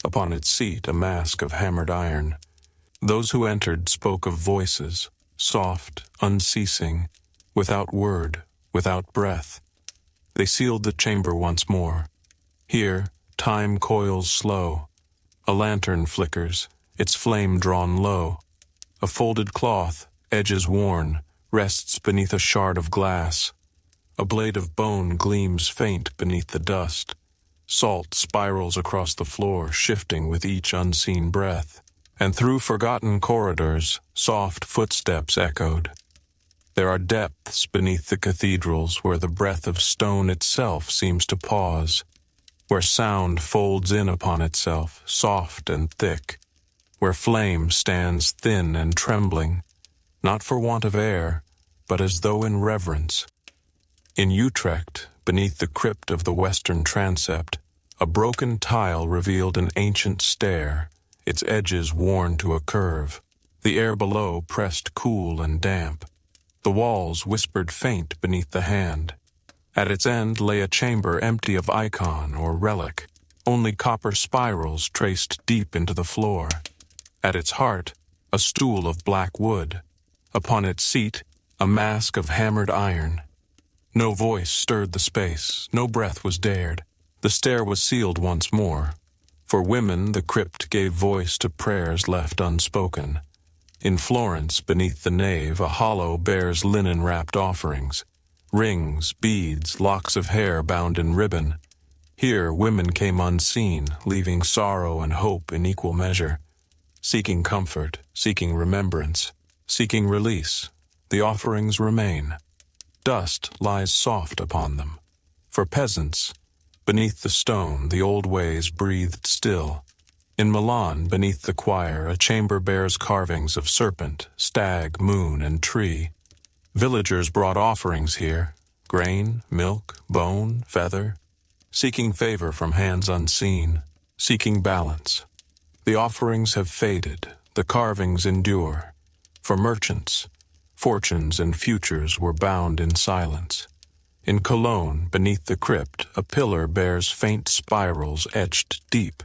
Upon its seat a mask of hammered iron. Those who entered spoke of voices, soft, unceasing, without word, without breath. They sealed the chamber once more. Here, time coils slow. A lantern flickers, its flame drawn low. A folded cloth, edges worn, rests beneath a shard of glass. A blade of bone gleams faint beneath the dust. Salt spirals across the floor, shifting with each unseen breath. And through forgotten corridors, soft footsteps echoed. There are depths beneath the cathedrals where the breath of stone itself seems to pause, where sound folds in upon itself, soft and thick, where flame stands thin and trembling, not for want of air, but as though in reverence. In Utrecht, beneath the crypt of the western transept, a broken tile revealed an ancient stair, its edges worn to a curve, the air below pressed cool and damp. The walls whispered faint beneath the hand. At its end lay a chamber empty of icon or relic, only copper spirals traced deep into the floor. At its heart, a stool of black wood. Upon its seat, a mask of hammered iron. No voice stirred the space, no breath was dared. The stair was sealed once more. For women, the crypt gave voice to prayers left unspoken. In Florence, beneath the nave, a hollow bears linen-wrapped offerings. Rings, beads, locks of hair bound in ribbon. Here, women came unseen, leaving sorrow and hope in equal measure. Seeking comfort, seeking remembrance, seeking release, the offerings remain. Dust lies soft upon them. For peasants, beneath the stone, the old ways breathed still. In Milan, beneath the choir, a chamber bears carvings of serpent, stag, moon, and tree. Villagers brought offerings here, grain, milk, bone, feather, seeking favor from hands unseen, seeking balance. The offerings have faded, the carvings endure. For merchants, fortunes and futures were bound in silence. In Cologne, beneath the crypt, a pillar bears faint spirals etched deep.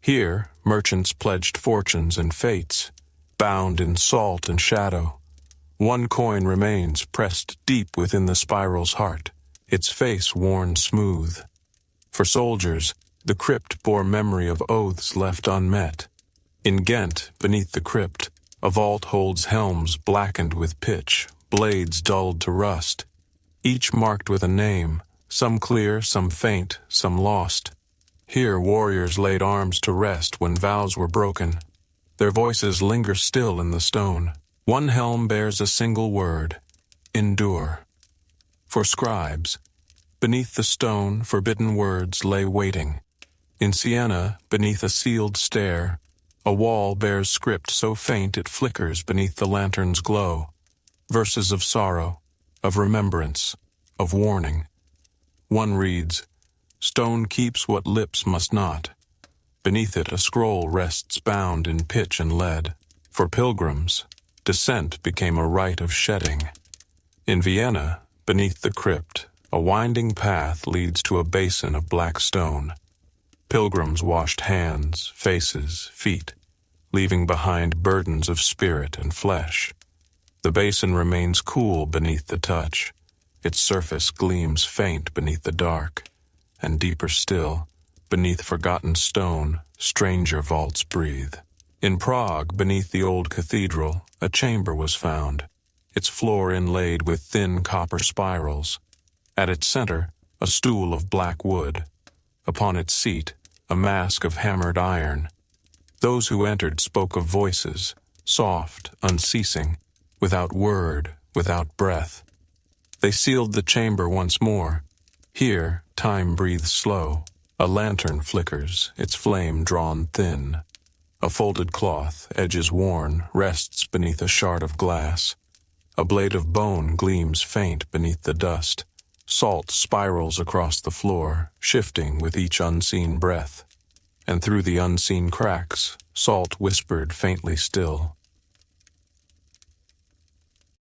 Here, merchants pledged fortunes and fates, bound in salt and shadow. One coin remains pressed deep within the spiral's heart, its face worn smooth. For soldiers, the crypt bore memory of oaths left unmet. In Ghent, beneath the crypt, a vault holds helms blackened with pitch, blades dulled to rust. Each marked with a name, some clear, some faint, some lost. Here warriors laid arms to rest when vows were broken. Their voices linger still in the stone. One helm bears a single word, endure. For scribes, beneath the stone, forbidden words lay waiting. In Siena, beneath a sealed stair, a wall bears script so faint it flickers beneath the lantern's glow. Verses of sorrow, of remembrance, of warning. One reads, "Stone keeps what lips must not." Beneath it a scroll rests bound in pitch and lead. For pilgrims, descent became a rite of shedding. In Vienna, beneath the crypt, a winding path leads to a basin of black stone. Pilgrims washed hands, faces, feet, leaving behind burdens of spirit and flesh. The basin remains cool beneath the touch. Its surface gleams faint beneath the dark. And deeper still, beneath forgotten stone, stranger vaults breathe. In Prague, beneath the old cathedral, a chamber was found, its floor inlaid with thin copper spirals. At its center, a stool of black wood. Upon its seat, a mask of hammered iron. Those who entered spoke of voices, soft, unceasing, without word, without breath. They sealed the chamber once more. Here, time breathes slow. A lantern flickers, its flame drawn thin. A folded cloth, edges worn, rests beneath a shard of glass. A blade of bone gleams faint beneath the dust. Salt spirals across the floor, shifting with each unseen breath. And through the unseen cracks, salt whispered faintly still.